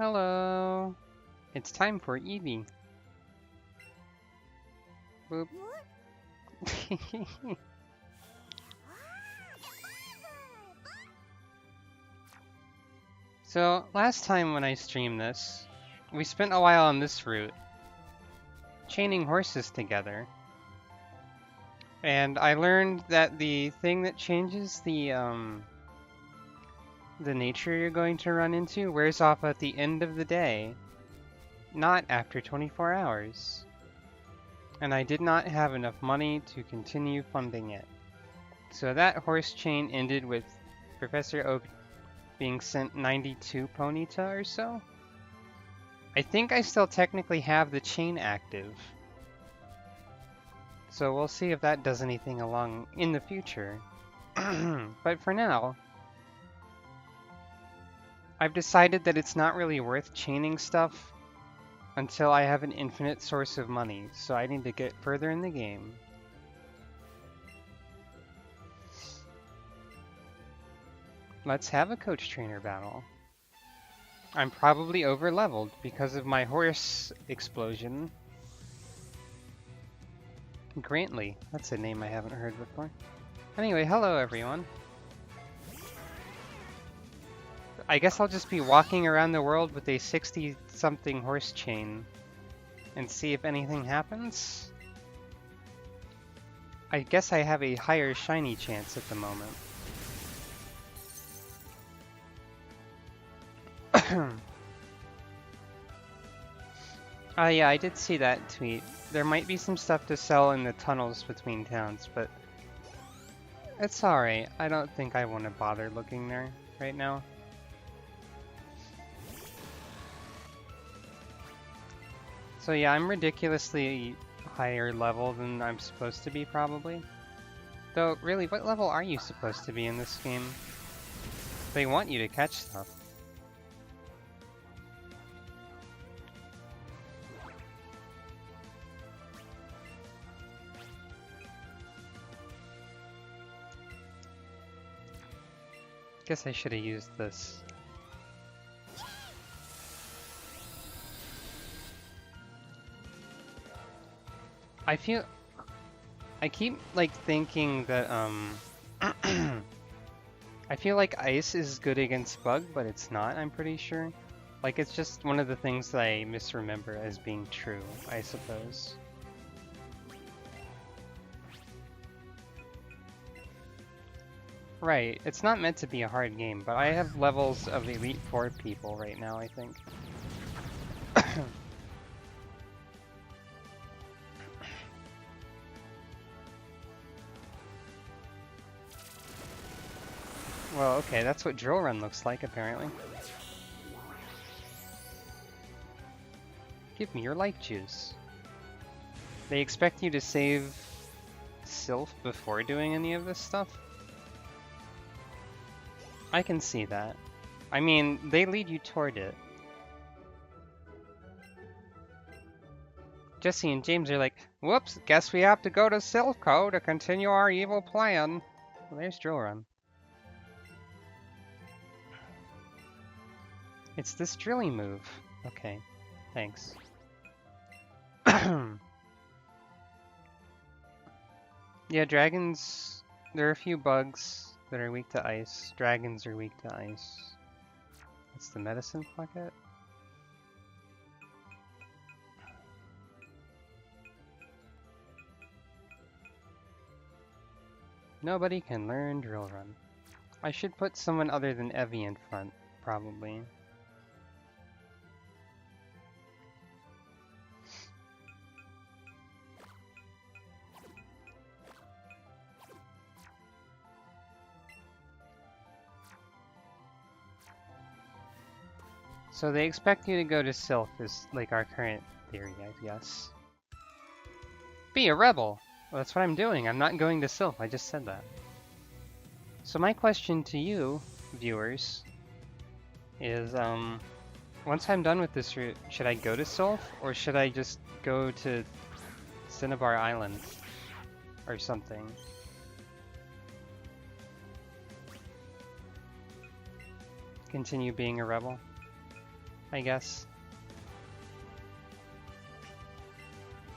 Hello. It's time for Eevee. Boop. So, last time when I streamed this, we spent a while on this route, chaining horses together. And I learned that the thing that changes the nature you're going to run into wears off at the end of the day, not after 24 hours. And I did not have enough money to continue funding it. So that horse chain ended with Professor Oak being sent 92 Ponyta or so. I think I still technically have the chain active. So we'll see if that does anything along in the future. But for now, I've decided that it's not really worth chaining stuff until I have an infinite source of money, so I need to get further in the game. Let's have a coach trainer battle. I'm probably over-leveled because of my horse explosion. Grantley, that's a name I haven't heard before. Anyway, hello everyone. I guess I'll just be walking around the world with a 60-something horse chain and see if anything happens. I guess I have a higher shiny chance at the moment. Yeah, I did see that tweet. There might be some stuff to sell in the tunnels between towns, but it's alright. I don't think I want to bother looking there right now. So yeah, I'm ridiculously higher level than I'm supposed to be, probably. Though, really, what level are you supposed to be in this game? They want you to catch stuff. Guess I should have used this. I keep, like, thinking that, I feel like ice is good against bug, but it's not, I'm pretty sure. Like, it's just one of the things that I misremember as being true, I suppose. Right, it's not meant to be a hard game, but I have levels of Elite Four people right now, I think. Well, okay, that's what Drill Run looks like, apparently. Give me your life juice. They expect you to save Sylph before doing any of this stuff? I can see that. I mean, they lead you toward it. Jesse and James are like, whoops, guess we have to go to Silco to continue our evil plan. Well, there's Drill Run. It's this drilling move. Okay, thanks. Yeah, dragons, there are a few bugs that are weak to ice. Dragons are weak to ice. That's the medicine pocket. Nobody can learn Drill Run. I should put someone other than Eevee in front, probably. So they expect you to go to Sylph is like our current theory, I guess. Be a rebel! Well, that's what I'm doing. I'm not going to Sylph. I just said that. So my question to you, viewers, is once I'm done with this route, should I go to Sylph or should I just go to Cinnabar Island or something? Continue being a rebel? I guess.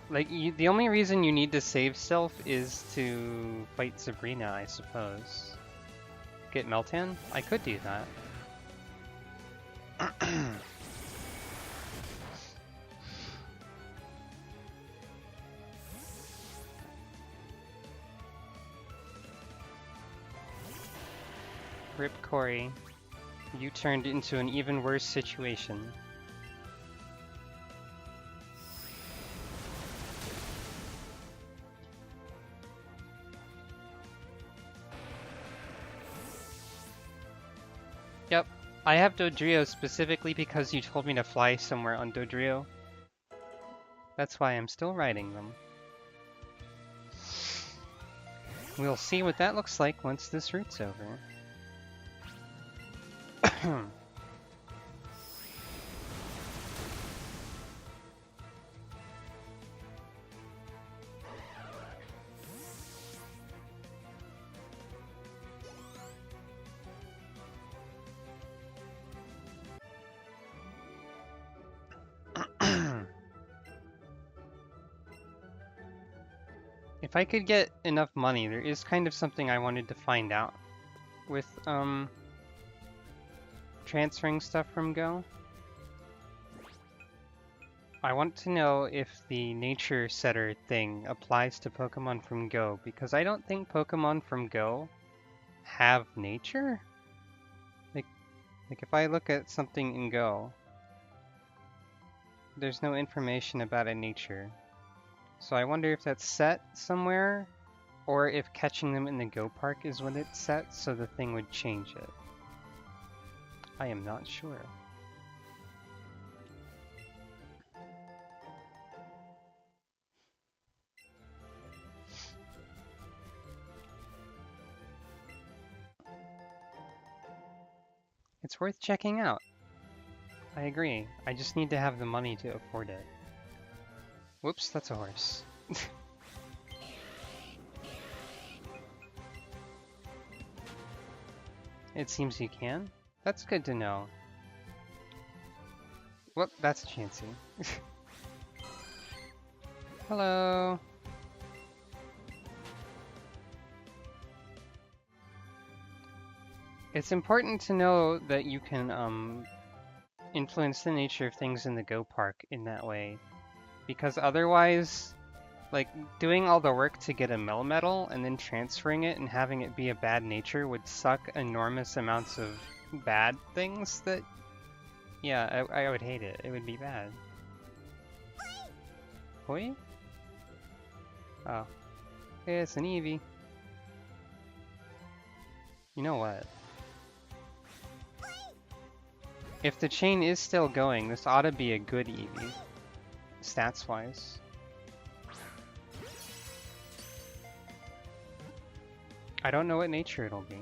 Like, the only reason you need to save self is to fight Sabrina, I suppose. Get Meltan? I could do that. Rip Corey. You turned into an even worse situation. Yep, I have Dodrio specifically because you told me to fly somewhere on Dodrio. That's why I'm still riding them. We'll see what that looks like once this route's over. If I could get enough money, there is kind of something I wanted to find out with transferring stuff from Go. I want to know if the nature setter thing applies to Pokemon from Go, because I don't think Pokemon from Go have nature. Like if I look at something in Go, there's no information about a nature. So I wonder if that's set somewhere, or if catching them in the Go Park is when it's set, so the thing would change it. I am not sure. It's worth checking out. I agree. I just need to have the money to afford it. Whoops, that's a horse. It seems you can? That's good to know. Whoop, that's Chansey. Hello! It's important to know that you can influence the nature of things in the Go Park in that way. Because otherwise, like, doing all the work to get a Melmetal and then transferring it and having it be a bad nature would suck enormous amounts of bad things that... Yeah, I would hate it. It would be bad. Hoi? Oh. It's an Eevee. You know what? If the chain is still going, this ought to be a good Eevee. Stats-wise. I don't know what nature it'll be.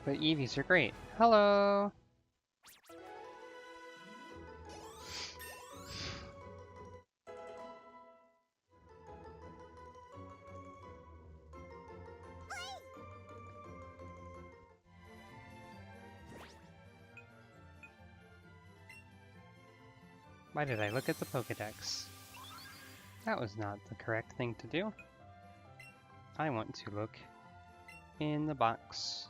But Eevees are great. Hello! Why did I look at the Pokedex? That was not the correct thing to do. I want to look in the box.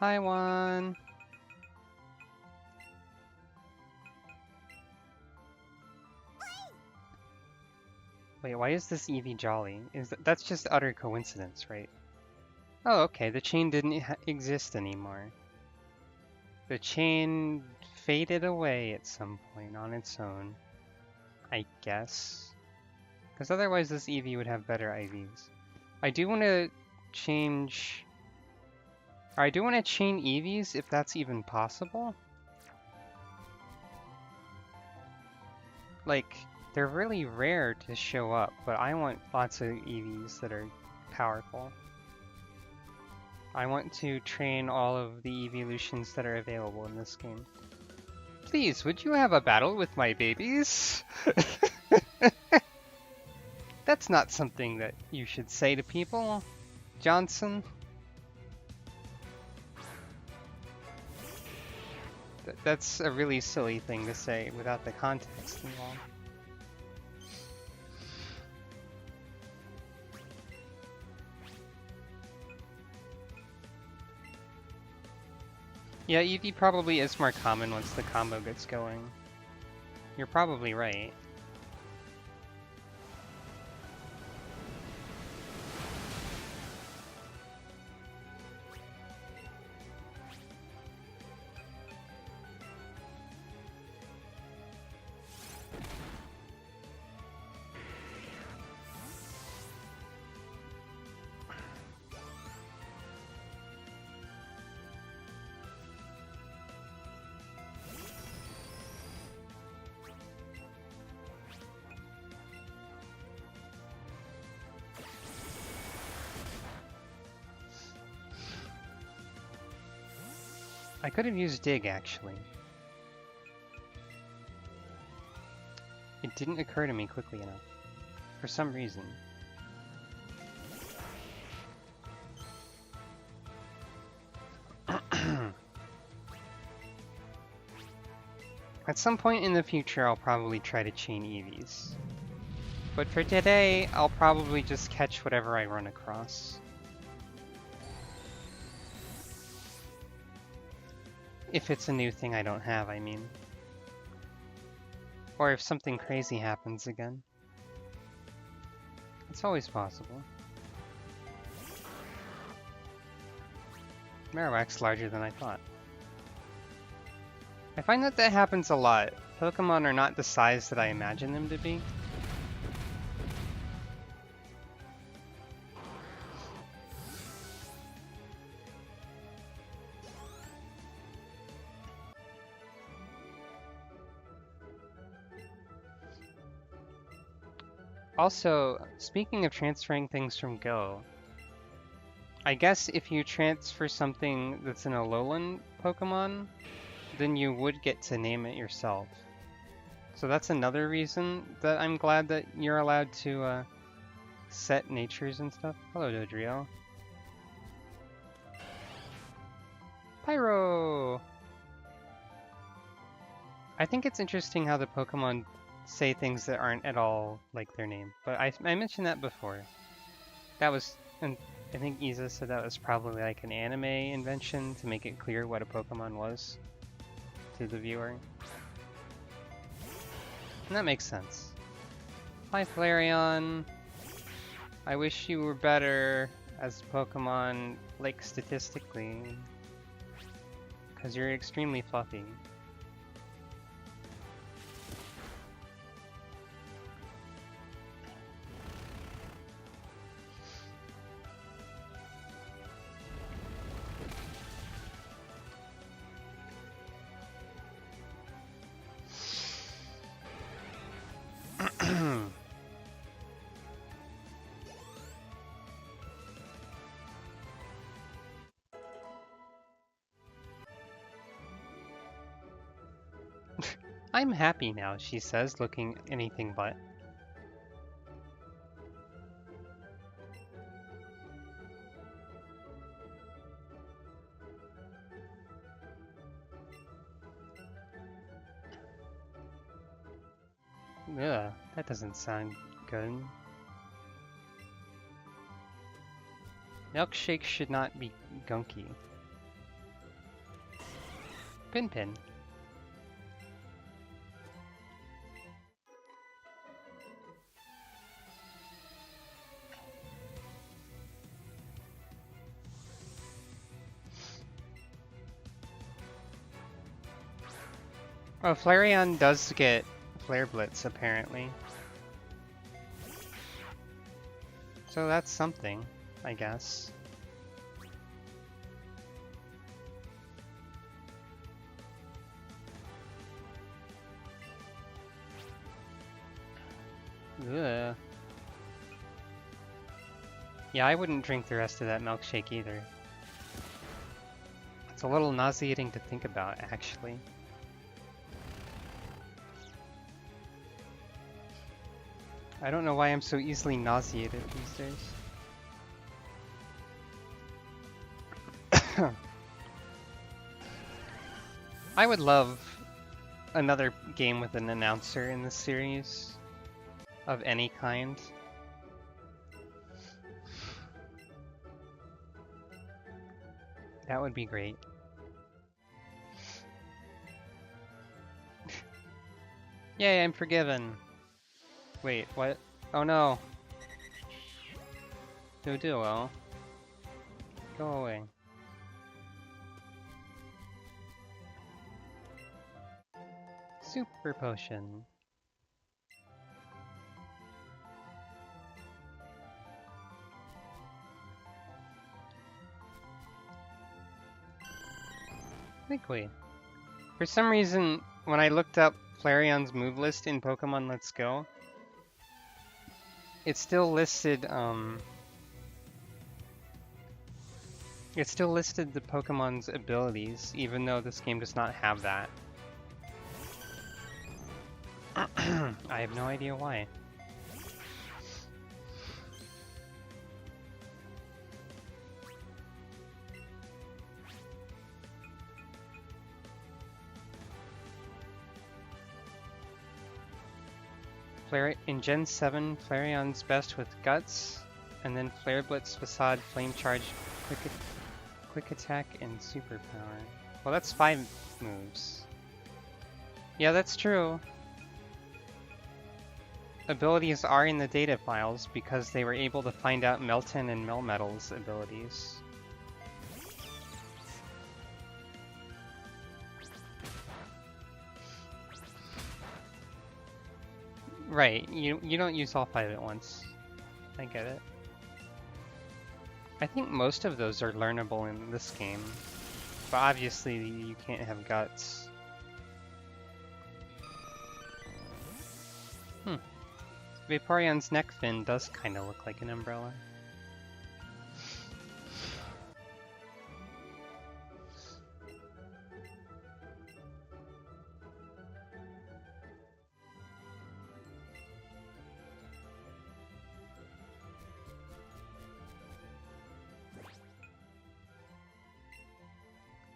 Hi, Juan! Wait, why is this Eevee jolly? That's just utter coincidence, right? Oh, okay, the chain didn't exist anymore. The chain faded away at some point on its own, I guess. Because otherwise this Eevee would have better IVs. I do want to change... I do want to chain Eevees, if that's even possible. Like, they're really rare to show up, but I want lots of Eevees that are powerful. I want to train all of the evolutions that are available in this game. Please, would you have a battle with my babies? That's not something that you should say to people, Johnson. That's a really silly thing to say without the context involved. Yeah, Eevee probably is more common once the combo gets going. You're probably right. I could have used Dig, actually. It didn't occur to me quickly enough, for some reason. At some point in the future, I'll probably try to chain Eevees. But for today, I'll probably just catch whatever I run across. If it's a new thing I don't have, I mean. Or if something crazy happens again. It's always possible. Marowak's larger than I thought. I find that that happens a lot. Pokemon are not the size that I imagine them to be. Also, speaking of transferring things from Go, I guess if you transfer something that's an Alolan Pokemon, then you would get to name it yourself. So that's another reason that I'm glad that you're allowed to set natures and stuff. Hello, Dodrio. Pyro! I think it's interesting how the Pokemon say things that aren't at all like their name, but I mentioned that before. That was, and I think Isa said that was probably like an anime invention to make it clear what a Pokemon was to the viewer. And that makes sense. Hi Flareon. I wish you were better as a Pokemon, like statistically, because you're extremely fluffy. I'm happy now, she says, looking anything but. Ugh, that doesn't sound good. Milkshake should not be gunky. Pin. Oh, Flareon does get Flare Blitz, apparently. So that's something, I guess. Ugh. Yeah, I wouldn't drink the rest of that milkshake either. It's a little nauseating to think about, actually. I don't know why I'm so easily nauseated these days. I would love another game with an announcer in this series of any kind. That would be great. Yay, I'm forgiven. Wait, what? Oh no. Doduo. Go away. Super potion. Liquid. For some reason, when I looked up Flareon's move list in Pokemon Let's Go, it still listed the Pokemon's abilities, even though this game does not have that. I have no idea why. In Gen 7, Flareon's best with Guts, and then Flare Blitz, Facade, Flame Charge, Quick Attack, and Superpower. Well, that's 5 moves. Yeah, that's true. Abilities are in the data files because they were able to find out Melton and Melmetal's abilities. Right, you don't use all 5 at once. I get it. I think most of those are learnable in this game, but obviously you can't have Guts. Vaporeon's neck fin does kind of look like an umbrella.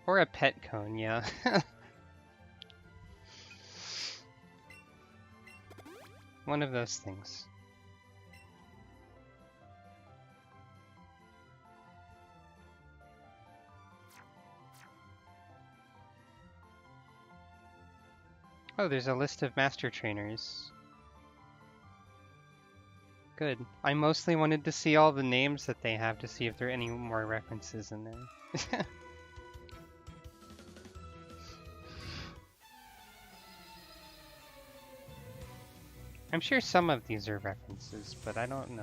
Or a pet cone, yeah. One of those things. Oh, there's a list of master trainers. Good. I mostly wanted to see all the names that they have to see if there are any more references in there. I'm sure some of these are references, but I don't know.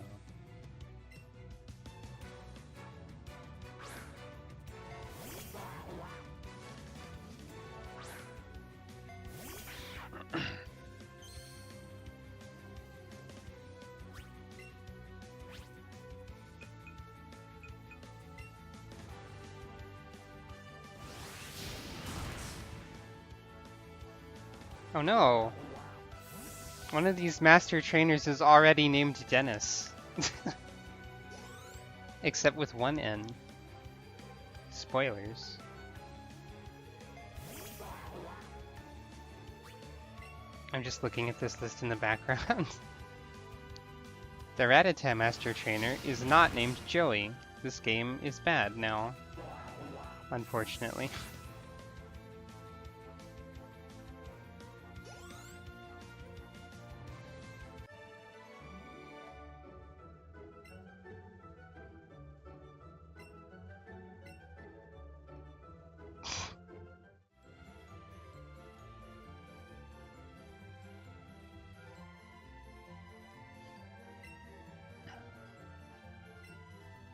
Oh no! One of these master trainers is already named Dennis. Except with one N. Spoilers. I'm just looking at this list in the background. The Rattata master trainer is not named Joey. This game is bad now. Unfortunately.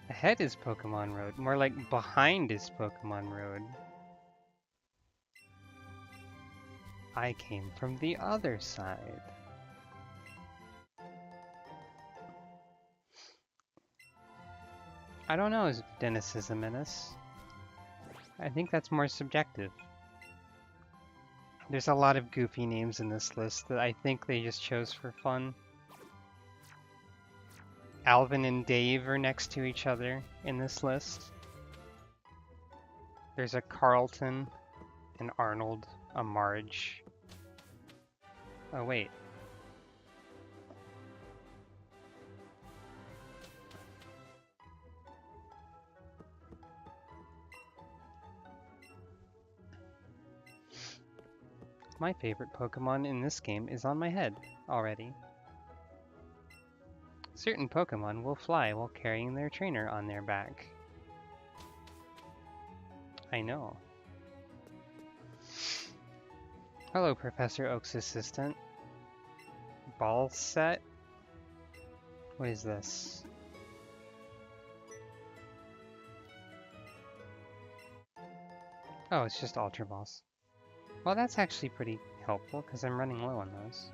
Ahead is Pokemon Road. More like behind is Pokemon Road. I came from the other side. I don't know if Dennis is a menace. I think that's more subjective. There's a lot of goofy names in this list that I think they just chose for fun. Alvin and Dave are next to each other in this list. There's a Carlton, an Arnold, a Marge. Oh, wait. My favorite Pokemon in this game is on my head already. Certain Pokemon will fly while carrying their trainer on their back. I know. Hello, Professor Oak's assistant. Ball set? What is this? Oh, it's just Ultra Balls. Well, that's actually pretty helpful because I'm running low on those.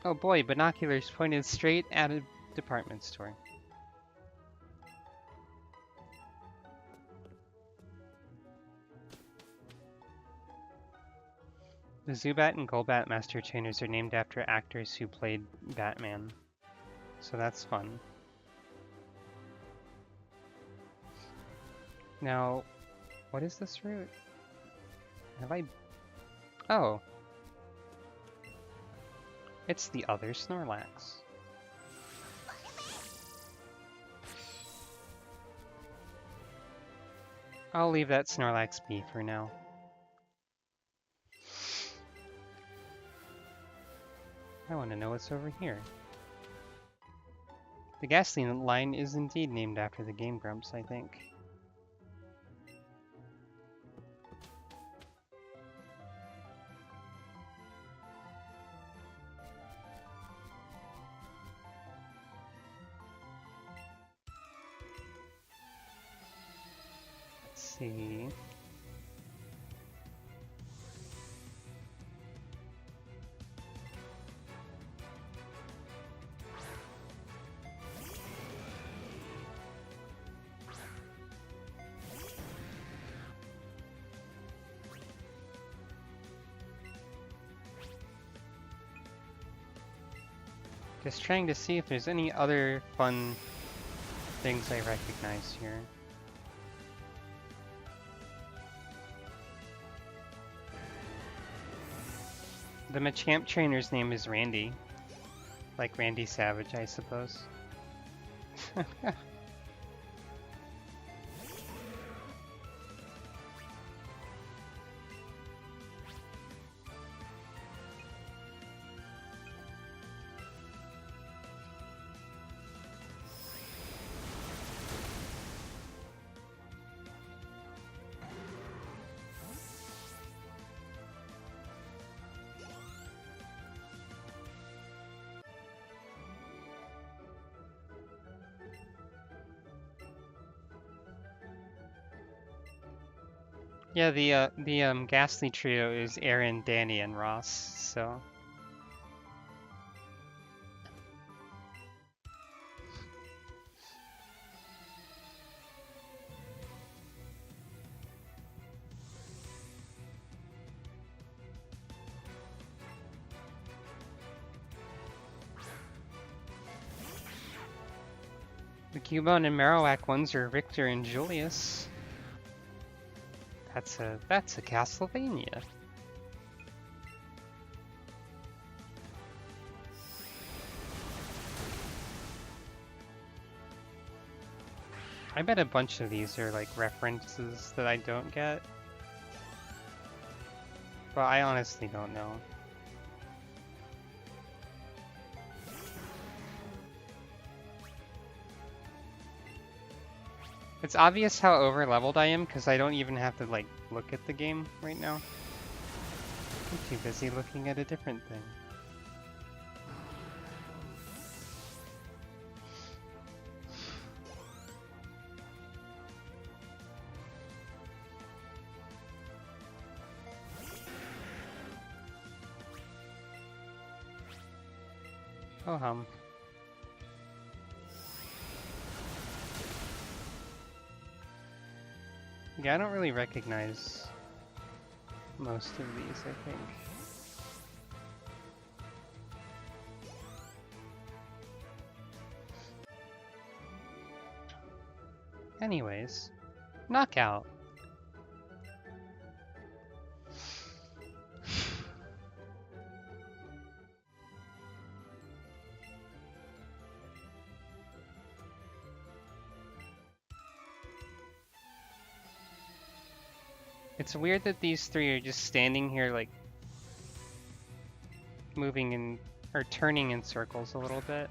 Oh boy, binoculars pointed straight at a department store. The Zubat and Golbat Master Trainers are named after actors who played Batman. So that's fun. Now, what is this route? Have I... Oh. It's the other Snorlax. I'll leave that Snorlax be for now. I want to know what's over here. The gasoline line is indeed named after the Game Grumps, I think. Let's see. Just trying to see if there's any other fun things I recognize here. The Machamp trainer's name is Randy. Like Randy Savage, I suppose. Yeah, the Ghastly trio is Aaron, Danny, and Ross, so... The Cubone and Marowak ones are Victor and Julius. That's a Castlevania. I bet a bunch of these are like references that I don't get. But I honestly don't know. It's obvious how over-leveled I am because I don't even have to like look at the game right now. I'm too busy looking at a different thing. Oh hum. Yeah, I don't really recognize most of these, I think. Anyways, knockout. It's weird that these three are just standing here, like, moving in, or turning in circles a little bit.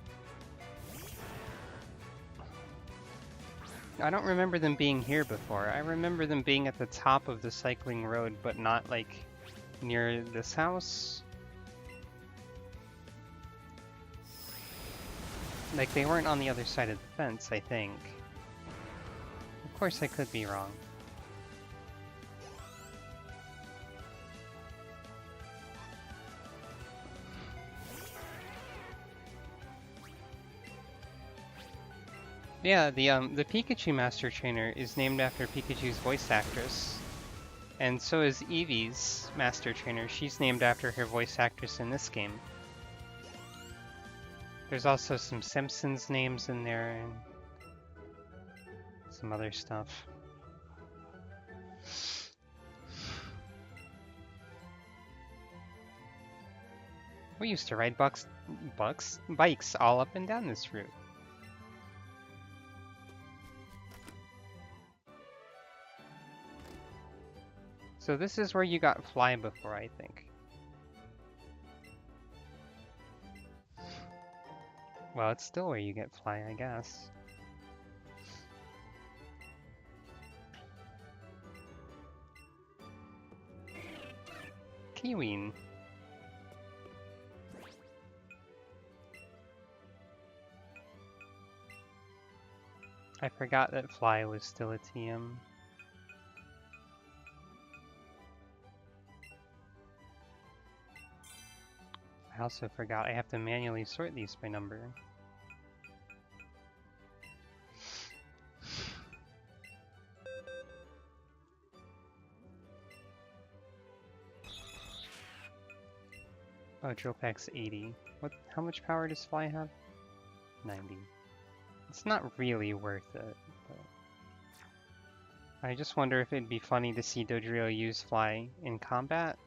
I don't remember them being here before. I remember them being at the top of the cycling road, but not, like, near this house. Like, they weren't on the other side of the fence, I think. Of course, I could be wrong. Yeah, the Pikachu Master Trainer is named after Pikachu's voice actress. And so is Eevee's Master Trainer. She's named after her voice actress in this game. There's also some Simpsons names in there and some other stuff. We used to ride bikes all up and down this route. So this is where you got Fly before, I think. Well, it's still where you get Fly, I guess. Kiween. I forgot that Fly was still a TM. I also forgot I have to manually sort these by number. Oh, Drill Pack's 80. How much power does Fly have? 90. It's not really worth it, but I just wonder if it'd be funny to see Dodrio use Fly in combat.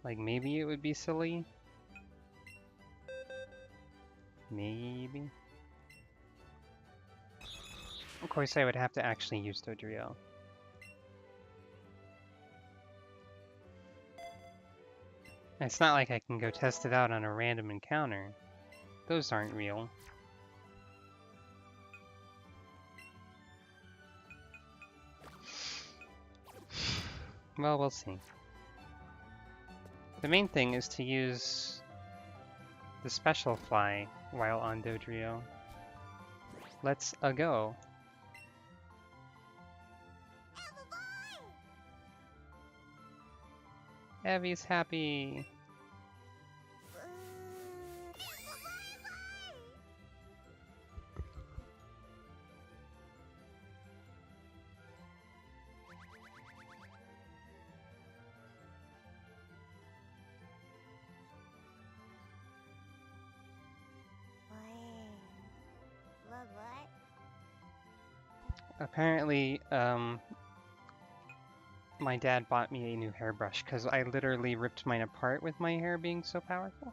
Like, maybe it would be silly. Maybe. Of course, I would have to actually use Dodrio. It's not like I can go test it out on a random encounter. Those aren't real. Well, we'll see. The main thing is to use the special Fly while on Dodrio. Let's go. Eevee's happy. Apparently, my dad bought me a new hairbrush because I literally ripped mine apart with my hair being so powerful.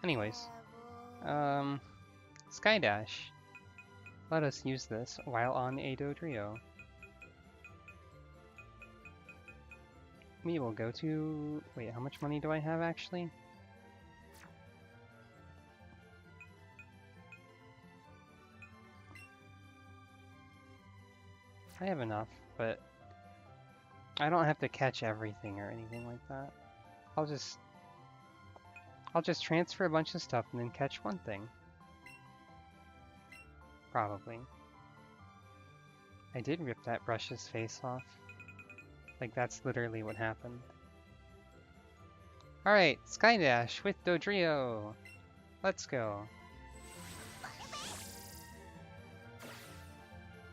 Anyways, Skydash. Let us use this while on a Dodrio. We will go to... Wait, how much money do I have actually? I have enough, but I don't have to catch everything or anything like that. I'll just transfer a bunch of stuff and then catch one thing. Probably. I did rip that brush's face off. Like, that's literally what happened. Alright, Skydash with Dodrio! Let's go.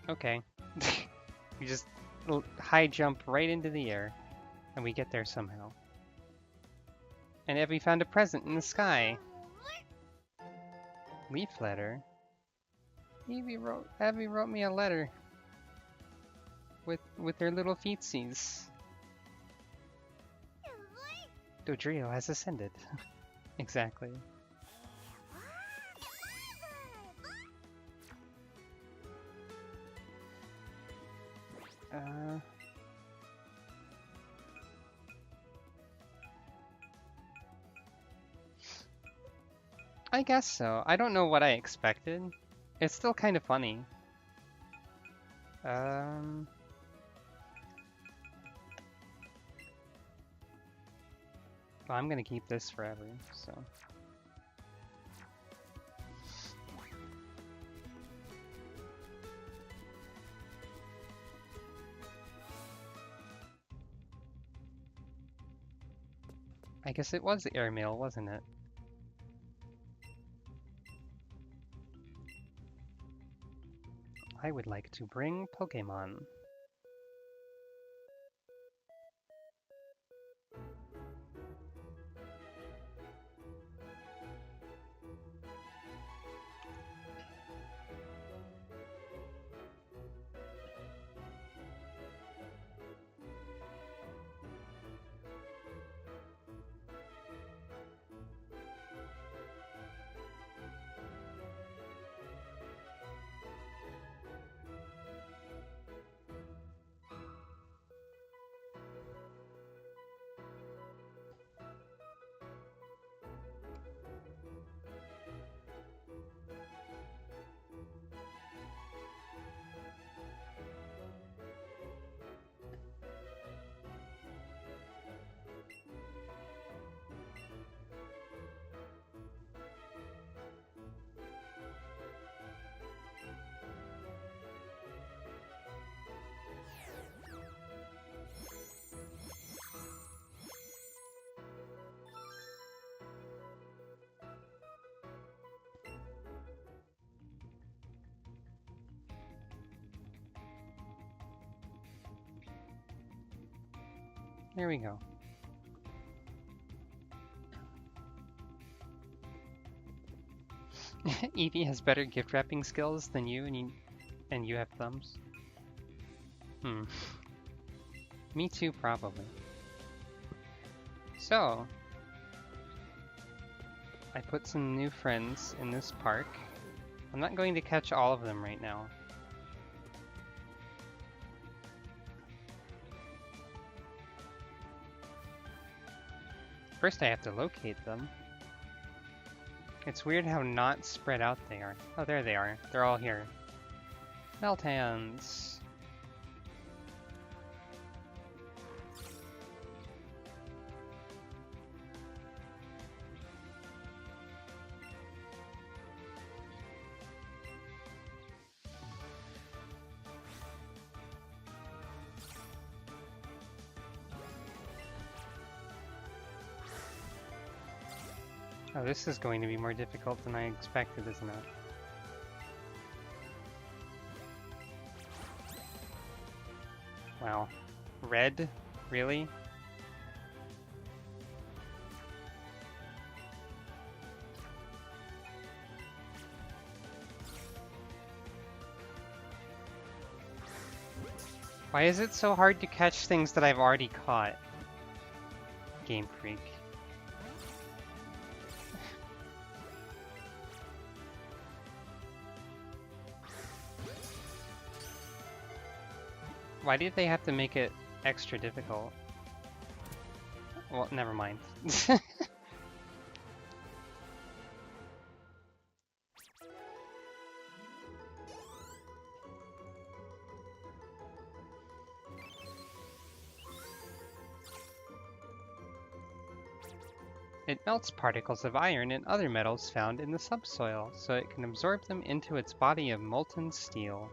Okay. We just high jump right into the air, and we get there somehow. And Eevee found a present in the sky. Leaf letter? Eevee wrote me a letter. With their little feetsies. Dodrio has ascended. Exactly. I guess so. I don't know what I expected. It's still kind of funny. Well, I'm gonna keep this forever, so. I guess it was airmail, wasn't it? I would like to bring Pokemon. There we go. Eevee has better gift wrapping skills than you, and you have thumbs. Me too, probably. So, I put some new friends in this park. I'm not going to catch all of them right now. First I have to locate them. It's weird how not spread out they are. Oh, there they are. They're all here. Meltans. Oh, this is going to be more difficult than I expected, isn't it? Wow. Red? Really? Why is it so hard to catch things that I've already caught? Game Freak. Why did they have to make it extra difficult? Well, never mind. It melts particles of iron and other metals found in the subsoil, so it can absorb them into its body of molten steel.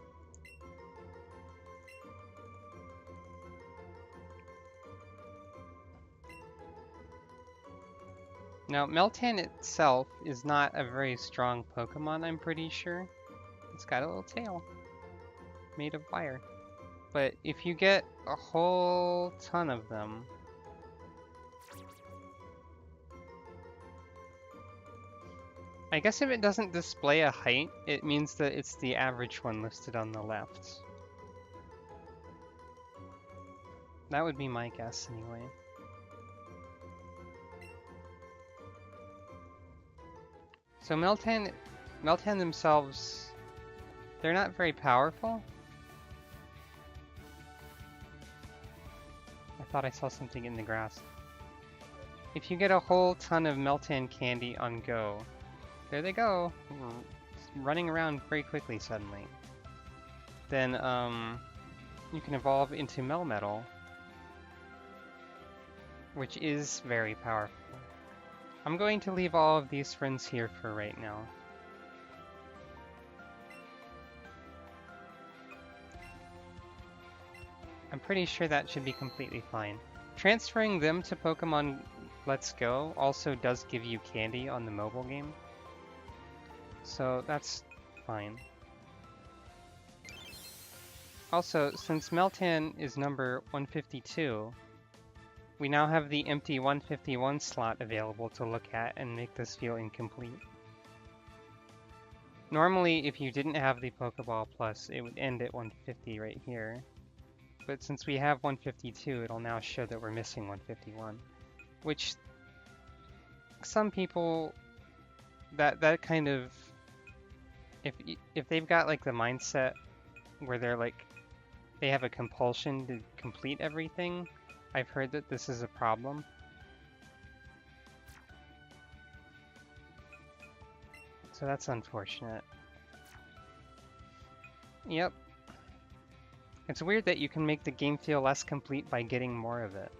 Now, Meltan itself is not a very strong Pokemon, I'm pretty sure. It's got a little tail made of wire. But if you get a whole ton of them, I guess if it doesn't display a height, it means that it's the average one listed on the left. That would be my guess anyway. So Meltan themselves, they're not very powerful. I thought I saw something in the grass. If you get a whole ton of Meltan candy on go, there they go, running around very quickly suddenly. Then you can evolve into Melmetal, which is very powerful. I'm going to leave all of these friends here for right now. I'm pretty sure that should be completely fine. Transferring them to Pokemon Let's Go also does give you candy on the mobile game, so that's fine. Also, since Meltan is number 152, we now have the empty 151 slot available to look at and make this feel incomplete. Normally, if you didn't have the Pokeball Plus, it would end at 150 right here. But since we have 152, it'll now show that we're missing 151. Which, some people, that kind of, if they've got like the mindset where they're like, they have a compulsion to complete everything, I've heard that this is a problem. So that's unfortunate. Yep. It's weird that you can make the game feel less complete by getting more of it.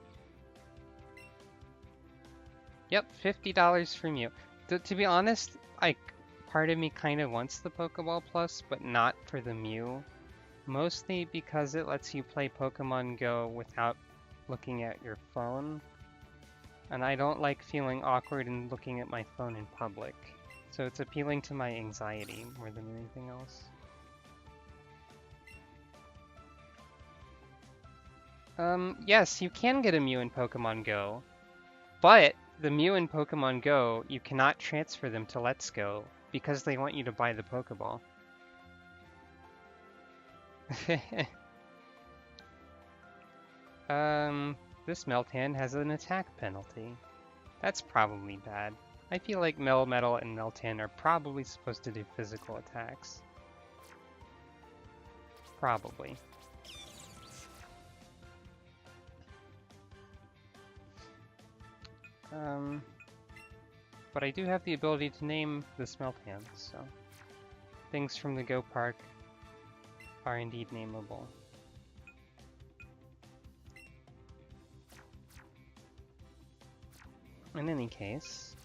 Yep, $50 from you. To be honest, part of me kind of wants the Pokeball Plus, but not for the Mew. Mostly because it lets you play Pokemon Go without looking at your phone. And I don't like feeling awkward and looking at my phone in public. So it's appealing to my anxiety more than anything else. Yes, you can get a Mew in Pokemon Go, but the Mew in Pokemon Go, you cannot transfer them to Let's Go because they want you to buy the Pokeball. This Meltan has an attack penalty. That's probably bad. I feel like Melmetal and Meltan are probably supposed to do physical attacks. Probably. But I do have the ability to name the Meltan, so things from the Go Park are indeed nameable. In any case,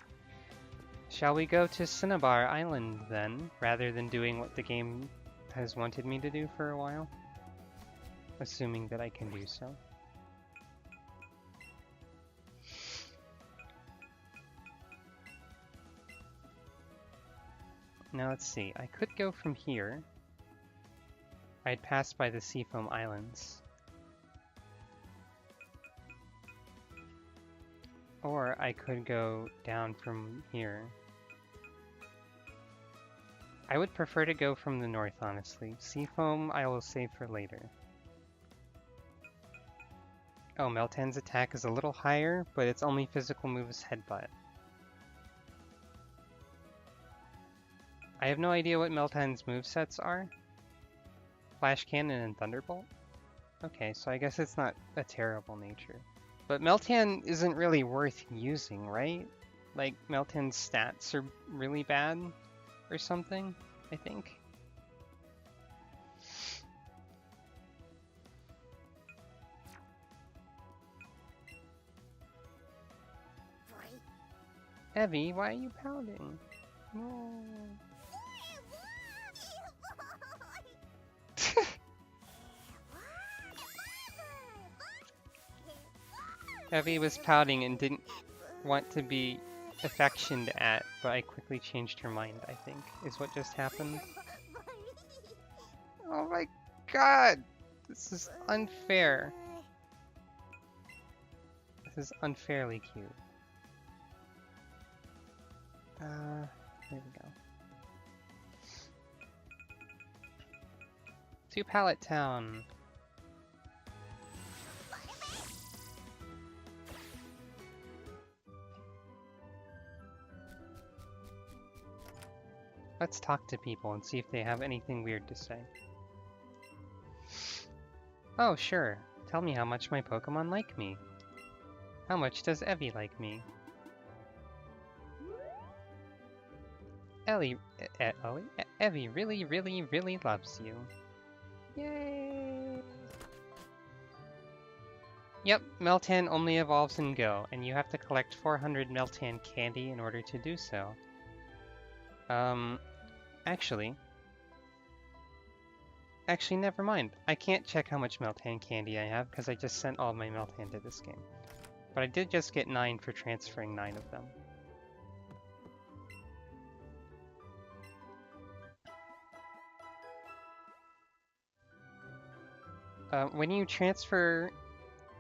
shall we go to Cinnabar Island then, rather than doing what the game has wanted me to do for a while? Assuming that I can do so. Now let's see, I could go from here. I'd pass by the Seafoam Islands. Or I could go down from here. I would prefer to go from the north, honestly. Seafoam I will save for later. Oh, Meltan's attack is a little higher, but its only physical move is Headbutt. I have no idea what Meltan's movesets are. Flash Cannon and Thunderbolt? Okay, so I guess it's not a terrible nature. But Meltan isn't really worth using, right? Like, Meltan's stats are really bad or something, I think. Eevee, why are you pounding? No. Eevee was pouting and didn't want to be affectioned at, but I quickly changed her mind, I think, is what just happened. Oh my god! This is unfair. This is unfairly cute. Here we go. To Pallet Town. Let's talk to people and see if they have anything weird to say. Oh, sure. Tell me how much my Pokemon like me. How much does Eevee like me? Eevee really, really, really loves you. Yay! Yep, Meltan only evolves in Go, and you have to collect 400 Meltan candy in order to do so. Actually, never mind. I can't check how much Meltan candy I have because I just sent all my Meltan to this game. But I did just get 9 for transferring 9 of them. When you transfer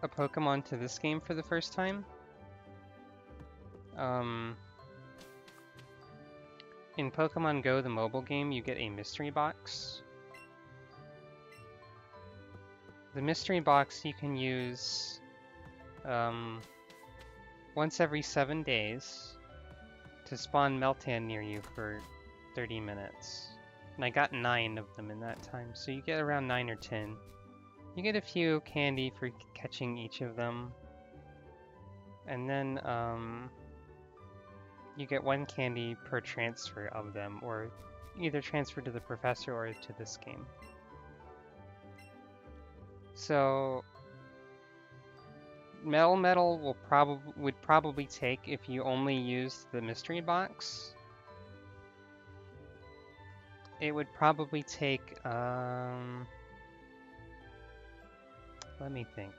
a Pokemon to this game for the first time, in Pokemon Go, the mobile game, you get a mystery box. The mystery box you can use once every 7 days to spawn Meltan near you for 30 minutes. And I got 9 of them in that time, so you get around 9 or 10. You get a few candy for catching each of them. And then you get 1 candy per transfer of them, or either transfer to the professor or to this game. So Metal would probably take, if you only used the mystery box, it would probably take let me think.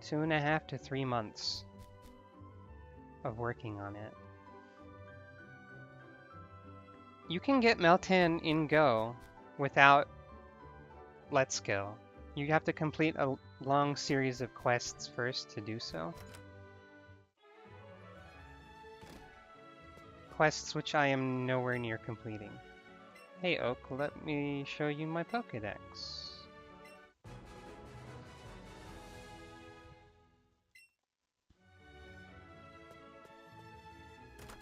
Two and a half to 3 months of working on it. You can get Meltan in Go without Let's Go. You have to complete a long series of quests first to do so. Quests which I am nowhere near completing. Hey Oak, let me show you my Pokédex.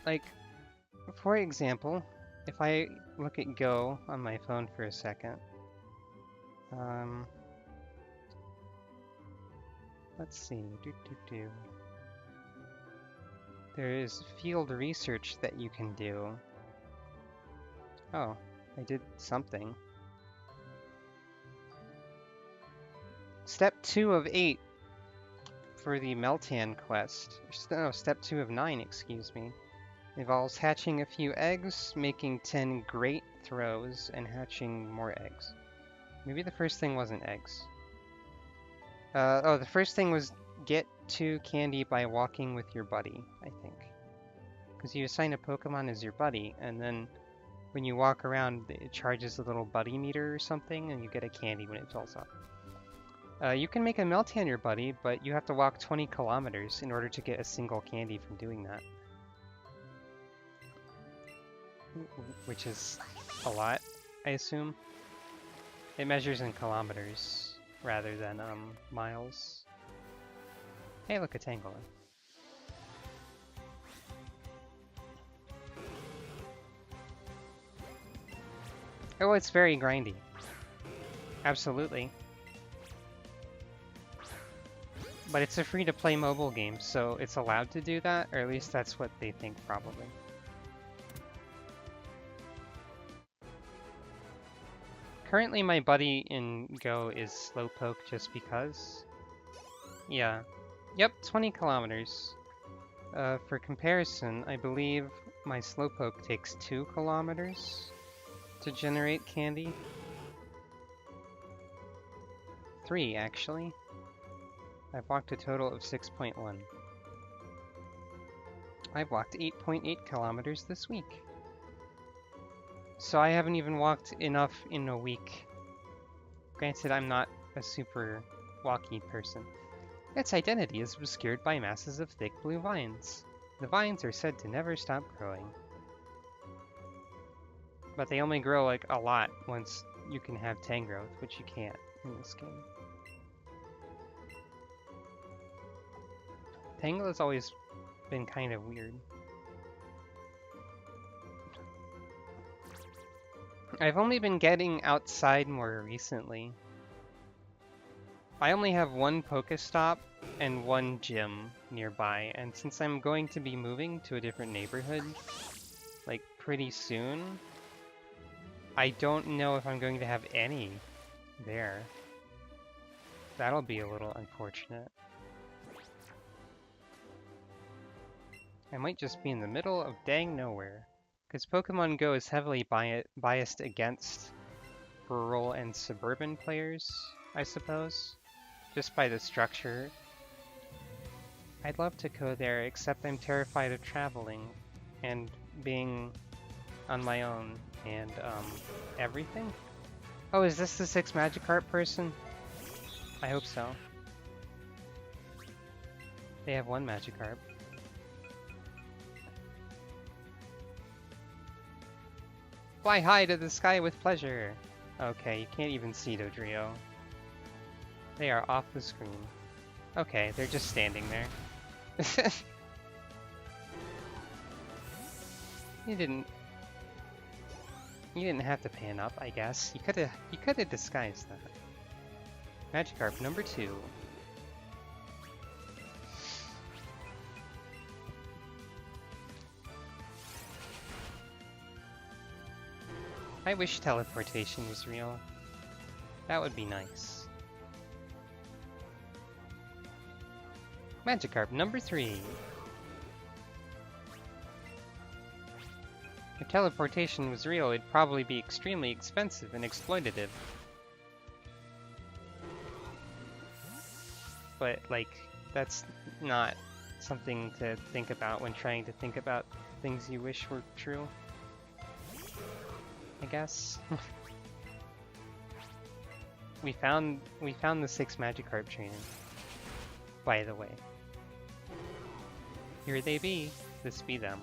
Like, for example, if I look at Go on my phone for a second, let's see, There is field research that you can do. Oh, I did something. Step 2 of 8 for the Meltan quest. No, step 2 of 9, excuse me. Involves hatching a few eggs, making 10 great throws, and hatching more eggs. Maybe the first thing wasn't eggs. Oh, the first thing was get 2 candy by walking with your buddy, I think. Because you assign a Pokemon as your buddy, and then when you walk around, it charges a little buddy meter or something, and you get a candy when it fills up. You can make a Meltan your buddy, but you have to walk 20 kilometers in order to get a single candy from doing that. Which is a lot, I assume. It measures in kilometers rather than miles. Hey, look, a Tangela. Oh, it's very grindy. Absolutely. But it's a free-to-play mobile game, so it's allowed to do that, or at least that's what they think, probably. Currently, my buddy in Go is Slowpoke just because. Yeah. Yep, 20 kilometers. For comparison, I believe my Slowpoke takes 2 kilometers to generate candy. 3, actually. I've walked a total of 6.1. I've walked 8.8 kilometers this week. So I haven't even walked enough in a week. Granted, I'm not a super walky person. Its identity is obscured by masses of thick blue vines. The vines are said to never stop growing. But they only grow like a lot once you can have Tangrowth, which you can't in this game. Tangle has always been kind of weird. I've only been getting outside more recently. I only have one Pokestop and one gym nearby, and since I'm going to be moving to a different neighborhood, like pretty soon, I don't know if I'm going to have any there. That'll be a little unfortunate. I might just be in the middle of dang nowhere. Because Pokemon Go is heavily biased against rural and suburban players, I suppose. Just by the structure. I'd love to go there, except I'm terrified of traveling and being on my own and everything. Oh, is this the 6 Magikarp person? I hope so. They have 1 Magikarp. Fly high to the sky with pleasure! Okay, you can't even see Dodrio. They are off the screen. Okay, they're just standing there. You didn't have to pan up, I guess. You could have disguised that. Magikarp number 2. I wish teleportation was real. That would be nice. Magikarp number 3. If teleportation was real, it'd probably be extremely expensive and exploitative. But, like, that's not something to think about when trying to think about things you wish were true, I guess. We found the 6 Magikarp training, by the way. Here they be. This be them.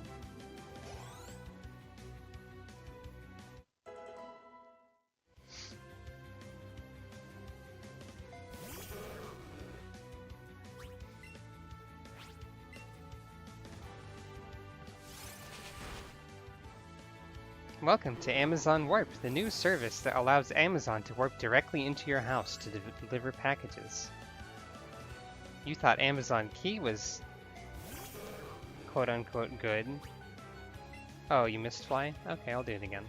Welcome to Amazon Warp, the new service that allows Amazon to warp directly into your house to deliver packages. You thought Amazon Key was quote-unquote good. Oh, you missed fly? Okay, I'll do it again.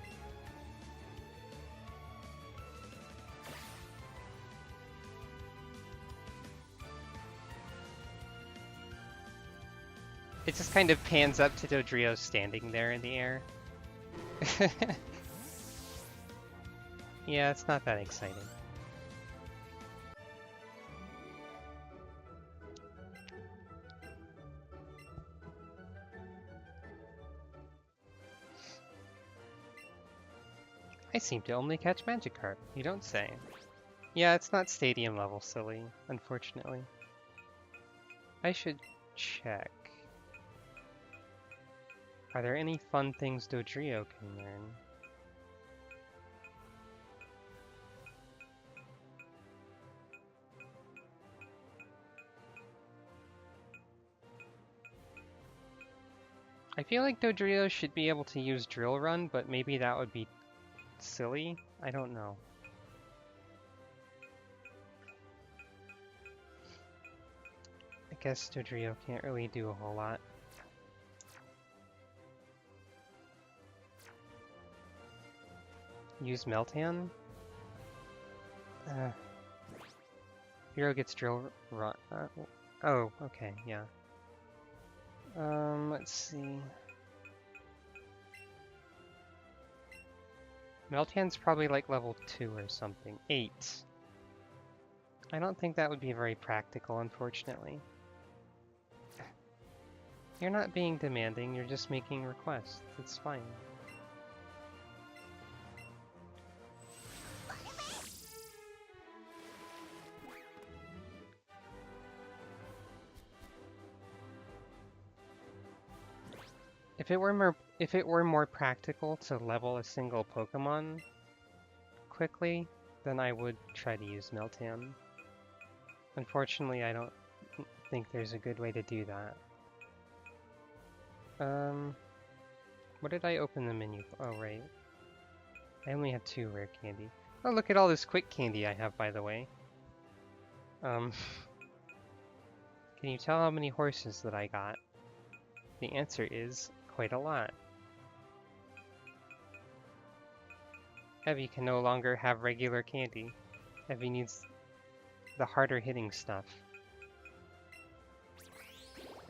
It just kind of pans up to Dodrio standing there in the air. Yeah, it's not that exciting. I seem to only catch Magikarp. You don't say. Yeah, it's not stadium level silly, unfortunately. I should check. Are there any fun things Dodrio can learn? I feel like Dodrio should be able to use Drill Run, but maybe that would be silly? I don't know. I guess Dodrio can't really do a whole lot. Use Meltan? Hero gets Drill Run. Oh, okay, yeah. Let's see. Meltan's probably like level 2 or something. 8. I don't think that would be very practical, unfortunately. You're not being demanding, you're just making requests. It's fine. If it were more practical to level a single Pokemon quickly, then I would try to use Meltan. Unfortunately, I don't think there's a good way to do that. What did I open the menu for? Oh, right. I only have 2 rare candy. Oh, look at all this quick candy I have, by the way. Can you tell how many horses that I got? The answer is quite a lot. Eevee can no longer have regular candy. Eevee needs the harder hitting stuff.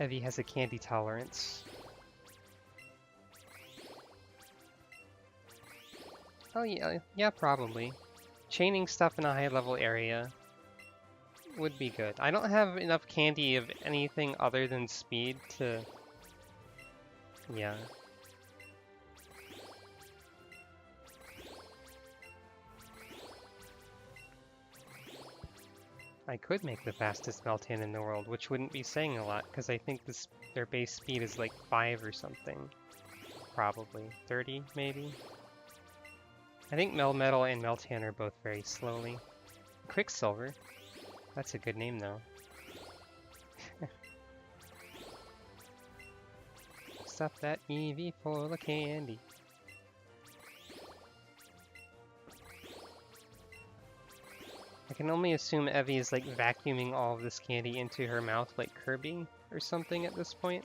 Eevee has a candy tolerance. Oh yeah, probably. Chaining stuff in a high level area would be good. I don't have enough candy of anything other than speed to... Yeah. I could make the fastest Meltan in the world, which wouldn't be saying a lot, because I think their base speed is like 5 or something. Probably. 30, maybe? I think Melmetal and Meltan are both very slowly. Quicksilver. That's a good name, though. Stuff that Eevee full of candy. I can only assume Eevee is like vacuuming all of this candy into her mouth like Kirby or something at this point.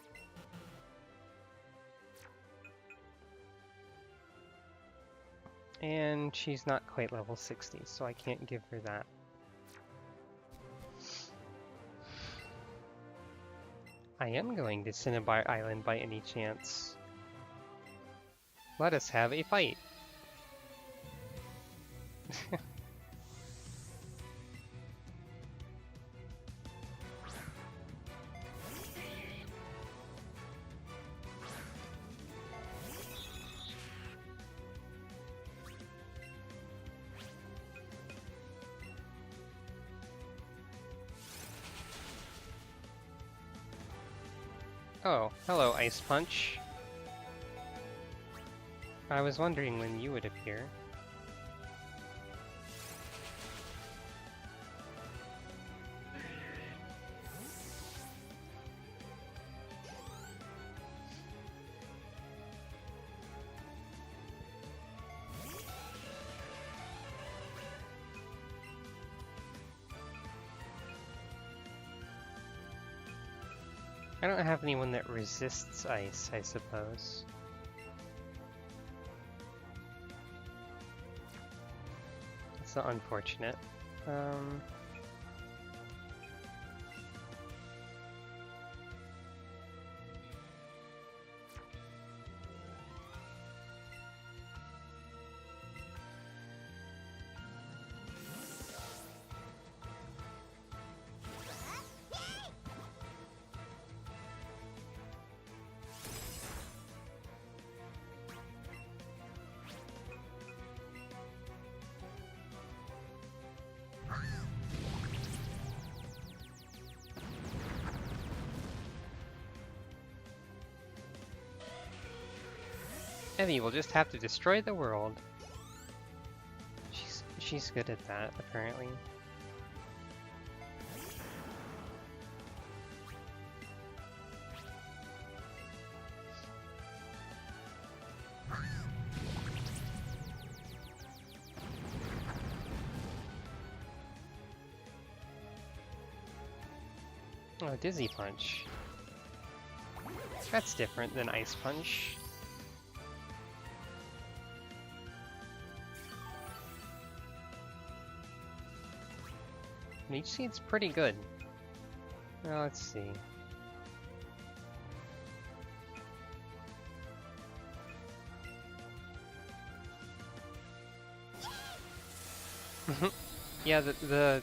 And she's not quite level 60, so I can't give her that. I am going to Cinnabar Island by any chance. Let us have a fight. Oh, hello, Ice Punch. I was wondering when you would appear. I don't have anyone that resists ice, I suppose. It's so unfortunate. Eevee will just have to destroy the world. She's good at that, apparently. Oh, Dizzy Punch. That's different than Ice Punch. Leech Seed's pretty good. Well, let's see. Yeah, the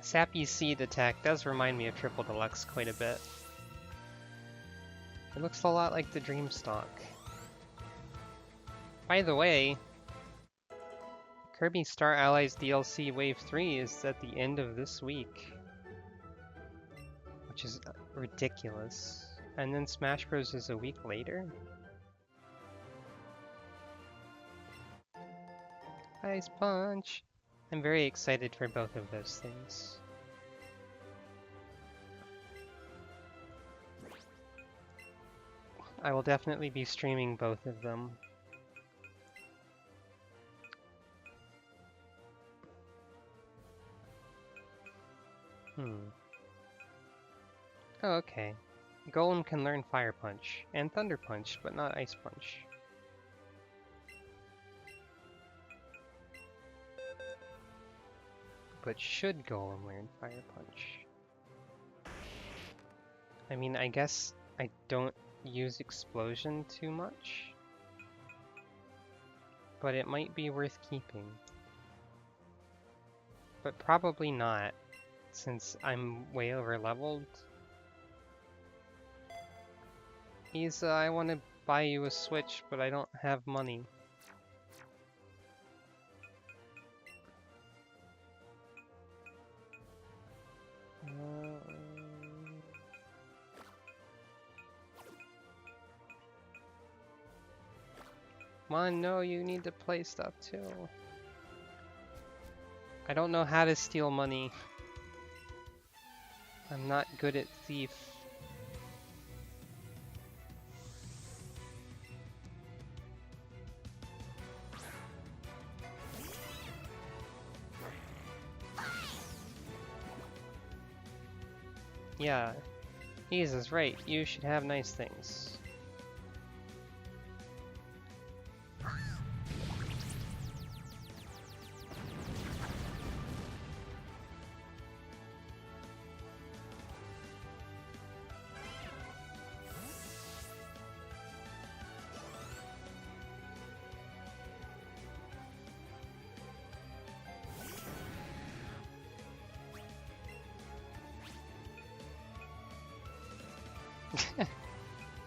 Sappy Seed attack does remind me of Triple Deluxe quite a bit. It looks a lot like the Dreamstalk. By the way, Kirby Star Allies DLC Wave 3 is at the end of this week, which is ridiculous. And then Smash Bros. Is a week later? Ice Punch! I'm very excited for both of those things. I will definitely be streaming both of them. Oh, okay. Golem can learn Fire Punch and Thunder Punch, but not Ice Punch. But should Golem learn Fire Punch? I mean, I guess I don't use Explosion too much, but it might be worth keeping. But probably not, since I'm way over leveled. Isa, I want to buy you a Switch, but I don't have money. Come on, no, you need to play stuff too. I don't know how to steal money. I'm not good at thief. Yeah, Jesus, right, you should have nice things.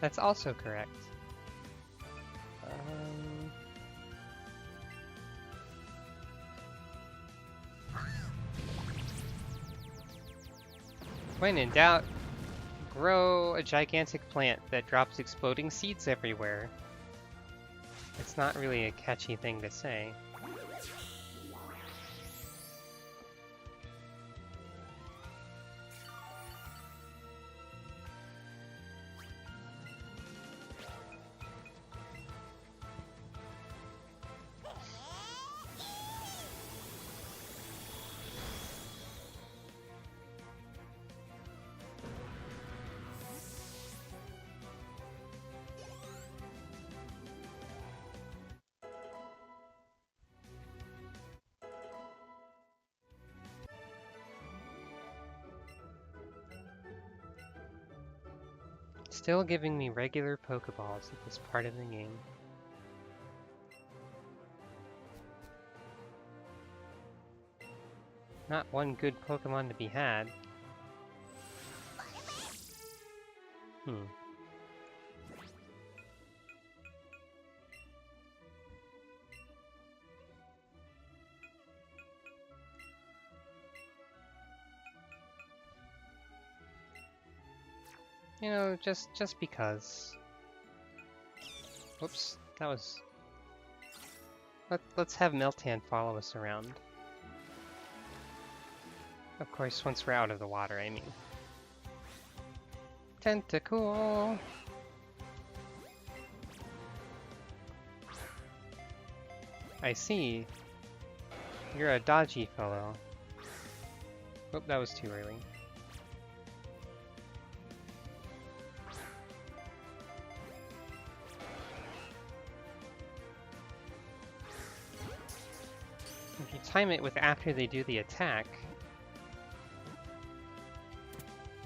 That's also correct. When in doubt, grow a gigantic plant that drops exploding seeds everywhere. It's not really a catchy thing to say. Still giving me regular Pokeballs at this part of the game. Not one good Pokemon to be had. You know, just because. Whoops, that was... Let's have Miltank follow us around. Of course, once we're out of the water, I mean. Tentacool! I see. You're a dodgy fellow. Oop, that was too early. If you time it with after they do the attack,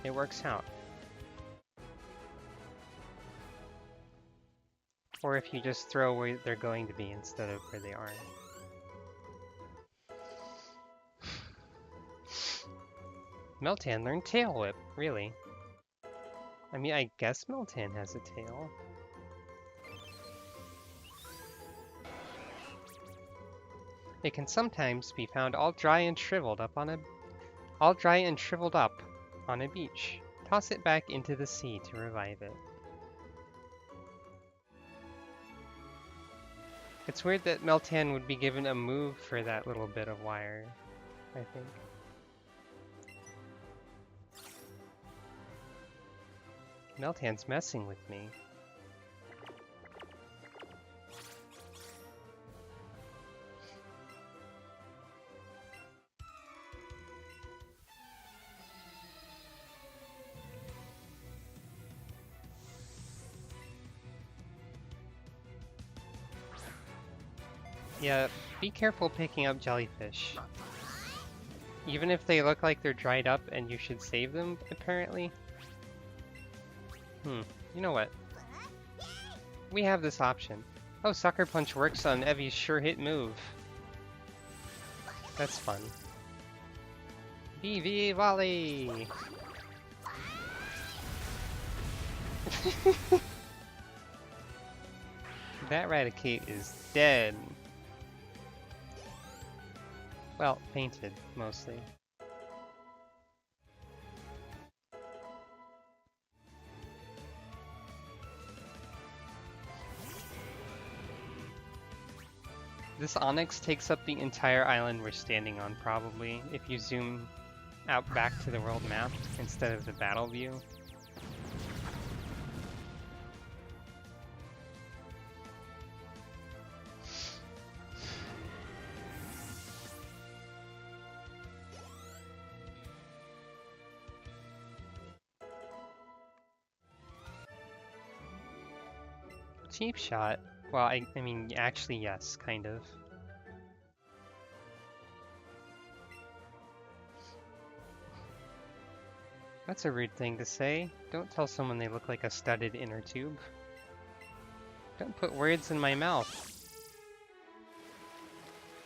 it works out. Or if you just throw where they're going to be instead of where they are. Meltan learned Tail Whip, really? I mean, I guess Meltan has a tail. It can sometimes be found all dry and shriveled up on a beach. Toss it back into the sea to revive it. It's weird that Meltan would be given a move for that little bit of wire, I think. Meltan's messing with me. Yeah, be careful picking up jellyfish. Even if they look like they're dried up and you should save them, apparently. You know what? We have this option. Oh, Sucker Punch works on Eevee's sure hit move. That's fun. Eevee volley! That Raticate is dead. Well, painted, mostly. This Onyx takes up the entire island we're standing on, probably, if you zoom out back to the world map instead of the battle view. Cheap shot. Well, I mean, actually, yes, kind of. That's a rude thing to say. Don't tell someone they look like a studded inner tube. Don't put words in my mouth.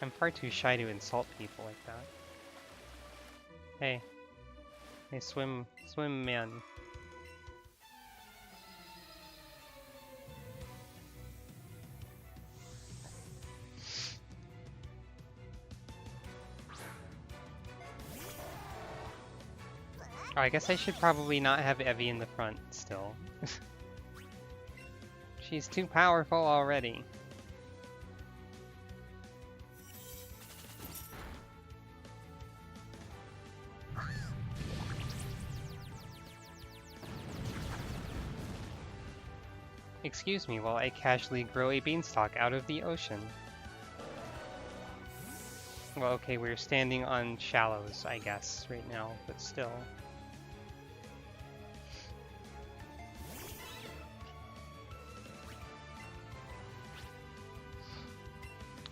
I'm far too shy to insult people like that. Hey. Hey, swim man. Oh, I guess I should probably not have Eevee in the front still. She's too powerful already. Excuse me while I casually grow a beanstalk out of the ocean. Well, okay, we're standing on shallows, I guess, right now, but still.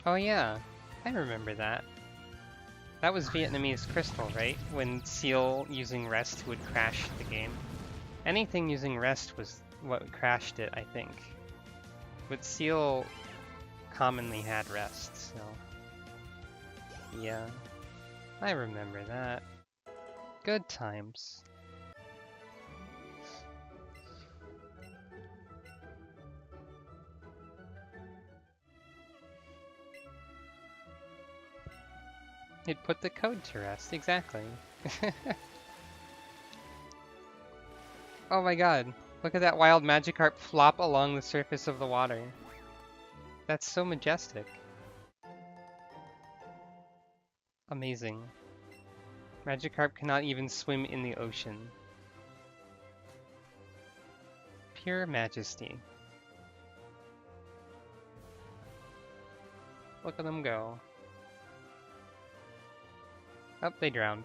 Oh yeah, I remember that. That was Vietnamese Crystal, right? When Seal using Rest would crash the game. Anything using Rest was what crashed it, I think. But Seal commonly had Rest, so... yeah, I remember that. Good times. It put the code to rest, exactly. Oh my god, look at that wild Magikarp flop along the surface of the water. That's so majestic. Amazing. Magikarp cannot even swim in the ocean. Pure majesty. Look at them go. Oh, they drowned.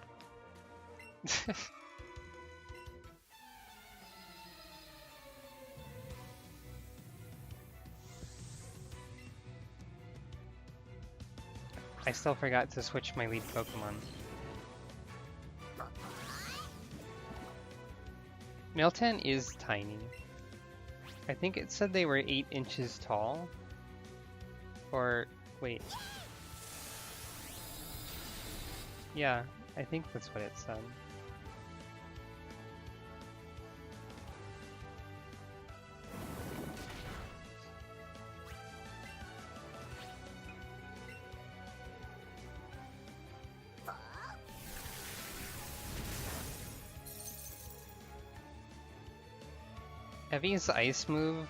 I still forgot to switch my lead Pokemon. Meltan is tiny. I think it said they were 8 inches tall. Or, wait. Yeah, I think that's what it said. Eevee's ice move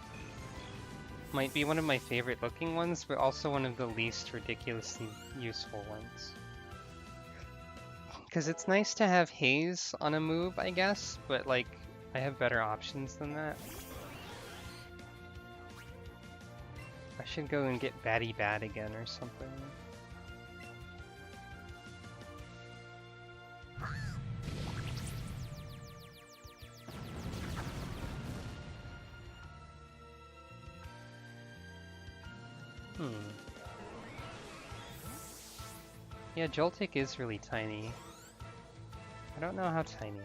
might be one of my favorite looking ones, but also one of the least ridiculously useful ones. Because it's nice to have haze on a move, I guess, but like, I have better options than that. I should go and get Batty Bat again or something. Yeah, Joltik is really tiny. I don't know how tiny.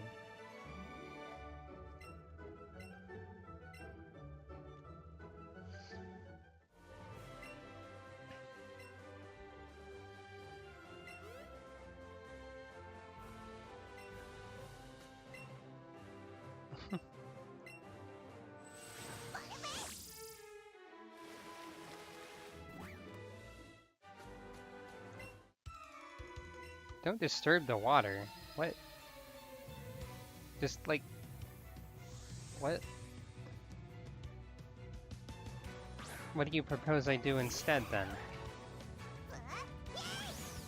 Don't disturb the water. What? Just like... What? What do you propose I do instead then?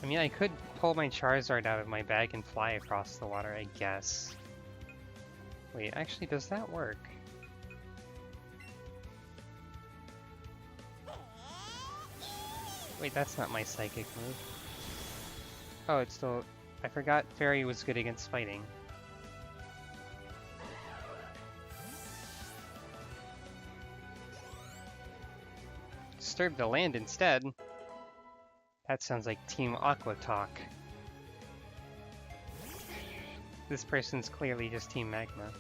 I mean, I could pull my Charizard out of my bag and fly across the water, I guess. Wait, actually, does that work? Wait, that's not my psychic move. Oh, it's still... I forgot Fairy was good against fighting. Disturb the land instead. That sounds like Team Aqua talk. This person's clearly just Team Magma.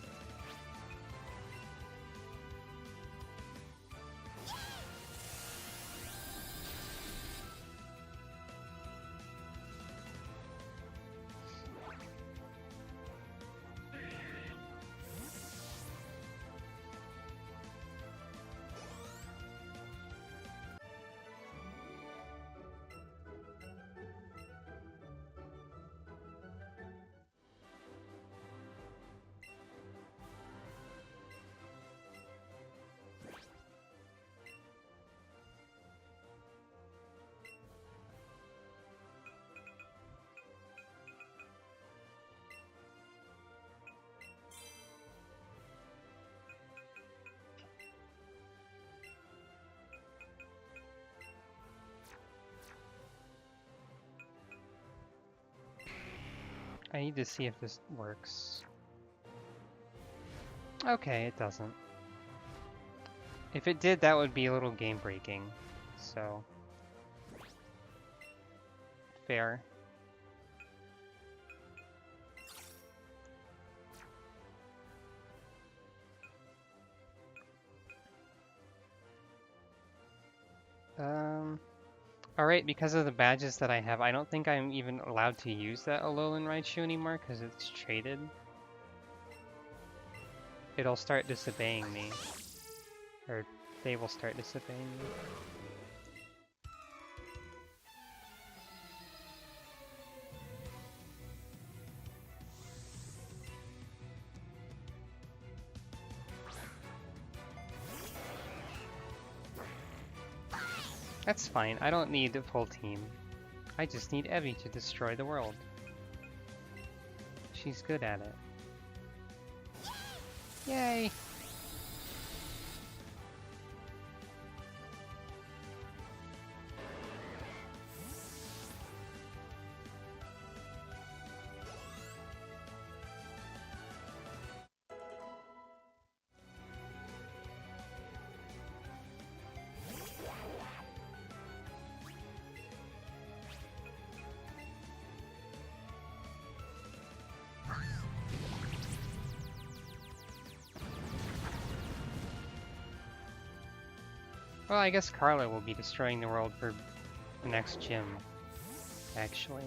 I need to see if this works. Okay, it doesn't. If it did, that would be a little game-breaking, so... Fair. Alright, because of the badges that I have, I don't think I'm even allowed to use that Alolan Raichu anymore because it's traded. It'll start disobeying me. Or they will start disobeying me. That's fine, I don't need a full team. I just need Eevee to destroy the world. She's good at it. Yay! Well, I guess Carla will be destroying the world for the next gym, actually.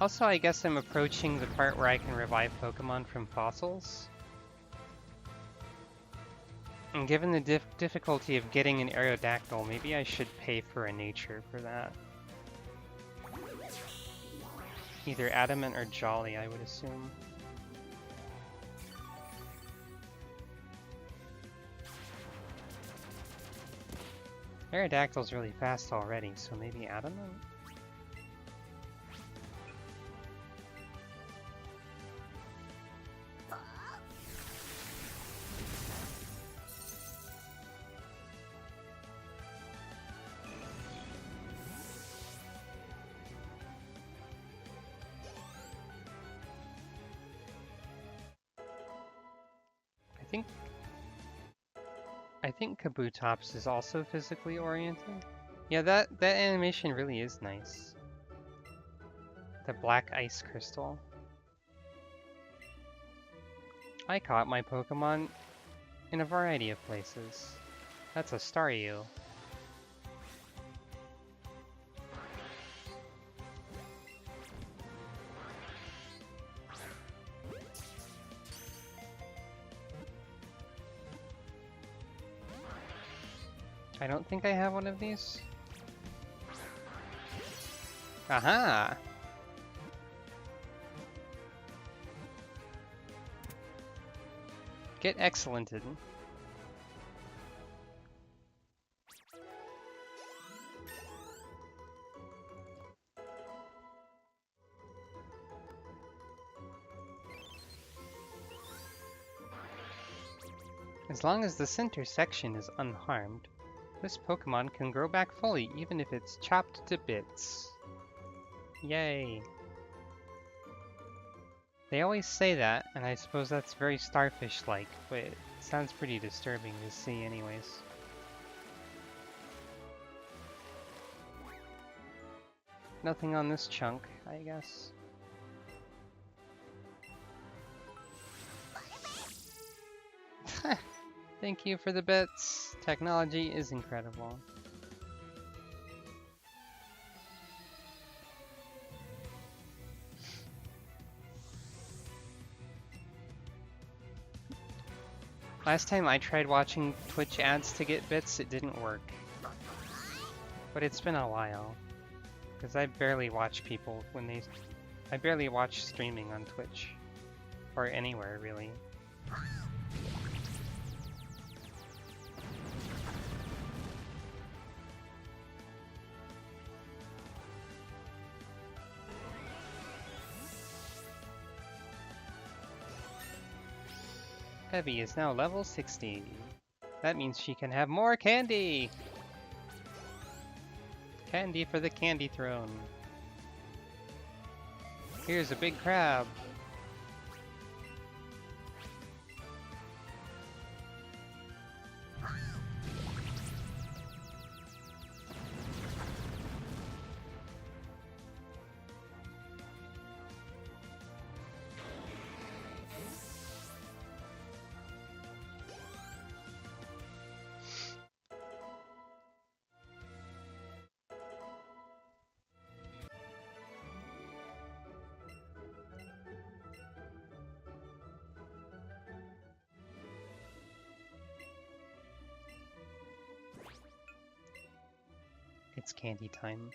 Also, I guess I'm approaching the part where I can revive Pokemon from fossils. And given the difficulty of getting an Aerodactyl, maybe I should pay for a nature for that. Either Adamant or Jolly, I would assume. Aerodactyl's really fast already, so maybe Adamant? I think Kabutops is also physically oriented. Yeah, that animation really is nice. The black ice crystal. I caught my Pokemon in a variety of places. That's a Staryu. I don't think I have one of these. Aha! Get excellented. As long as the center section is unharmed, this Pokemon can grow back fully even if it's chopped to bits. Yay! They always say that, and I suppose that's very Starfish-like, but it sounds pretty disturbing to see anyways. Nothing on this chunk, I guess. Thank you for the bits. Technology is incredible. Last time I tried watching Twitch ads to get bits, it didn't work. But it's been a while. Because I barely watch people when they... I barely watch streaming on Twitch. Or anywhere, really. Eevee is now level 60. That means she can have more candy! Candy for the candy throne. Here's a big crab. It's candy time.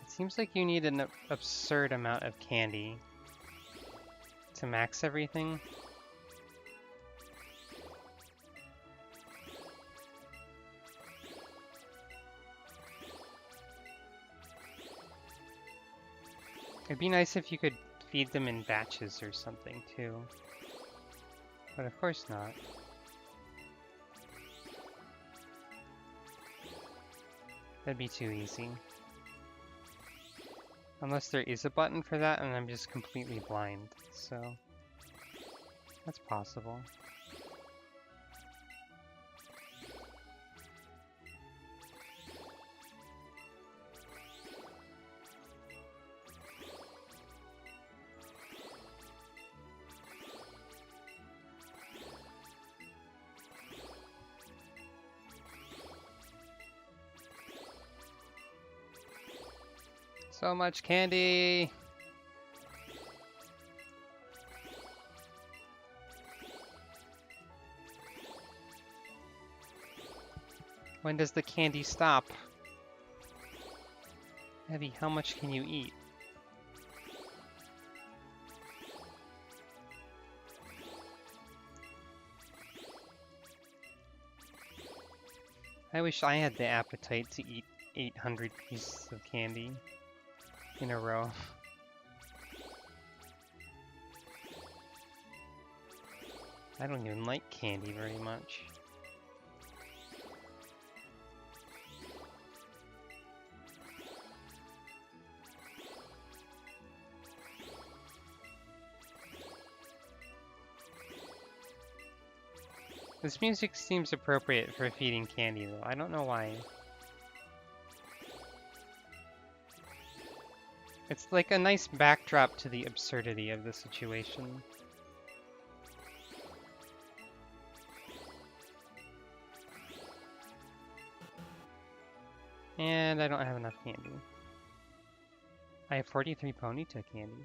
It seems like you need an absurd amount of candy to max everything. It'd be nice if you could feed them in batches or something too. But of course not. That'd be too easy. Unless there is a button for that and I'm just completely blind, so that's possible. So much candy! When does the candy stop? Eevee, how much can you eat? I wish I had the appetite to eat 800 pieces of candy in a row. I don't even like candy very much. This music seems appropriate for feeding candy, though. I don't know why. It's like a nice backdrop to the absurdity of the situation. And I don't have enough candy. I have 43 Ponyta candy.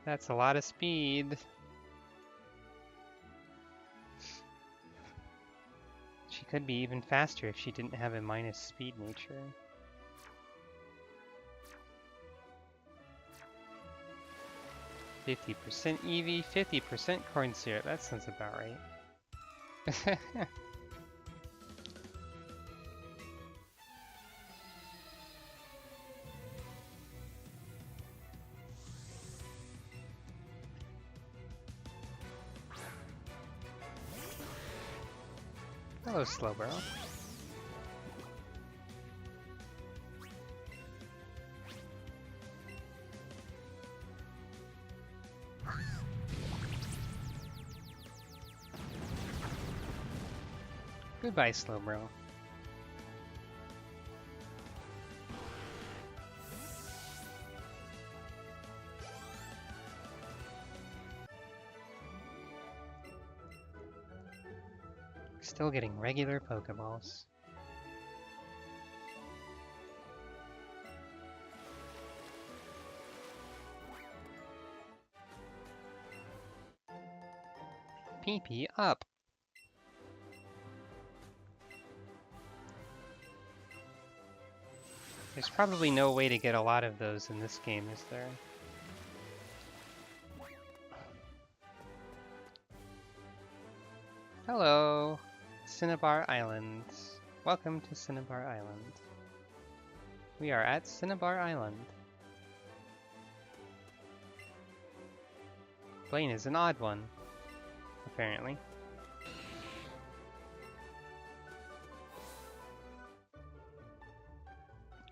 That's a lot of speed. She could be even faster if she didn't have a minus speed nature. %50 Eevee, 50% corn syrup. That sounds about right. Hello, Slowbro. Goodbye, Slowbro. Still getting regular Pokeballs. PP up. There's probably no way to get a lot of those in this game, is there? Hello, Cinnabar Island. Welcome to Cinnabar Island. We are at Cinnabar Island. Blaine is an odd one, apparently.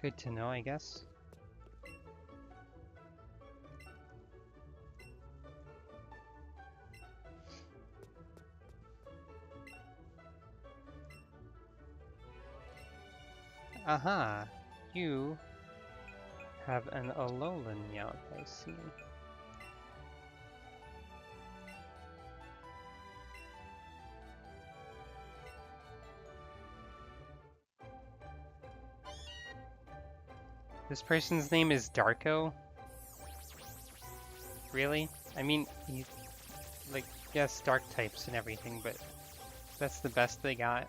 Good to know, I guess. Aha! You have an Alolan Meowth, I see. This person's name is Darko? Really? I mean, he's like, yes, dark types and everything, but that's the best they got.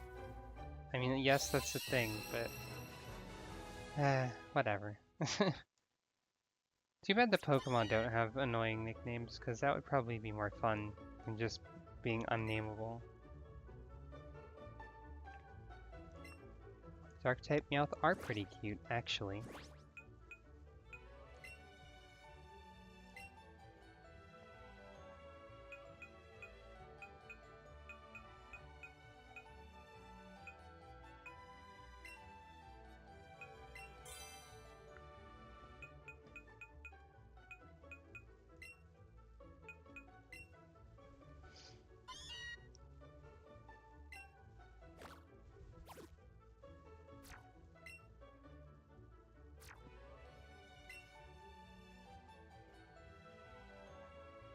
I mean, yes, that's the thing, but whatever. Too bad the Pokemon don't have annoying nicknames, because that would probably be more fun than just being unnameable. Dark-type Meowth are pretty cute, actually.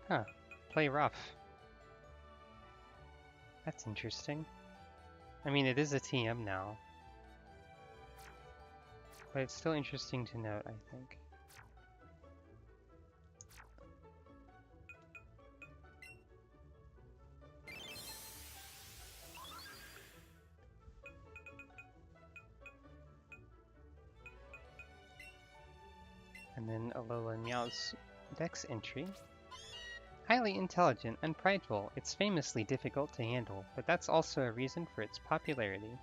Huh. Play rough. That's interesting. I mean, it is a TM now. But it's still interesting to note, I think. And then Alola Meow's Dex entry. Highly intelligent and prideful, it's famously difficult to handle, but that's also a reason for its popularity.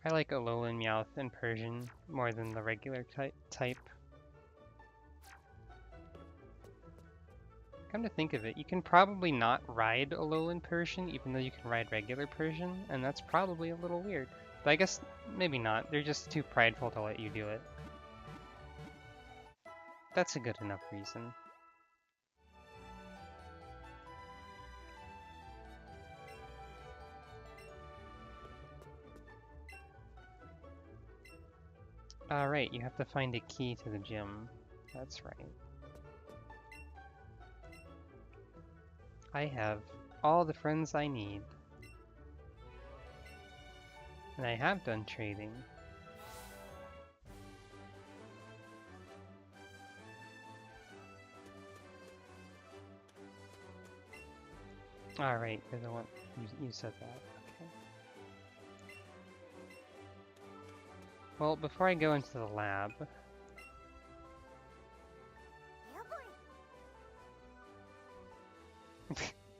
I like Alolan Meowth in Persian more than the regular type. Come to think of it, you can probably not ride Alolan Persian even though you can ride regular Persian, and that's probably a little weird. But I guess maybe not, they're just too prideful to let you do it. That's a good enough reason. Alright, you have to find a key to the gym. That's right. I have all the friends I need. And I have done trading. Alright, you're the one. You said that. Okay. Well, before I go into the lab,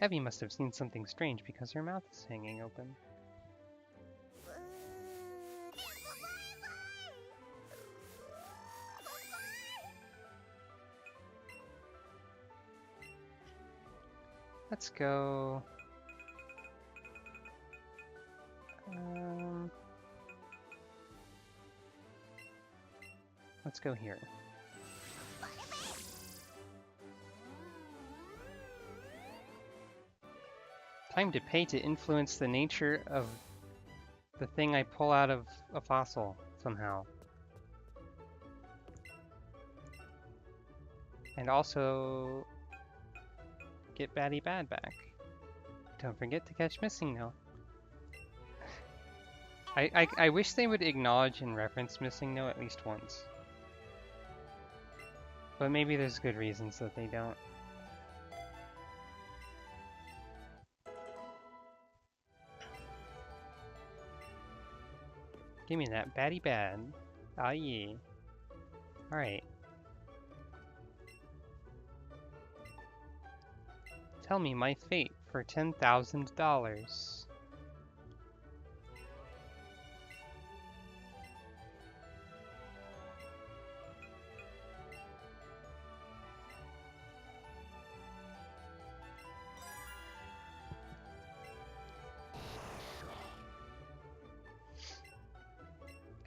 Eevee must have seen something strange because her mouth is hanging open. Let's go... let's go here. Time to pay to influence the nature of the thing I pull out of a fossil, somehow. And also... get Batty Bad back. Don't forget to catch Missing No. I wish they would acknowledge and reference Missing No at least once. But maybe there's good reasons that they don't. Give me that Batty Bad. Ah, yeah. Alright. Tell me my fate for $10,000.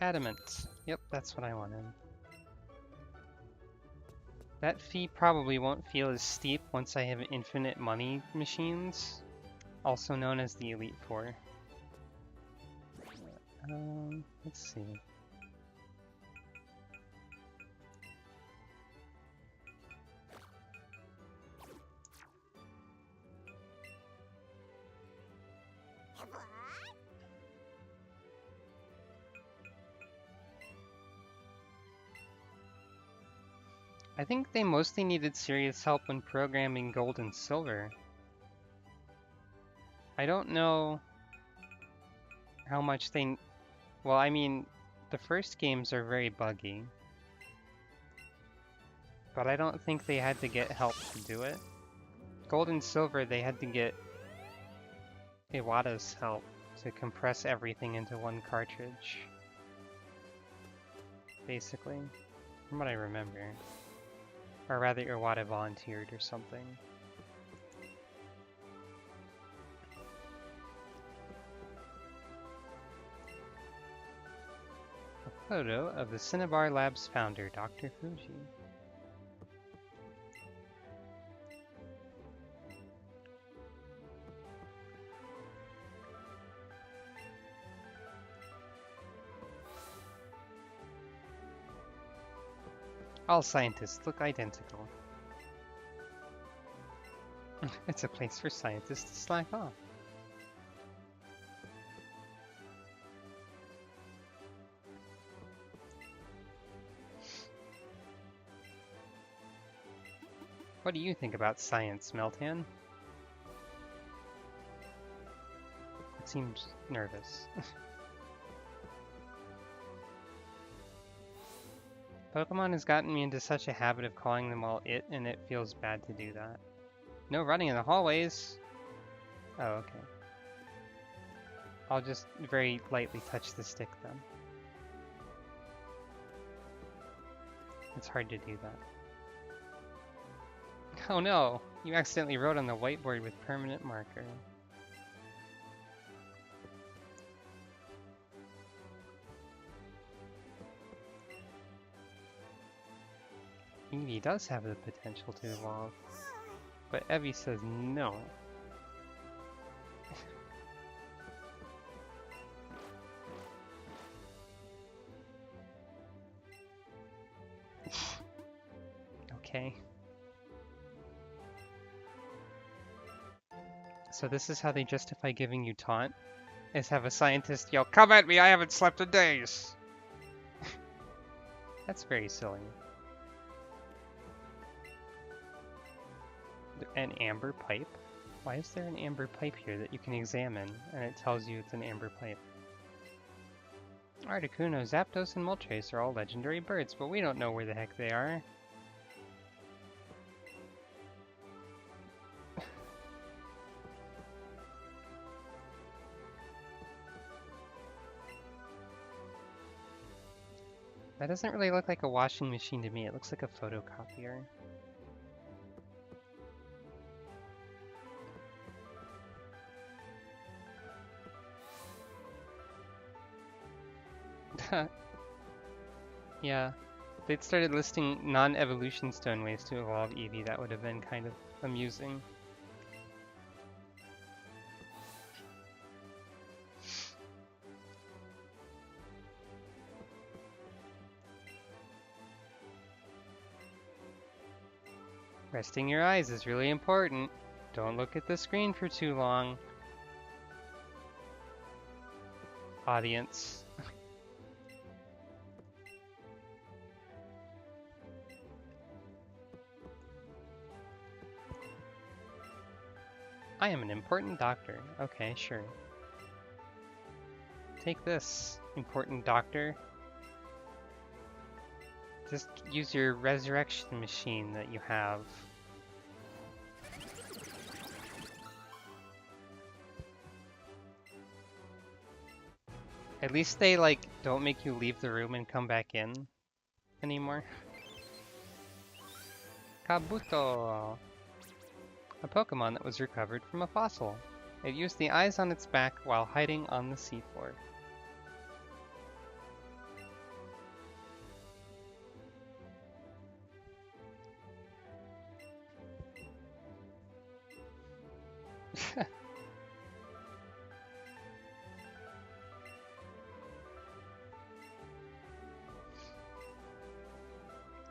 Adamant. Yep, that's what I wanted. That fee probably won't feel as steep once I have infinite money machines, also known as the Elite Four. Let's see. I think they mostly needed serious help when programming Gold and Silver. I don't know how much they... Well, I mean, the first games are very buggy. But I don't think they had to get help to do it. Gold and Silver, they had to get Iwata's help to compress everything into one cartridge. Basically. From what I remember. Or rather, Iwata volunteered or something. A photo of the Cinnabar Labs founder, Dr. Fuji. All scientists look identical. It's a place for scientists to slack off. What do you think about science, Meltan? It seems nervous. Pokemon has gotten me into such a habit of calling them all it, and it feels bad to do that. No running in the hallways! Oh, okay. I'll just very lightly touch the stick then. It's hard to do that. Oh no! You accidentally wrote on the whiteboard with permanent marker. Eevee does have the potential to evolve, but Eevee says no. Okay. So this is how they justify giving you taunt? Is have a scientist yell, "Come at me, I haven't slept in days!" That's very silly. An amber pipe? Why is there an amber pipe here that you can examine, and it tells you it's an amber pipe? Articuno, Zapdos, and Moltres are all legendary birds, but we don't know where the heck they are. That doesn't really look like a washing machine to me, it looks like a photocopier. Yeah, if they'd started listing non-evolution stone ways to evolve Eevee, that would have been kind of amusing. Resting your eyes is really important. Don't look at the screen for too long. Audience. I am an important doctor. Okay, sure. Take this, important doctor. Just use your resurrection machine that you have. At least they, like, don't make you leave the room and come back in anymore. Kabuto! A Pokemon that was recovered from a fossil. It used the eyes on its back while hiding on the seafloor.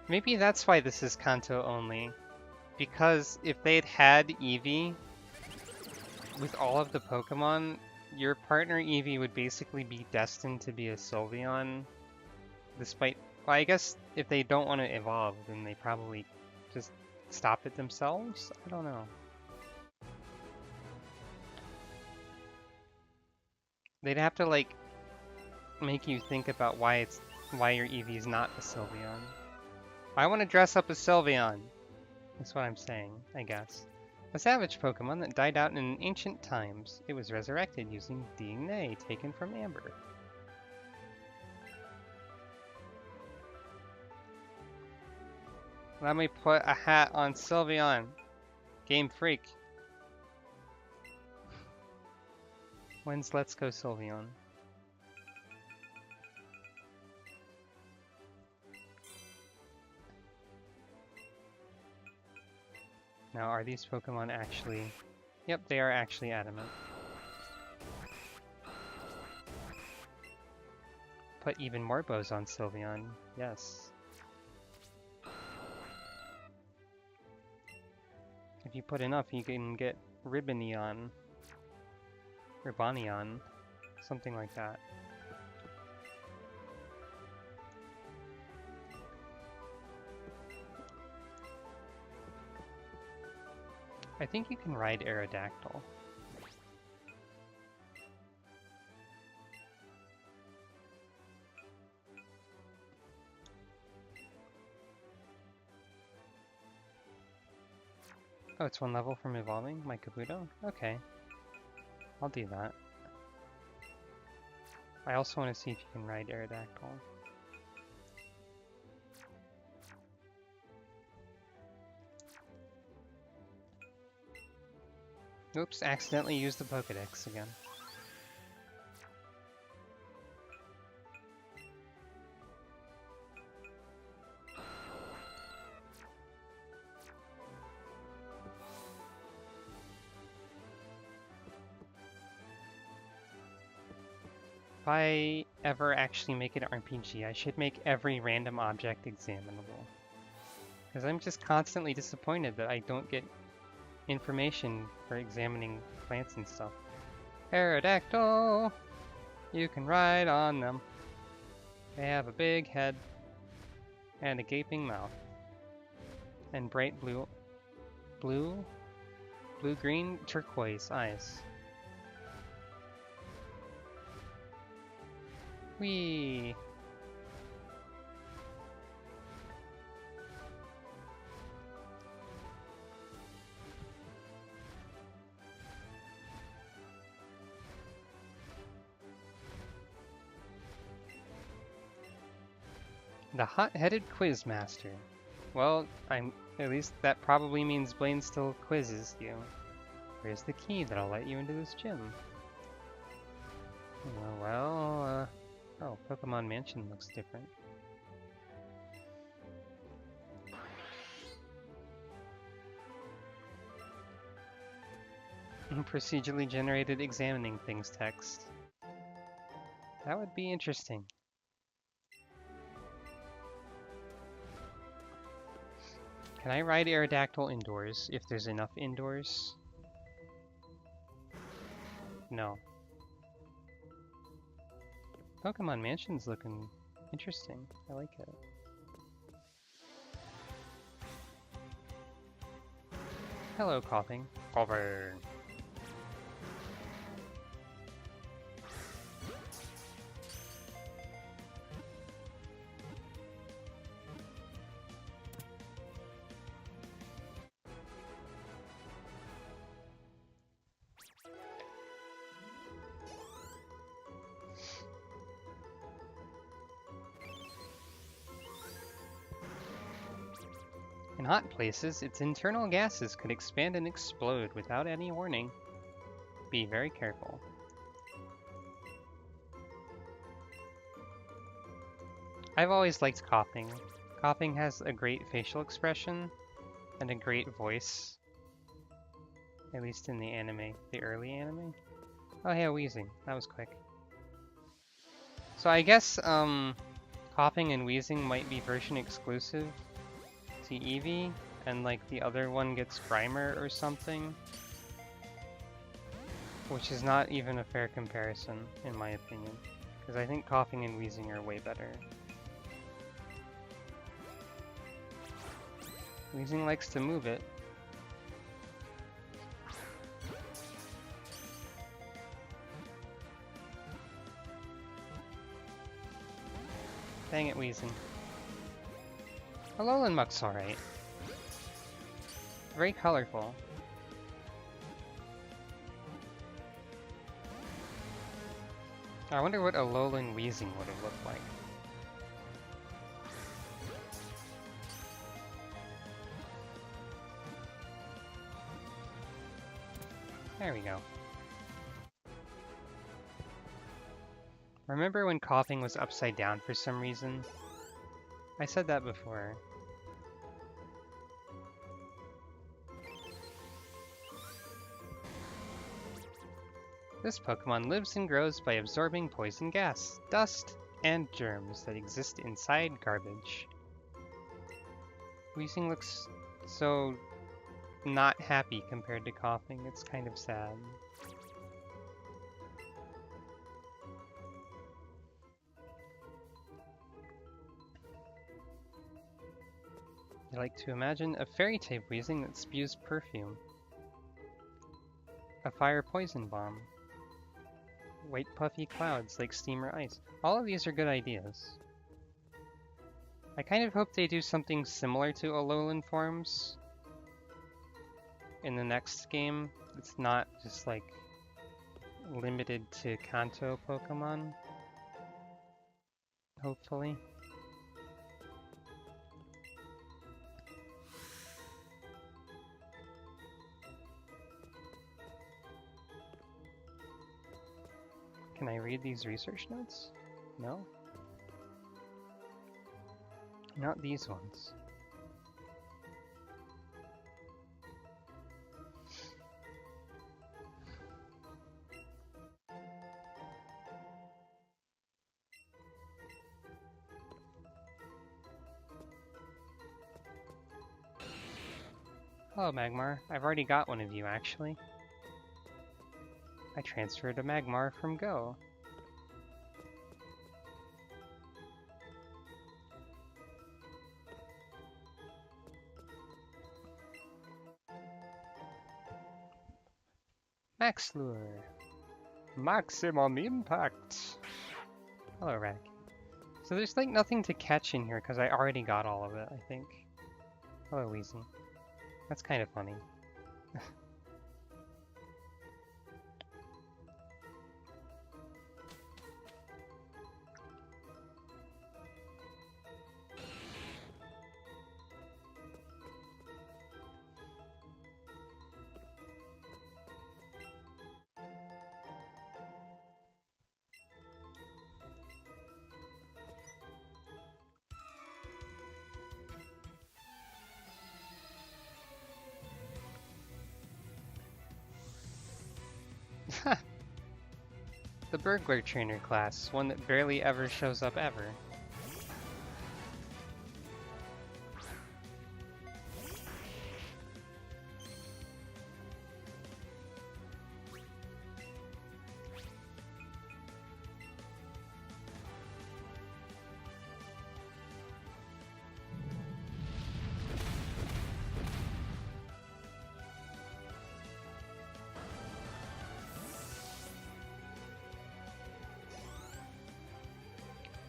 Maybe that's why this is Kanto only. Because if they'd had Eevee with all of the Pokemon, your partner Eevee would basically be destined to be a Sylveon. Despite, well, I guess if they don't want to evolve, then they probably just stop it themselves? I don't know. They'd have to, like, make you think about why your Eevee is not a Sylveon. I want to dress up as Sylveon. That's what I'm saying, I guess. A savage Pokemon that died out in ancient times. It was resurrected using DNA taken from Amber. Let me put a hat on Sylveon. Game Freak. When's Let's Go Sylveon? Now, are these Pokemon actually... Yep, they are actually adamant. Put even more bows on Sylveon. Yes. If you put enough, you can get Ribbonion. Ribbonion. Something like that. I think you can ride Aerodactyl. Oh, it's one level from evolving my Kabuto? Okay. I'll do that. I also want to see if you can ride Aerodactyl. Oops, accidentally used the Pokedex again. If I ever actually make an RPG, I should make every random object examinable. Because I'm just constantly disappointed that I don't get information for examining plants and stuff. Aerodactyl! You can ride on them. They have a big head and a gaping mouth. And bright blue-green turquoise eyes. Whee! The hot-headed Quizmaster. Well, at least that probably means Blaine still quizzes you. Where's the key that'll let you into this gym? Oh, Pokemon Mansion looks different. Procedurally generated examining things text. That would be interesting. Can I ride Aerodactyl indoors if there's enough indoors? No. Pokemon Mansion's looking interesting. I like it. Hello, coughing. Coughing. In hot places, its internal gases could expand and explode without any warning. Be very careful. I've always liked Coughing. Coughing has a great facial expression and a great voice. At least in the anime, the early anime. Oh yeah, wheezing. That was quick. So I guess Coughing and wheezing might be version exclusive to Eevee, and like the other one gets Grimer or something. Which is not even a fair comparison, in my opinion. Because I think Coughing and wheezing are way better. Wheezing likes to move it. Dang it, wheezing. Alolan Muck's alright. Very colorful. I wonder what Alolan wheezing would have looked like. There we go. Remember when Coughing was upside down for some reason? I said that before. This Pokemon lives and grows by absorbing poison gas, dust, and germs that exist inside garbage. Weezing looks so not happy compared to coughing. It's kind of sad. I like to imagine a fairy-type wheezing that spews perfume. A fire poison bomb. White puffy clouds like steamer ice. All of these are good ideas. I kind of hope they do something similar to Alolan forms in the next game. It's not just like limited to Kanto Pokemon. Hopefully. Can I read these research notes? No? Not these ones. Hello, Magmar. I've already got one of you, actually. I transferred a Magmar from Go. Max Lure. Maximum Impact. Hello, Rack. So there's like nothing to catch in here because I already got all of it, I think. Hello, Weezy. That's kind of funny. The Burglar Trainer class, one that barely ever shows up ever.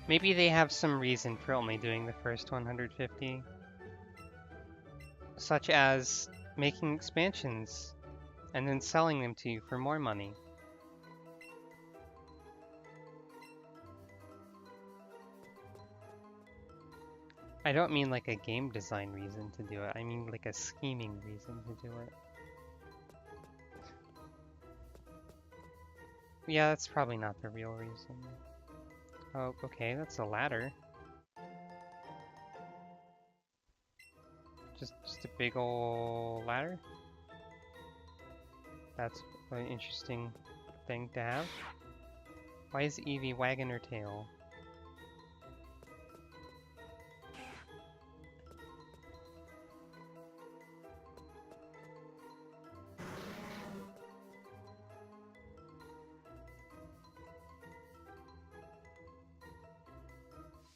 Maybe they have some reason for only doing the first 150. Such as making expansions and then selling them to you for more money. I don't mean like a game design reason to do it, I mean like a scheming reason to do it. Yeah, that's probably not the real reason. Oh, okay, that's a ladder. Just a big ol' ladder? That's an interesting thing to have. Why is Eevee wagging her tail?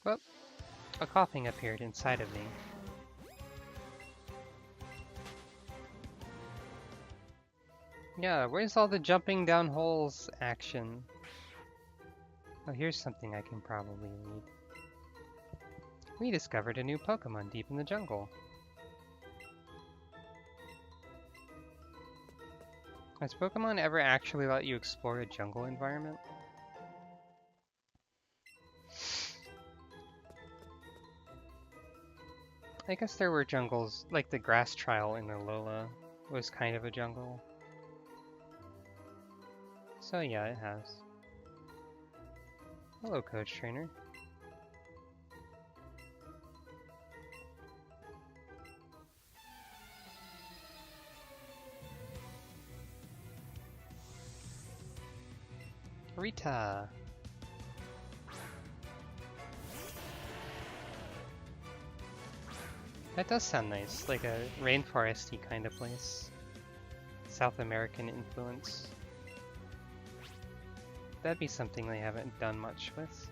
Well, a coughing appeared inside of me. Yeah, where's all the jumping down holes action? Oh, here's something I can probably read. We discovered a new Pokemon deep in the jungle. Has Pokemon ever actually let you explore a jungle environment? I guess there were jungles, like the grass trial in Alola was kind of a jungle. So yeah, it has. Hello, Coach Trainer. Rita! That does sound nice, like a rainforesty kind of place. South American influence. That'd be something they haven't done much with.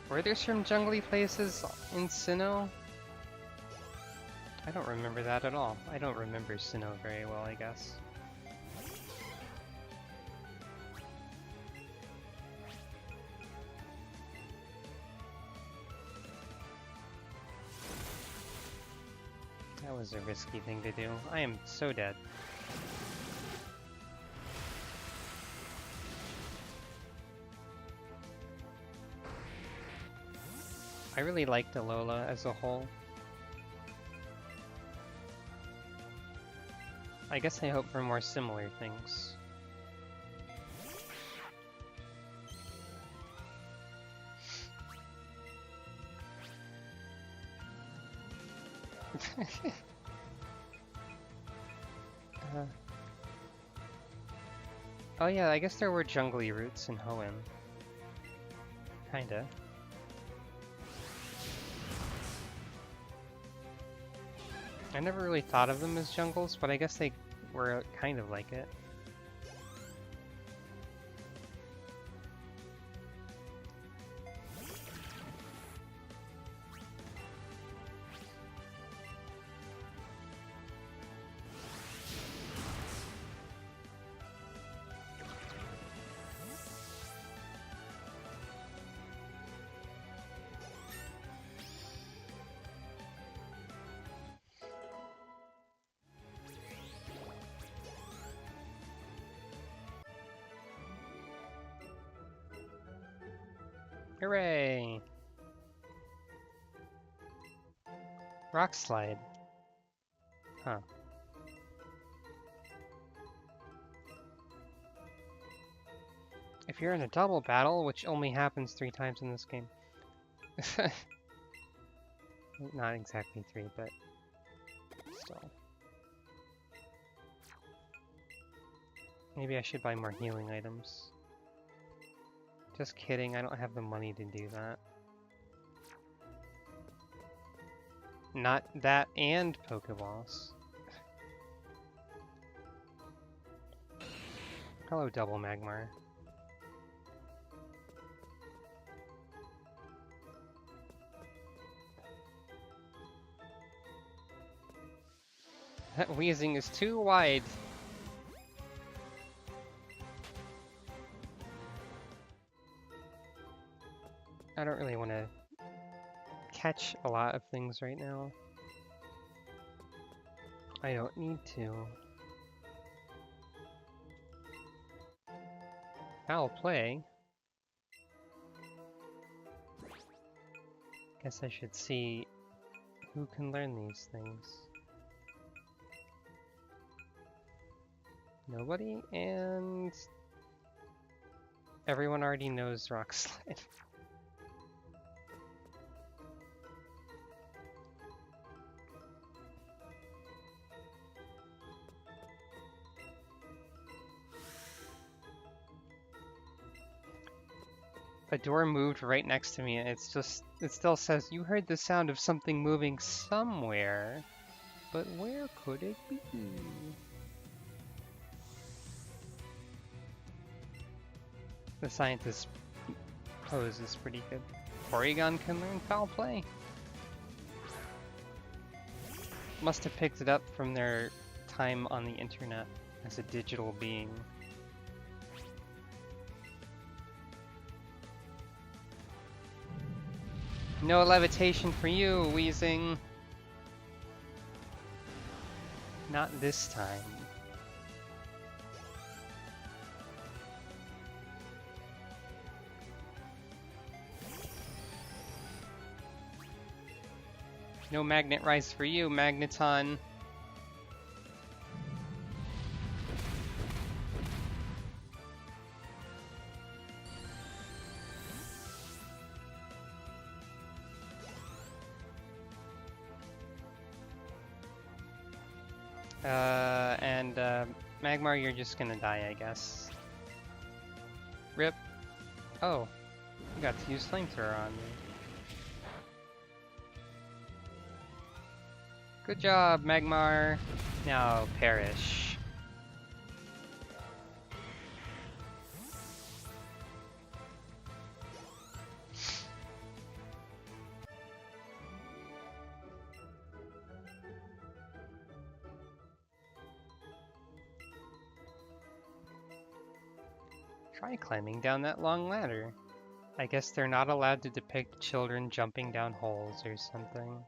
Were there some jungly places in Sinnoh? I don't remember that at all. I don't remember Sinnoh very well, I guess. That was a risky thing to do. I am so dead. I really liked Alola as a whole. I guess I hope for more similar things. Oh yeah, I guess there were jungly roots in Hoenn. Kinda. I never really thought of them as jungles, but I guess they were kind of like it. Hooray! Rock slide. Huh. If you're in a double battle, which only happens 3 times in this game. Not exactly 3, but still. Maybe I should buy more healing items. Just kidding, I don't have the money to do that. Not that and Pokeballs. Hello, Double Magmar. That wheezing is too wide. I don't really want to catch a lot of things right now. I don't need to. I'll play. Guess I should see who can learn these things. Nobody, and everyone already knows Rock Slide. A door moved right next to me, and it still says, "You heard the sound of something moving somewhere, but where could it be?" The scientist's pose is pretty good. Porygon can learn foul play. Must have picked it up from their time on the internet as a digital being. No levitation for you, Weezing. Not this time. No Magnet Rise for you, Magneton. Magmar, you're just gonna die, I guess. Rip. Oh, you got to use flamethrower on me. Good job, Magmar. Now perish. Try climbing down that long ladder. I guess they're not allowed to depict children jumping down holes or something.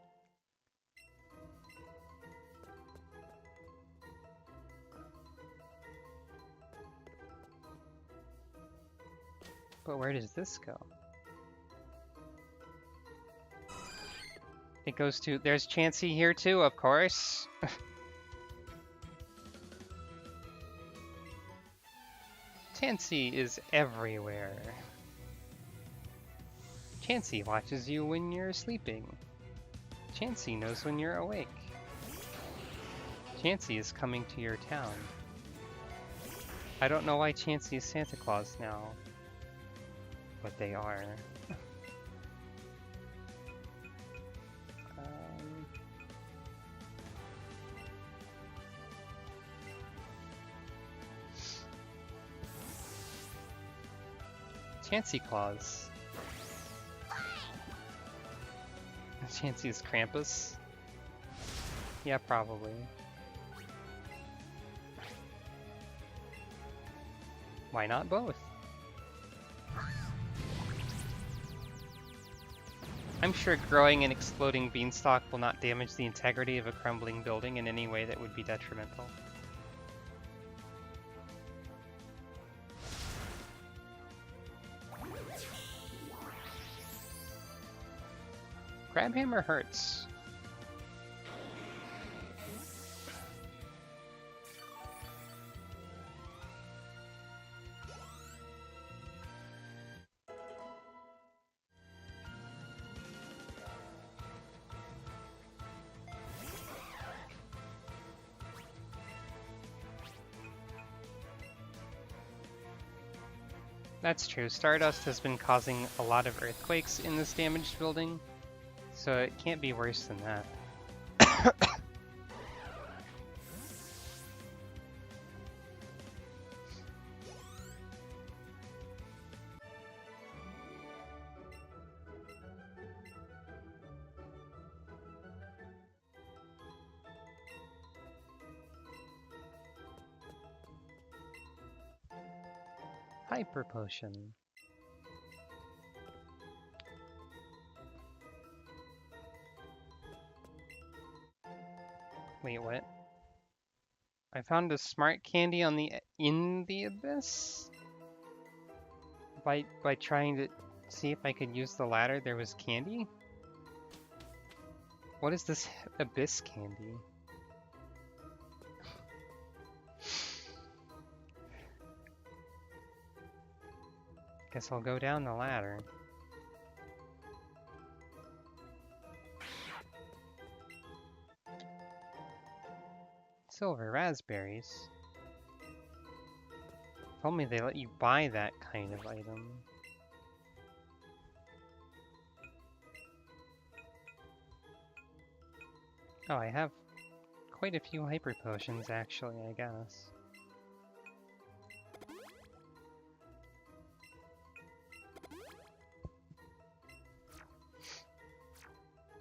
But where does this go? It goes to... There's Chansey here too, of course. Chansey is everywhere. Chansey watches you when you're sleeping. Chansey knows when you're awake. Chansey is coming to your town. I don't know why Chansey is Santa Claus now, but they are. Chansey Claus. Chansey is Krampus? Yeah, probably. Why not both? I'm sure growing an exploding beanstalk will not damage the integrity of a crumbling building in any way that would be detrimental. Crabhammer hurts. That's true. Stardust has been causing a lot of earthquakes in this damaged building, so it can't be worse than that. Hyper Potion. Wait, what? I found a smart candy on in the abyss? By trying to see if I could use the ladder, there was candy? What is this abyss candy? Guess I'll go down the ladder. Silver raspberries. If only they let you buy that kind of item. Oh, I have quite a few hyper potions actually, I guess.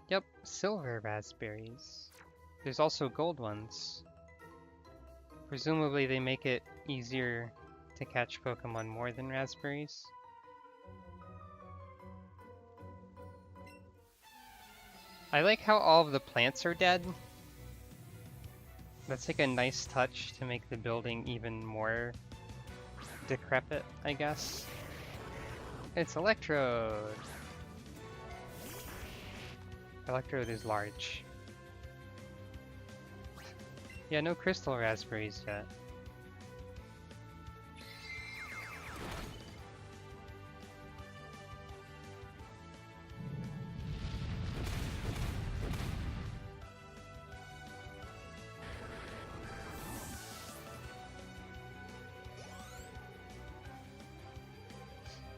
Yep, silver raspberries. There's also gold ones. Presumably they make it easier to catch Pokemon more than raspberries. I like how all of the plants are dead. That's like a nice touch to make the building even more decrepit, I guess. It's Electrode! Electrode is large. Yeah, no crystal raspberries yet.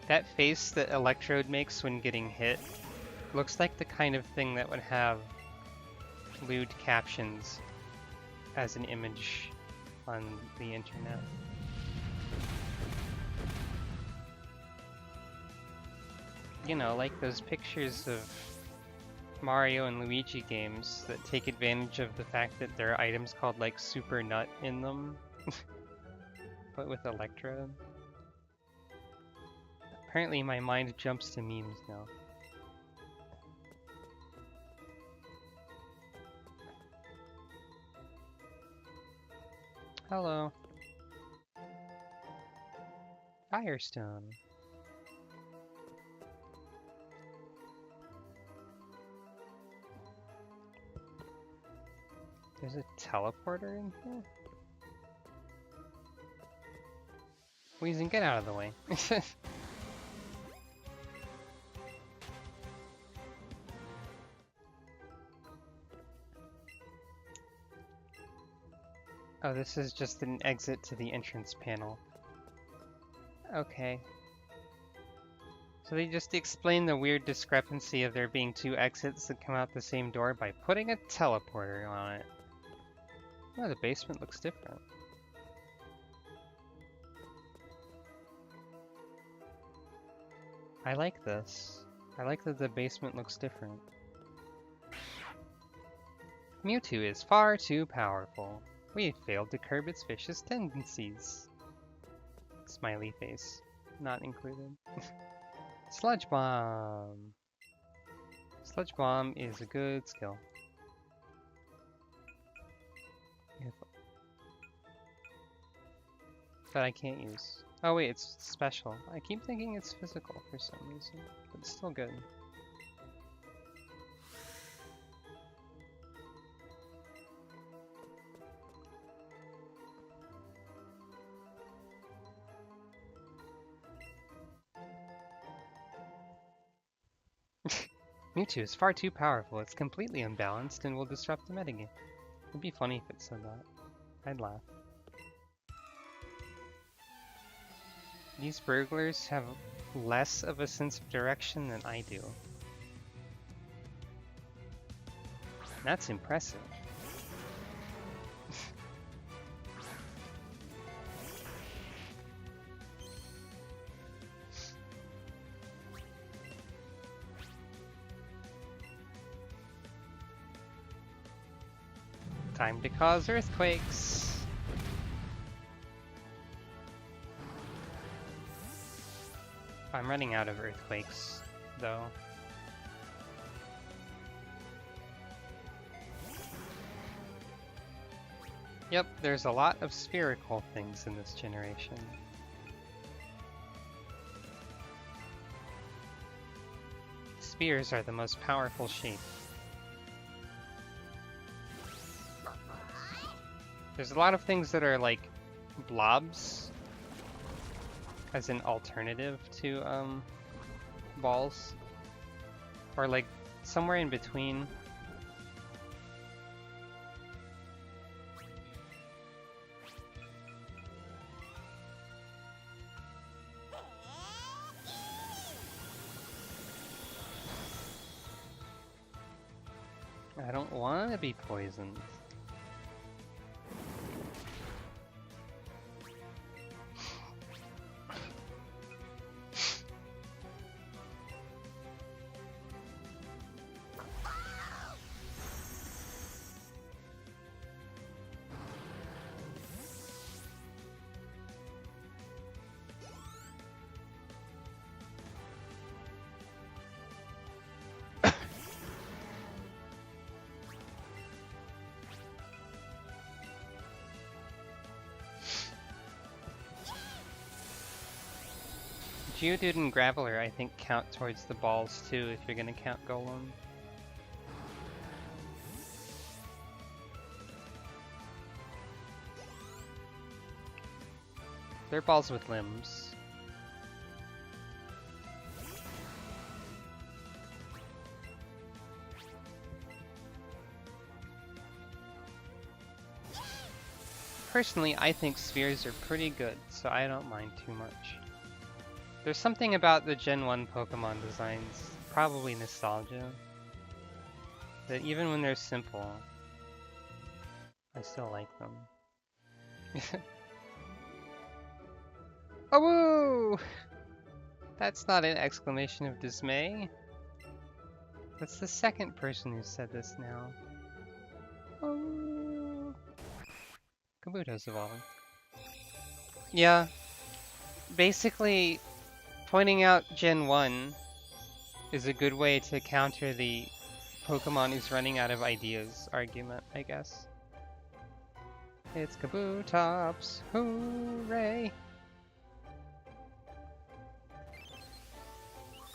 That face that Electrode makes when getting hit looks like the kind of thing that would have lewd captions as an image on the internet. You know, like those pictures of Mario and Luigi games that take advantage of the fact that there are items called like Super Nut in them, but with Electrode. Apparently my mind jumps to memes now. Hello. Firestone. There's a teleporter in here? Weezing, get out of the way. Oh, this is just an exit to the entrance panel. Okay. So they just explain the weird discrepancy of there being two exits that come out the same door by putting a teleporter on it. Oh, the basement looks different. I like this. I like that the basement looks different. Mewtwo is far too powerful. We have failed to curb its vicious tendencies. Smiley face. Not included. Sludge Bomb! Sludge Bomb is a good skill. That I can't use. Oh wait, it's special. I keep thinking it's physical for some reason, but it's still good. Mewtwo is far too powerful. It's completely unbalanced and will disrupt the metagame. It'd be funny if it said that. I'd laugh. These burglars have less of a sense of direction than I do. That's impressive. Time to cause earthquakes. I'm running out of earthquakes, though. Yep, there's a lot of spherical things in this generation. Spheres are the most powerful shape. There's a lot of things that are like blobs as an alternative to balls, or like somewhere in between. I don't want to be poisoned. Geodude and Graveler, I think, count towards the balls too, if you're gonna count Golem. They're balls with limbs. Personally, I think spheres are pretty good, so I don't mind too much. There's something about the Gen 1 Pokemon designs, probably nostalgia, that even when they're simple, I still like them. Oh, woo! That's not an exclamation of dismay. That's the second person who said this now. Oh. Kabuto's evolving. Yeah. Basically, pointing out Gen 1 is a good way to counter the Pokemon is running out of ideas argument, I guess. It's Kabutops! Hooray!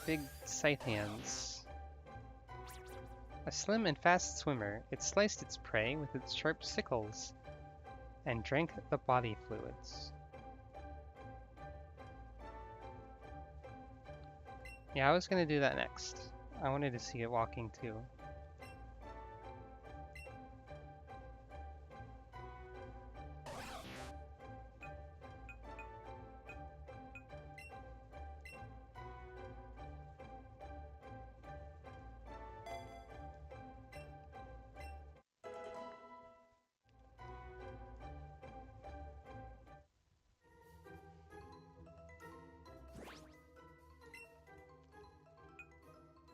Big scythe hands. A slim and fast swimmer, it sliced its prey with its sharp sickles and drank the body fluids. Yeah, I was gonna do that next. I wanted to see it walking too.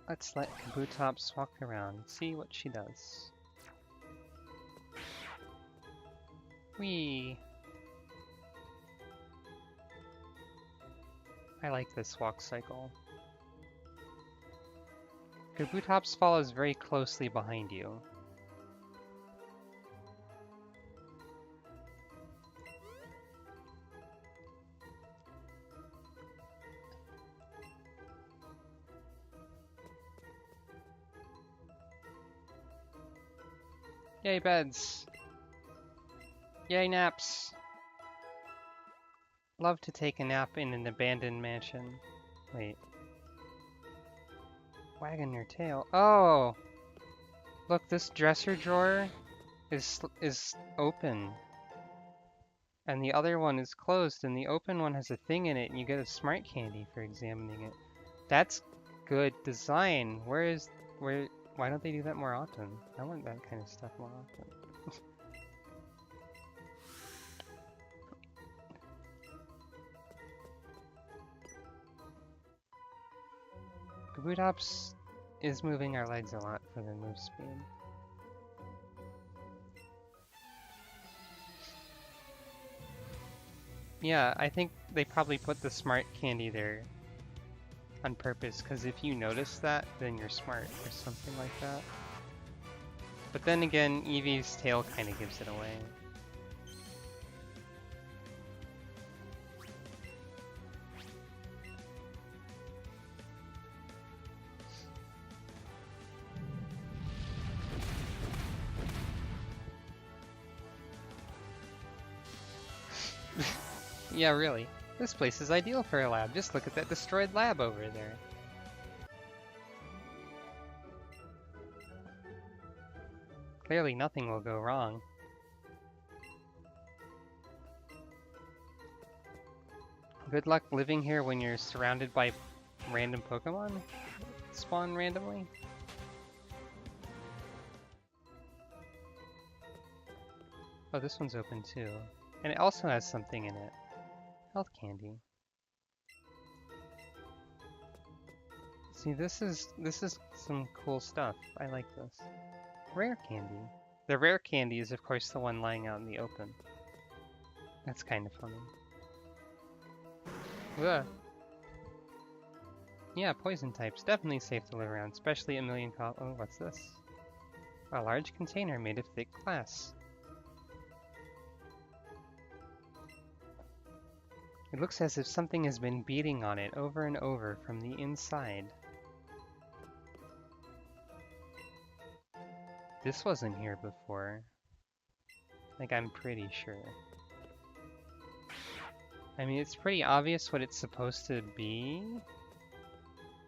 Let's let Kabutops walk around and see what she does. Whee! I like this walk cycle. Kabutops follows very closely behind you. Yay beds! Yay naps! Love to take a nap in an abandoned mansion. Wait. Wagging your tail. Oh! Look, this dresser drawer is open. And the other one is closed, and the open one has a thing in it, and you get a smart candy for examining it. That's good design. Why don't they do that more often? I want that kind of stuff more often. Kabutops is moving our legs a lot for the move speed. Yeah, I think they probably put the smart candy there on purpose, because if you notice that, then you're smart, or something like that. But then again, Eevee's tail kind of gives it away. Yeah, really. This place is ideal for a lab. Just look at that destroyed lab over there. Clearly nothing will go wrong. Good luck living here when you're surrounded by random Pokemon spawn randomly. Oh, this one's open too. And it also has something in it. Health candy. See, this is some cool stuff. I like this. Rare candy. The rare candy is, of course, the one lying out in the open. That's kind of funny. Ugh. Yeah, poison types. Definitely safe to live around, especially a million Oh, what's this? A large container made of thick glass. It looks as if something has been beating on it over and over from the inside. This wasn't here before. Like, I'm pretty sure. I mean, it's pretty obvious what it's supposed to be,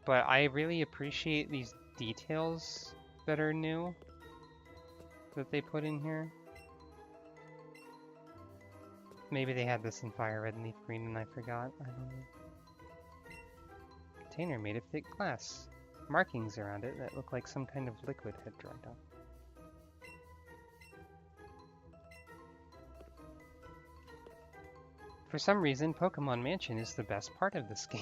but I really appreciate these details that are new that they put in here. Maybe they had this in Fire Red and Leaf Green and I forgot. I don't know. container made of thick glass. Markings around it that look like some kind of liquid had dried up. For some reason, Pokemon Mansion is the best part of this game.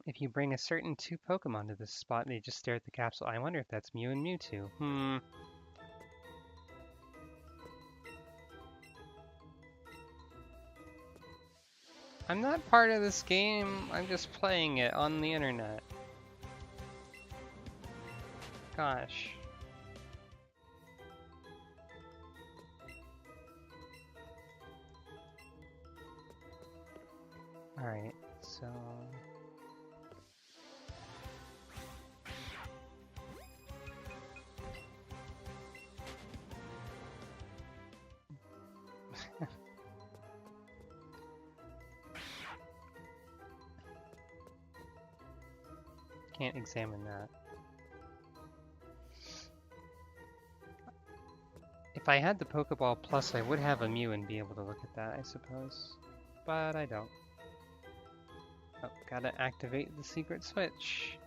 If you bring a certain 2 Pokemon to this spot, they just stare at the capsule. I wonder if that's Mew and Mewtwo. I'm not part of this game, I'm just playing it on the internet. Gosh. Alright, so... Can't examine that. If I had the Pokeball Plus, I would have a Mew and be able to look at that, I suppose. But I don't. Oh, gotta activate the secret switch.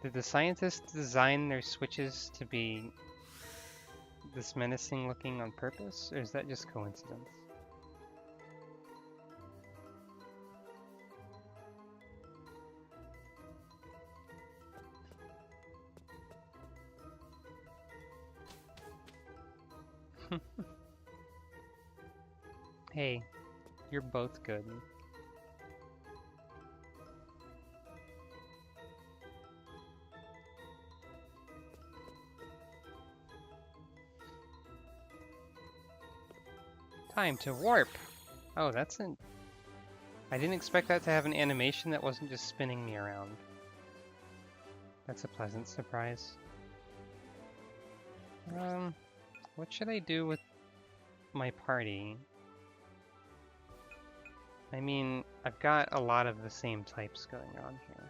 Did the scientists design their switches to be this menacing looking on purpose, or is that just coincidence? Hey, you're both good. Time to warp! Oh, that's an... I didn't expect that to have an animation that wasn't just spinning me around. That's a pleasant surprise. What should I do with my party? I mean, I've got a lot of the same types going on here.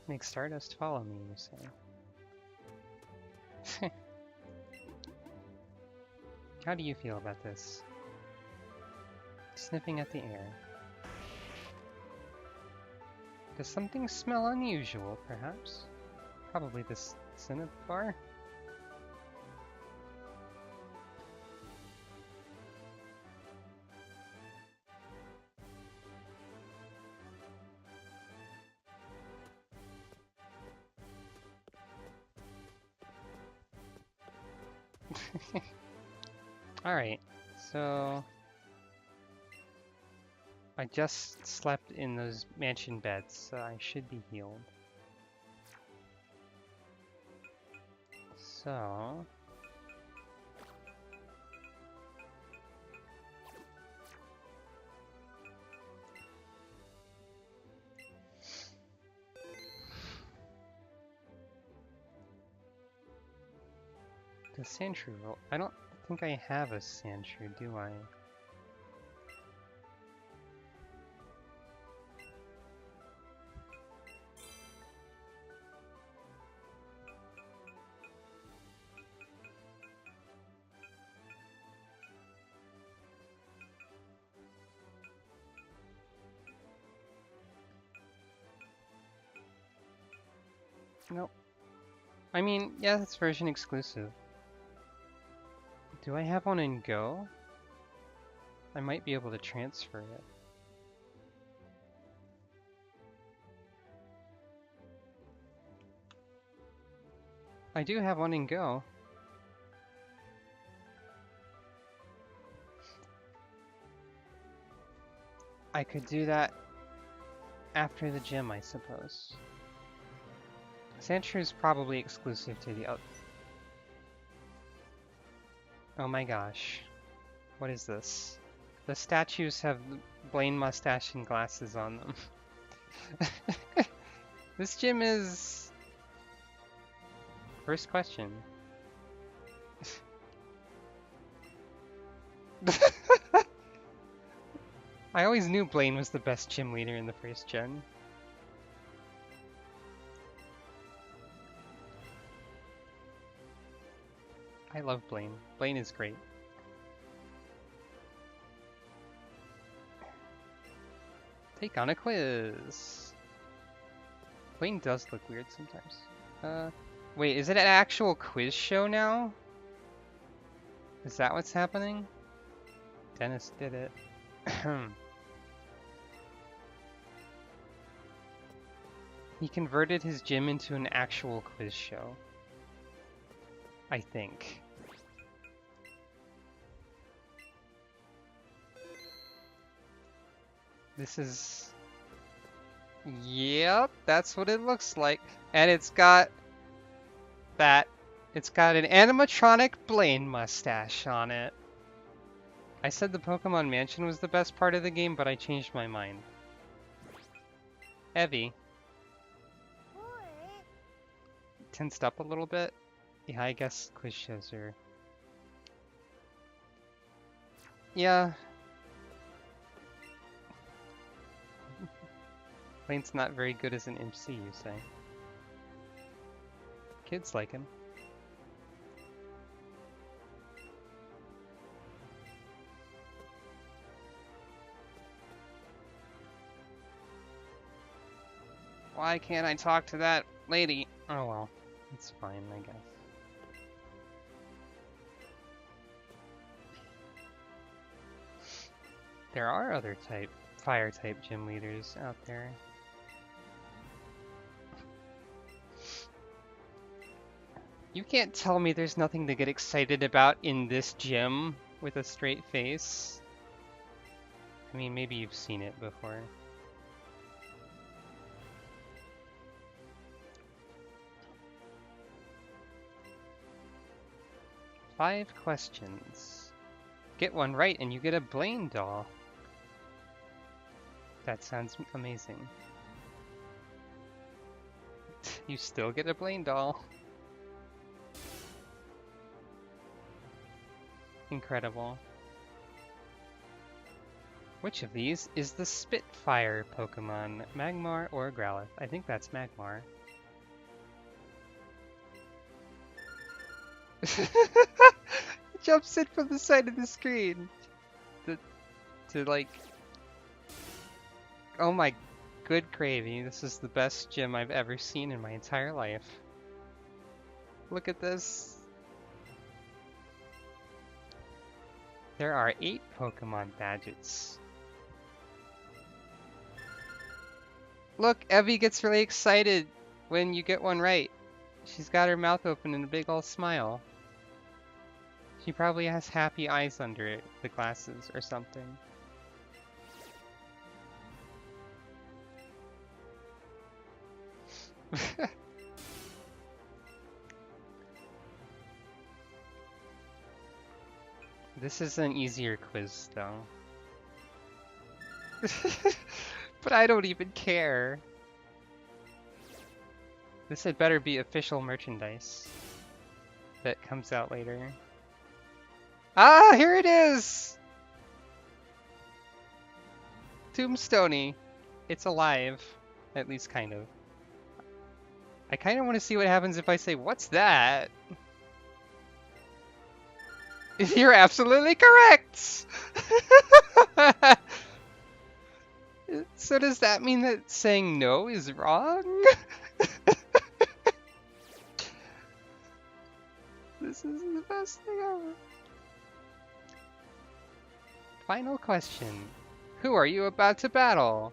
Make Stardust follow me, you say? How do you feel about this? Sniffing at the air. Does something smell unusual, perhaps? Probably this cinnabar? Alright, so... I just slept in those mansion beds, so I should be healed. So... The Sandshrew roll. I don't think I have a Sandshrew, do I? Nope. I mean, yeah, it's version exclusive. Do I have one in Go? I might be able to transfer it. I do have one in Go. I could do that after the gym, I suppose. Sandshrew is probably exclusive to the Oh my gosh. What is this? The statues have Blaine mustache and glasses on them. This gym is... First question. I always knew Blaine was the best gym leader in the first gen. I love Blaine. Blaine is great. Take on a quiz. Blaine does look weird sometimes. Wait, is it an actual quiz show now? Is that what's happening? Dennis did it. He converted his gym into an actual quiz show. I think. This is... Yep, that's what it looks like. And it's got that. It's got an animatronic Blaine mustache on it. I said the Pokemon Mansion was the best part of the game, but I changed my mind. Eevee. Tensed up a little bit. Yeah, I guess quiz shows are... Yeah. Blaine's not very good as an MC, you say. Kids like him. Why can't I talk to that lady? Oh well, it's fine, I guess. There are other fire-type gym leaders out there. You can't tell me there's nothing to get excited about in this gym with a straight face. I mean, maybe you've seen it before. Five questions. Get one right and you get a Blaine doll. That sounds amazing. You still get a Blaine doll. Incredible. Which of these is the Spitfire Pokemon? Magmar or Growlithe? I think that's Magmar. It jumps in from the side of the screen. To like... Oh my good gravy, this is the best gym I've ever seen in my entire life. Look at this. There are 8 Pokemon badges. Look, Eevee gets really excited when you get one right. She's got her mouth open and a big ol' smile. She probably has happy eyes under the glasses or something. This is an easier quiz, though. But I don't even care. This had better be official merchandise that comes out later. Ah, here it is! Tombstoney. It's alive. At least kind of. I kind of want to see what happens if I say, "What's that?" You're absolutely correct! So does that mean that saying no is wrong? This is the best thing ever. Final question. Who are you about to battle?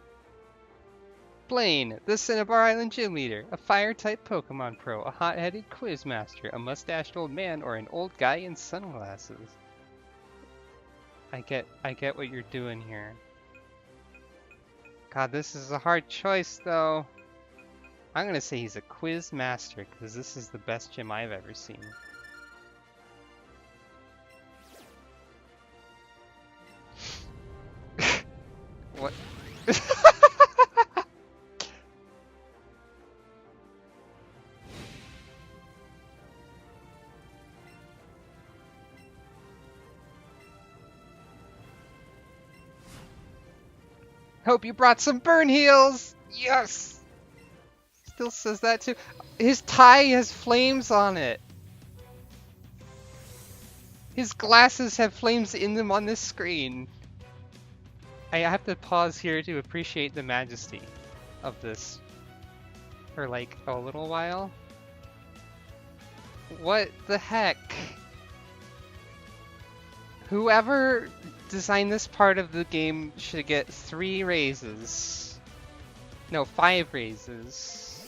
Blaine, the Cinnabar Island gym leader, a fire-type Pokemon pro, a hot-headed quiz master, a mustached old man, or an old guy in sunglasses. I get what you're doing here. God, this is a hard choice, though. I'm gonna say he's a quiz master, because this is the best gym I've ever seen. What? Hope you brought some burn heals! Yes! Still says that too. His tie has flames on it. His glasses have flames in them on this screen. I have to pause here to appreciate the majesty of this for like a little while. What the heck? Whoever designed this part of the game should get 3 raises. No, 5 raises.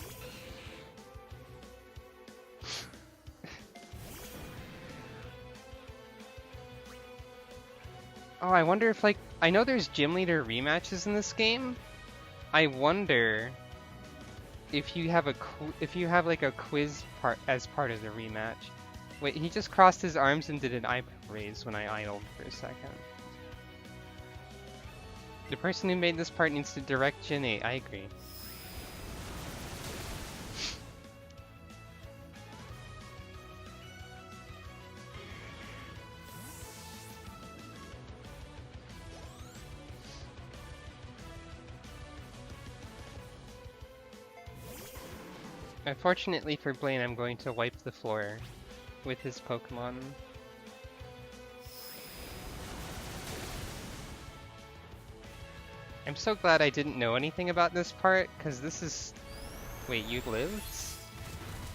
Oh, I wonder if like I know there's gym leader rematches in this game. I wonder if you have like a quiz part as part of the rematch. Wait, he just crossed his arms and did an eyebrow raise when I idled for a second. The person who made this part needs to direct Gen 8. I agree. Unfortunately for Blaine, I'm going to wipe the floor with his Pokemon. I'm so glad I didn't know anything about this part, because this is... Wait, you lived?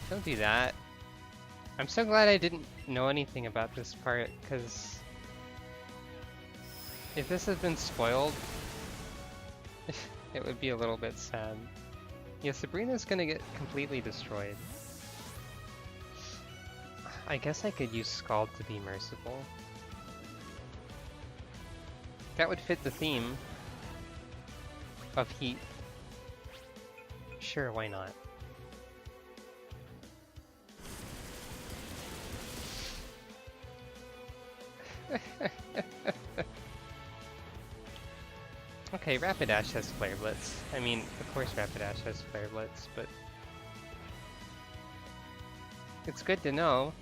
Don't do that. I'm so glad I didn't know anything about this part, because... if this had been spoiled, it would be a little bit sad. Yeah, Sabrina's gonna get completely destroyed. I guess I could use Scald to be merciful. That would fit the theme of heat. Sure, why not? Okay, Rapidash has Flare Blitz. I mean, of course Rapidash has Flare Blitz, but... it's good to know.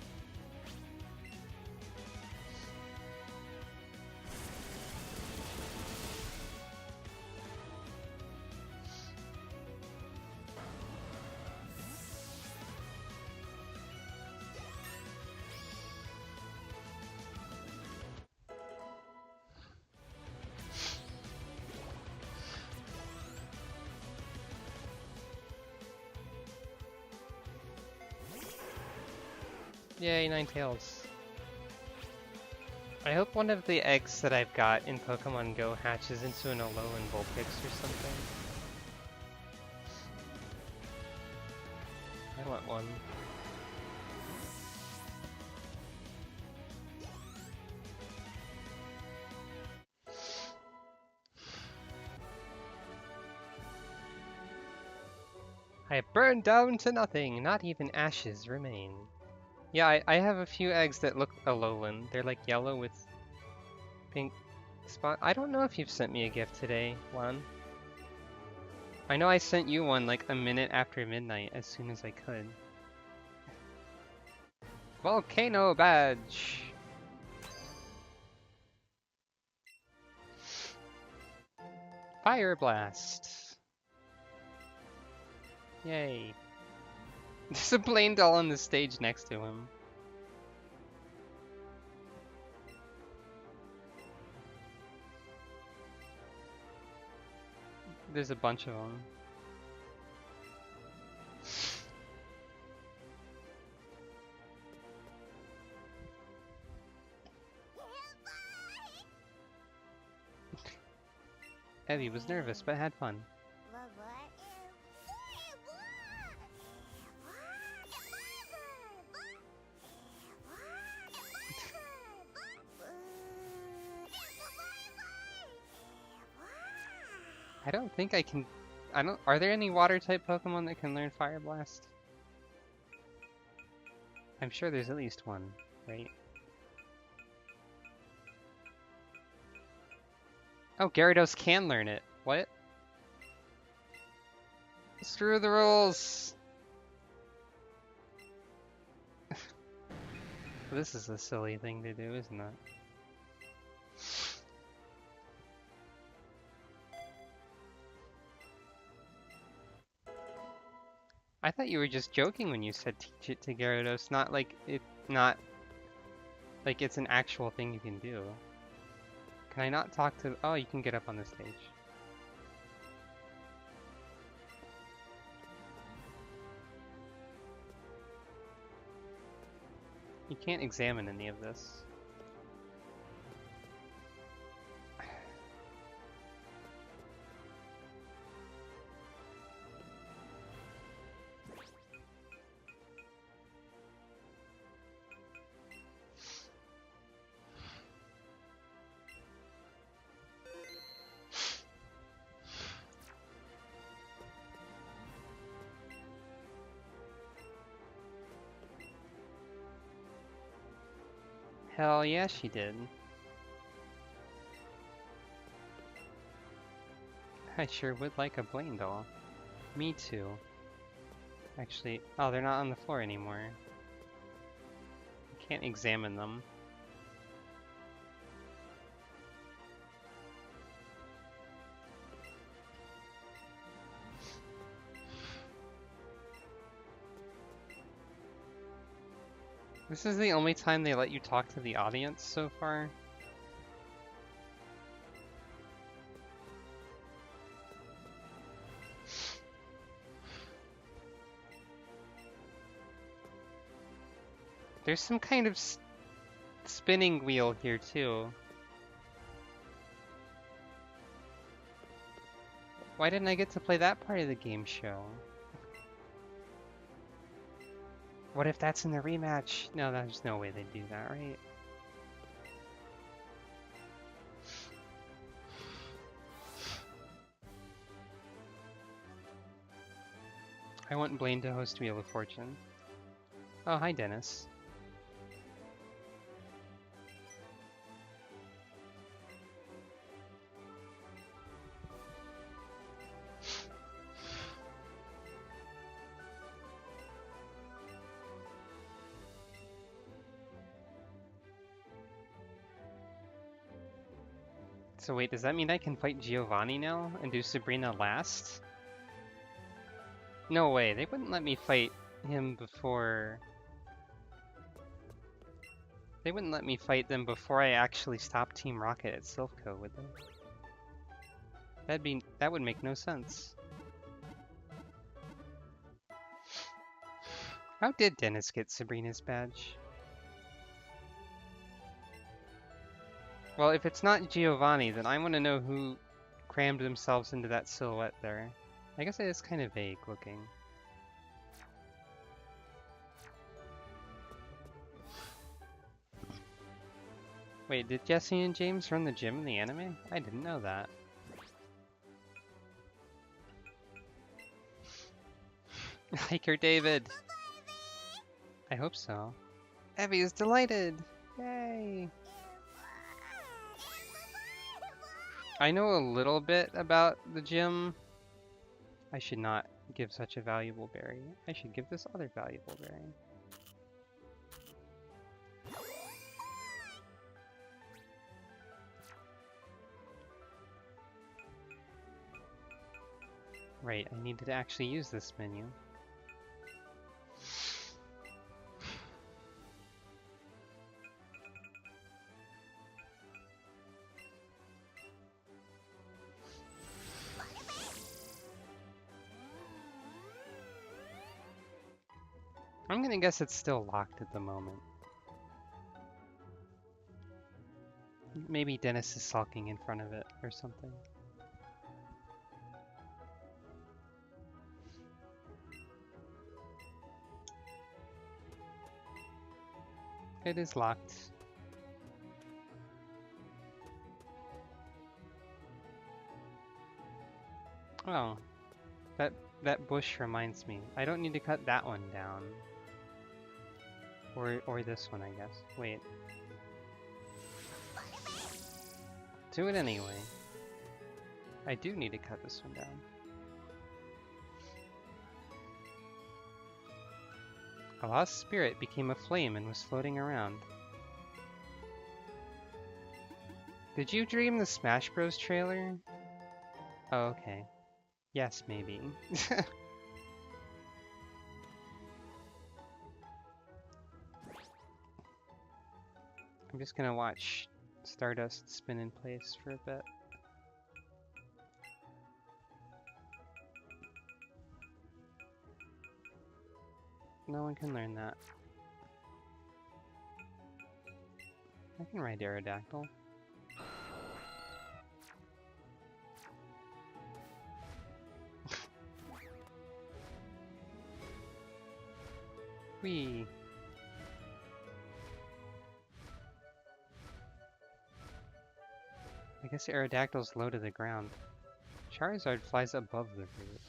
Yay, 9 tails. I hope one of the eggs that I've got in Pokemon Go hatches into an Alolan Vulpix or something. I want one. I burned down to nothing, not even ashes remain. Yeah, I have a few eggs that look Alolan. They're like yellow with pink spot. I don't know if you've sent me a gift today, Juan. I know I sent you one like a minute after midnight as soon as I could. Volcano badge! Fire blast! Yay. There's a Blaine doll on the stage next to him. There's a bunch of them. Eevee was nervous, but had fun. I don't think I can... Are there any water-type Pokemon that can learn Fire Blast? I'm sure there's at least one, right? Oh, Gyarados can learn it. What? Screw the rules! This is a silly thing to do, isn't it? I thought you were just joking when you said teach it to Gyarados, not like it's an actual thing you can do. Can I not talk to... Oh, you can get up on the stage. You can't examine any of this. Hell yeah, she did. I sure would like a Blaine doll. Me too. Actually, oh, they're not on the floor anymore. I can't examine them. This is the only time they let you talk to the audience so far. There's some kind of spinning wheel here too. Why didn't I get to play that part of the game show? What if that's in the rematch? No, there's no way they'd do that, right? I want Blaine to host Wheel of Fortune. Oh, hi, Dennis. So wait, does that mean I can fight Giovanni now and do Sabrina last? No way, they wouldn't let me fight him before... They wouldn't let me fight them before I actually stopped Team Rocket at Silphco, would they? That would make no sense. How did Dennis get Sabrina's badge? Well, if it's not Giovanni, then I want to know who crammed themselves into that silhouette there. I guess it is kind of vague looking. Wait, did Jesse and James run the gym in the anime? I didn't know that. Hiker David! I hope so. Evie is delighted! Yay! I know a little bit about the gym. I should not give such a valuable berry. I should give this other valuable berry. Right, I needed to actually use this menu. I'm gonna guess it's still locked at the moment. Maybe Dennis is sulking in front of it or something. It is locked. Oh, that bush reminds me. I don't need to cut that one down. Or this one, I guess. Wait. Do it anyway. I do need to cut this one down. A lost spirit became a flame and was floating around. Did you dream the Smash Bros. Trailer? Oh, okay. Yes, maybe. I'm just gonna watch Stardust spin in place for a bit. No one can learn that. I can ride Aerodactyl. Whee! I guess Aerodactyl's low to the ground. Charizard flies above the root.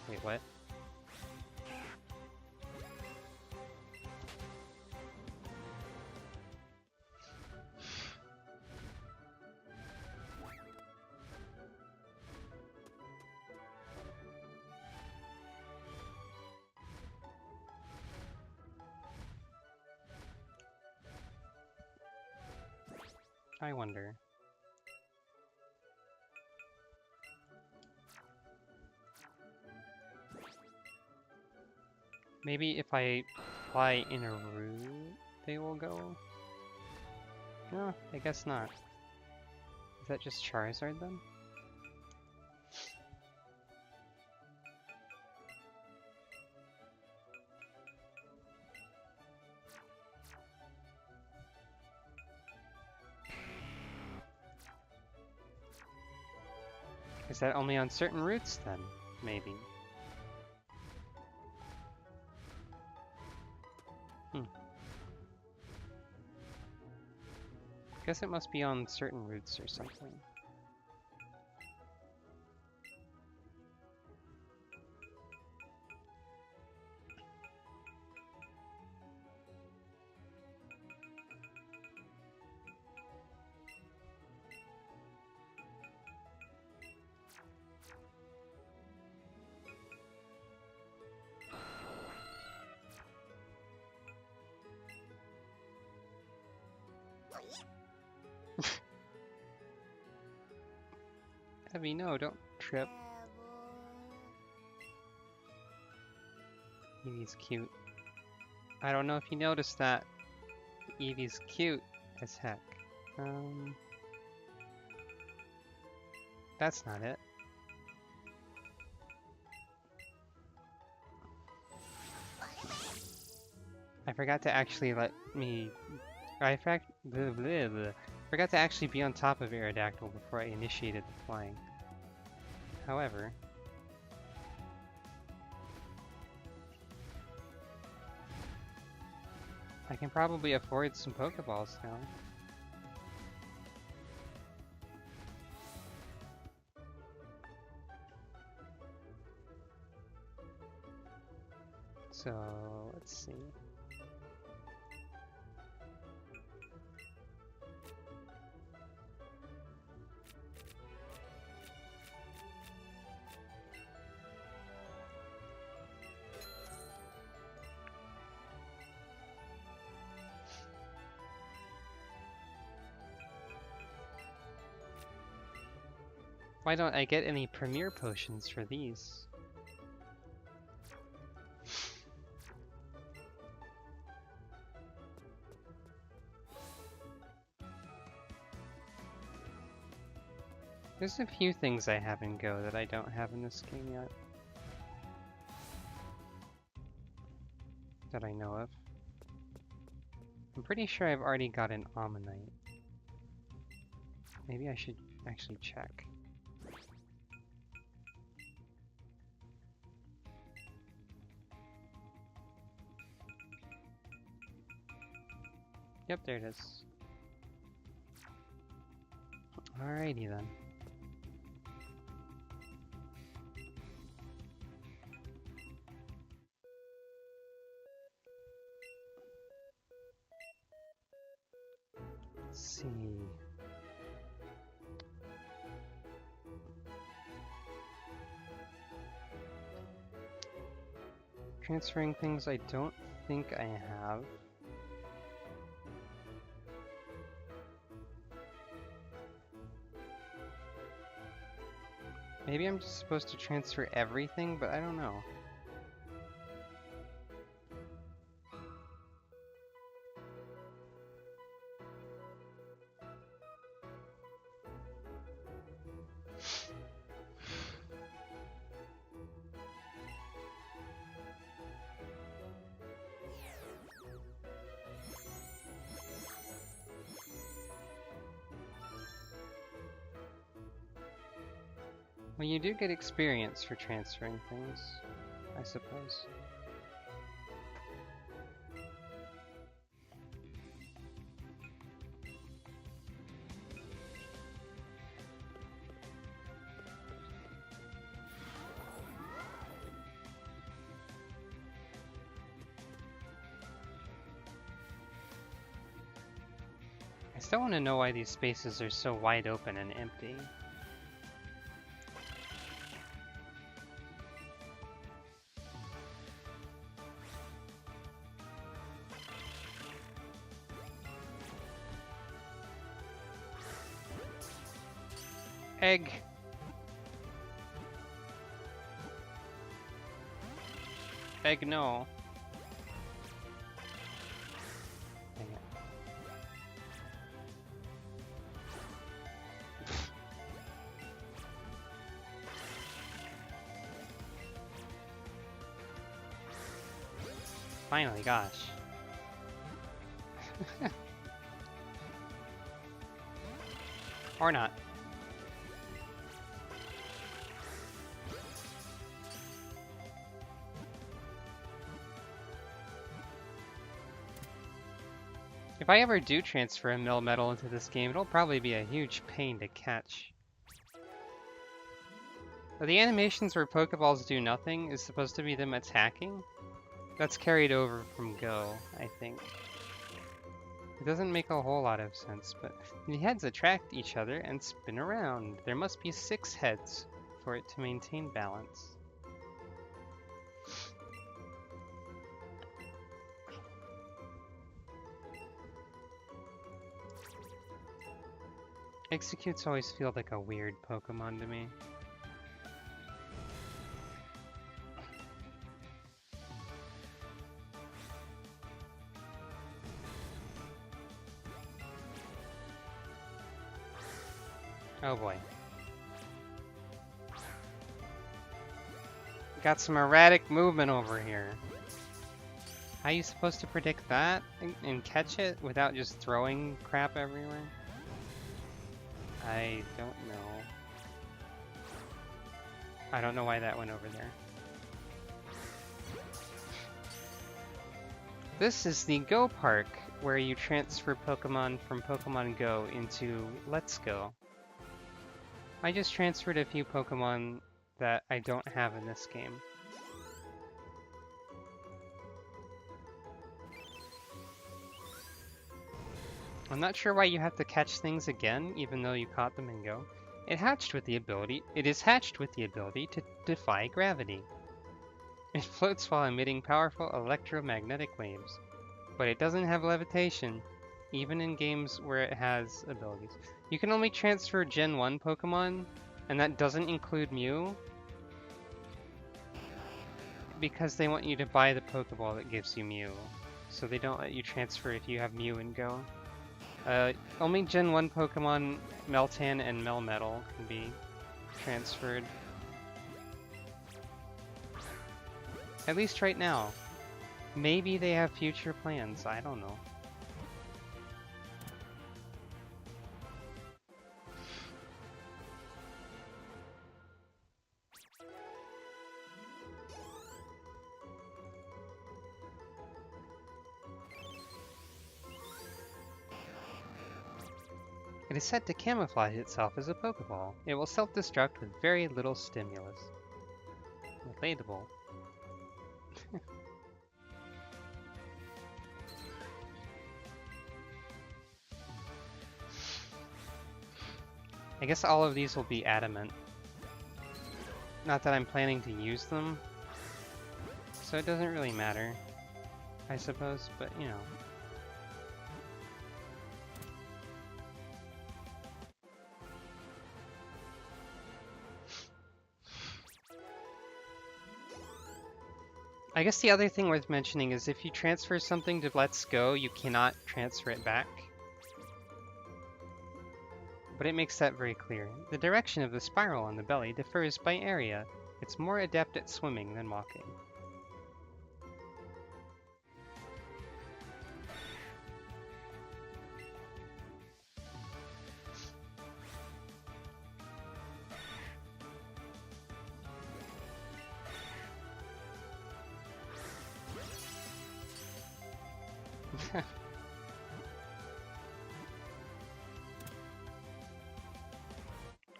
Wait, what? I wonder. Maybe if I fly in a route, they will go? No, I guess not. Is that just Charizard then? Is that only on certain routes then? Maybe. Guess it must be on certain routes or something. Heavy, no, don't trip. Eevee's cute. I don't know if you noticed that. Eevee's cute as heck. That's not it. I forgot to actually let me... forgot to actually be on top of Aerodactyl before I initiated the flying. However... I can probably afford some Pokeballs now. So, let's see. Why don't I get any Premier Potions for these? There's a few things I have in Go that I don't have in this game yet. That I know of. I'm pretty sure I've already got an Ammonite. Maybe I should actually check. Yep, there it is. Alrighty then. Let's see. Transferring things I don't think I have. Maybe I'm just supposed to transfer everything, but I don't know. Well, you do get experience for transferring things, I suppose. I still want to know why these spaces are so wide open and empty. Egg! Egg, no. Dang it. Finally, gosh. Or not. If I ever do transfer a mill metal into this game, it'll probably be a huge pain to catch. But the animations where Pokeballs do nothing is supposed to be them attacking. That's carried over from Go, I think. It doesn't make a whole lot of sense, but the heads attract each other and spin around. There must be 6 heads for it to maintain balance. Executes always feel like a weird Pokemon to me. Oh boy. Got some erratic movement over here. How are you supposed to predict that and catch it without just throwing crap everywhere? I don't know. I don't know why that went over there. This is the Go Park, where you transfer Pokemon from Pokemon Go into Let's Go. I just transferred a few Pokemon that I don't have in this game. I'm not sure why you have to catch things again, even though you caught them in Go. It is hatched with the ability to defy gravity. It floats while emitting powerful electromagnetic waves, but it doesn't have levitation, even in games where it has abilities. You can only transfer Gen 1 Pokemon, and that doesn't include Mew, because they want you to buy the Pokeball that gives you Mew, so they don't let you transfer if you have Mew in Go. Only Gen 1 Pokemon, Meltan and Melmetal, can be transferred. At least right now. Maybe they have future plans, I don't know. It is said to camouflage itself as a Pokeball. It will self-destruct with very little stimulus. Relatable. I guess all of these will be adamant. Not that I'm planning to use them, so it doesn't really matter, I suppose, but you know. I guess the other thing worth mentioning is if you transfer something to Let's Go, you cannot transfer it back. But it makes that very clear. The direction of the spiral on the belly differs by area. It's more adept at swimming than walking.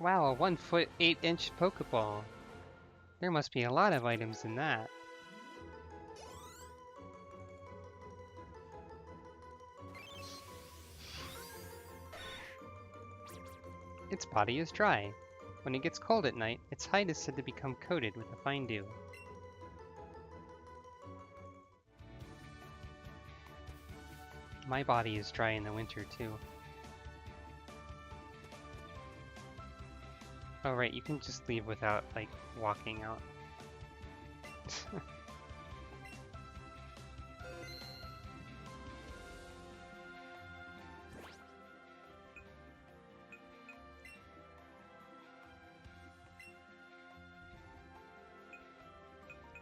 Wow, a 1 foot 8 inch Pokeball. There must be a lot of items in that. Its body is dry. When it gets cold at night, its hide is said to become coated with a fine dew. My body is dry in the winter too. Oh right, you can just leave without, like, walking out.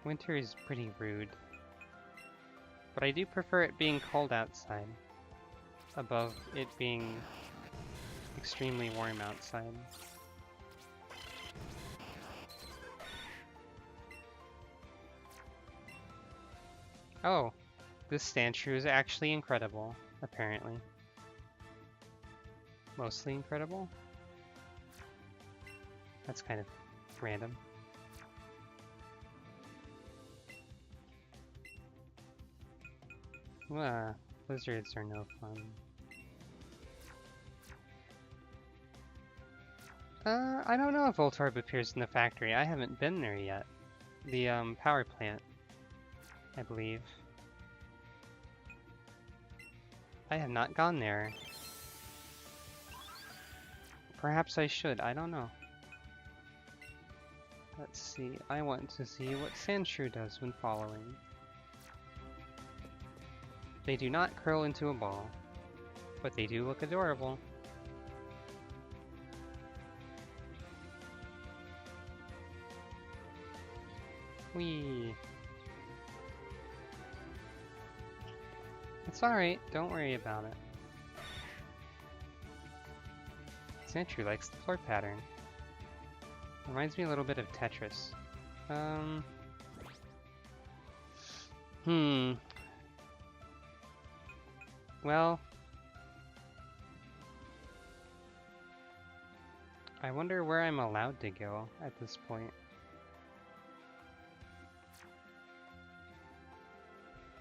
Winter is pretty rude. But I do prefer it being cold outside, above it being extremely warm outside. Oh, this Sandshrew is actually incredible, apparently. Mostly incredible? That's kind of random. Blizzards are no fun. I don't know if Voltorb appears in the factory. I haven't been there yet. The, power plant, I believe. I have not gone there. Perhaps I should, I don't know. Let's see, I want to see what Sandshrew does when following. They do not curl into a ball, but they do look adorable. Whee! It's alright, don't worry about it. Sandshrew likes the floor pattern. Reminds me a little bit of Tetris. Well, I wonder where I'm allowed to go at this point.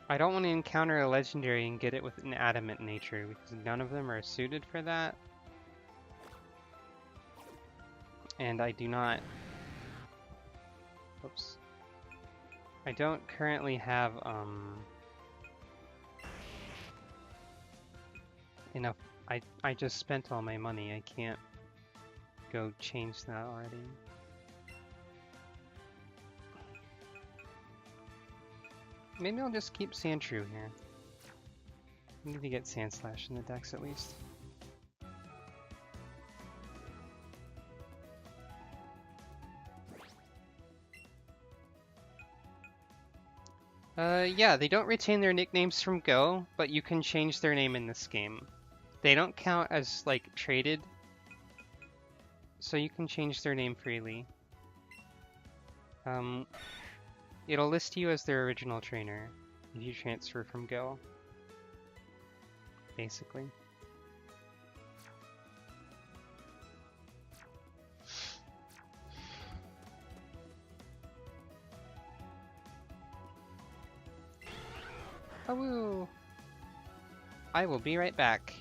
I don't want to encounter a legendary and get it with an adamant nature, because none of them are suited for that. And I do not... Oops. I don't currently have, enough. I just spent all my money. I can't go change that already. Maybe I'll just keep Sandshrew here. I need to get Sandslash in the decks at least. Yeah, they don't retain their nicknames from Go, but you can change their name in this game. They don't count as, like, traded, so you can change their name freely. It'll list you as their original trainer if you transfer from Go, basically. Oh, I will be right back.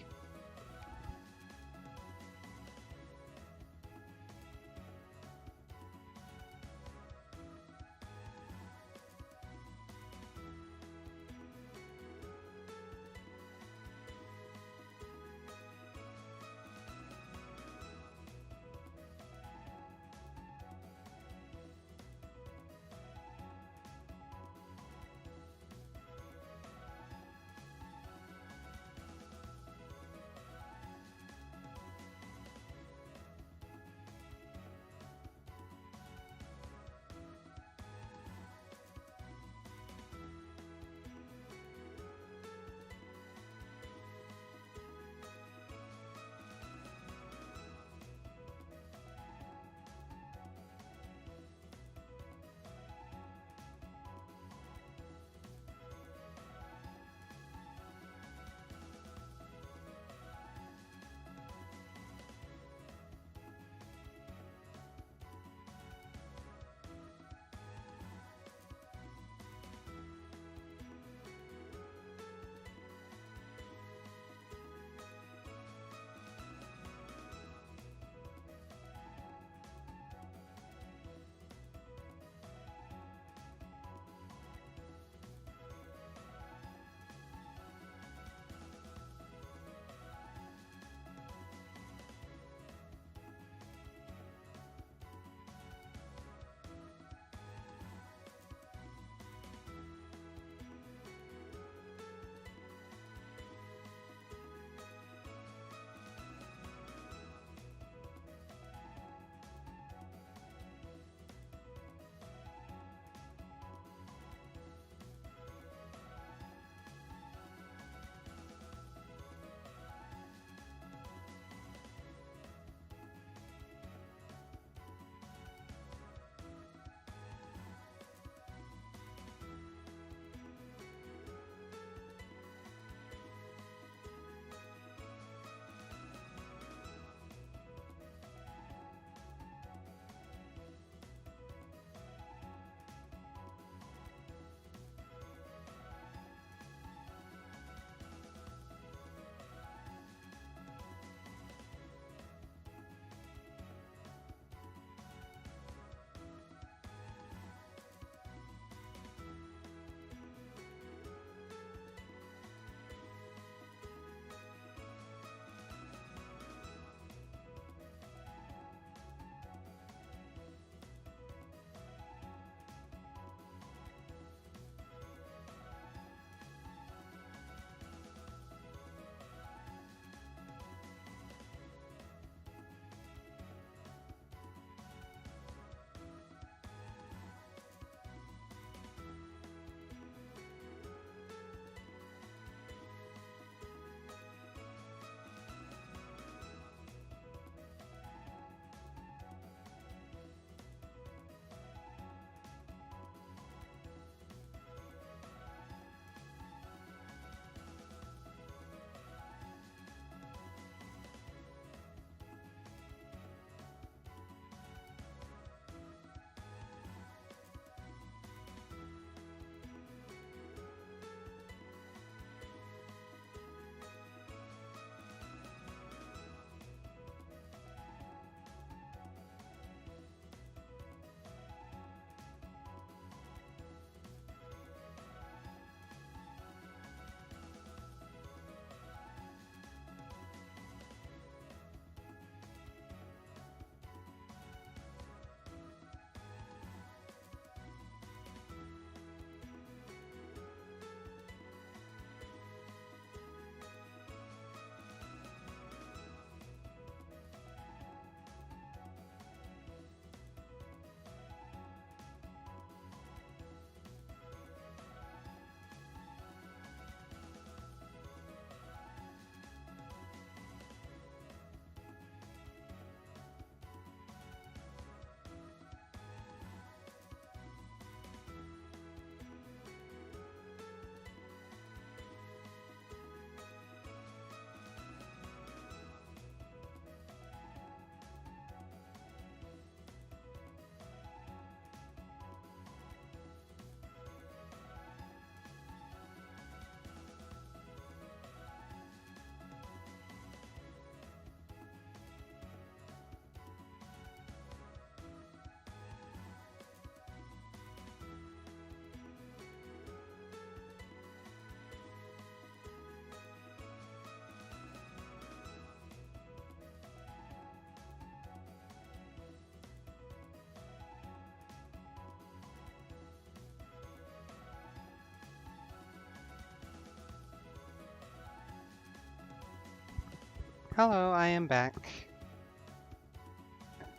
Hello, I am back.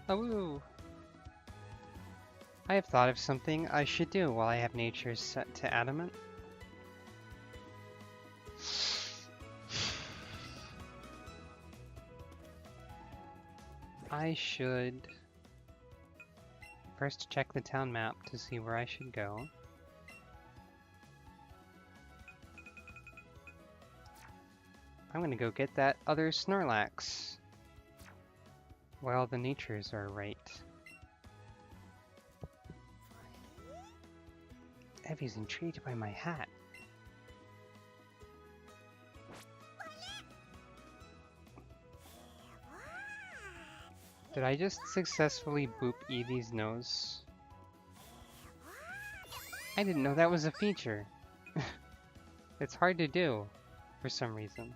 Oh, I have thought of something I should do while I have nature set to adamant. I should first check the town map to see where I should go. I'm gonna go get that other Snorlax while the natures are right. Eevee's intrigued by my hat. Did I just successfully boop Eevee's nose? I didn't know that was a feature. It's hard to do, for some reason.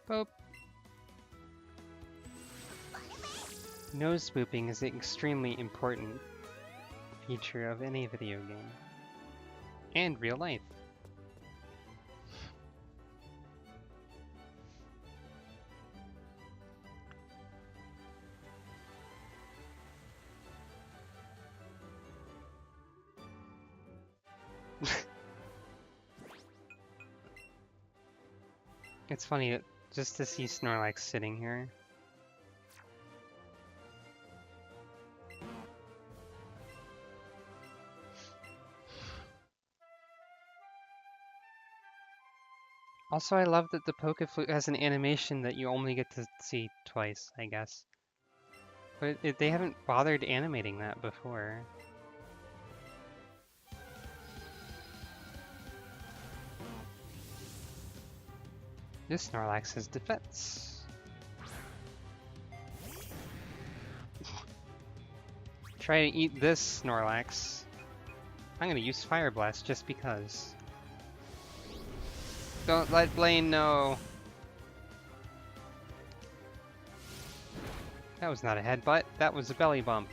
Boop. Nose booping is an extremely important feature of any video game. And real life. It's funny just to see Snorlax sitting here. Also, I love that the Pokeflute has an animation that you only get to see twice, I guess. But they haven't bothered animating that before. This Snorlax has defense. Try to eat this Snorlax. I'm gonna use Fire Blast just because. Don't let Blaine know. That was not a headbutt, that was a belly bump.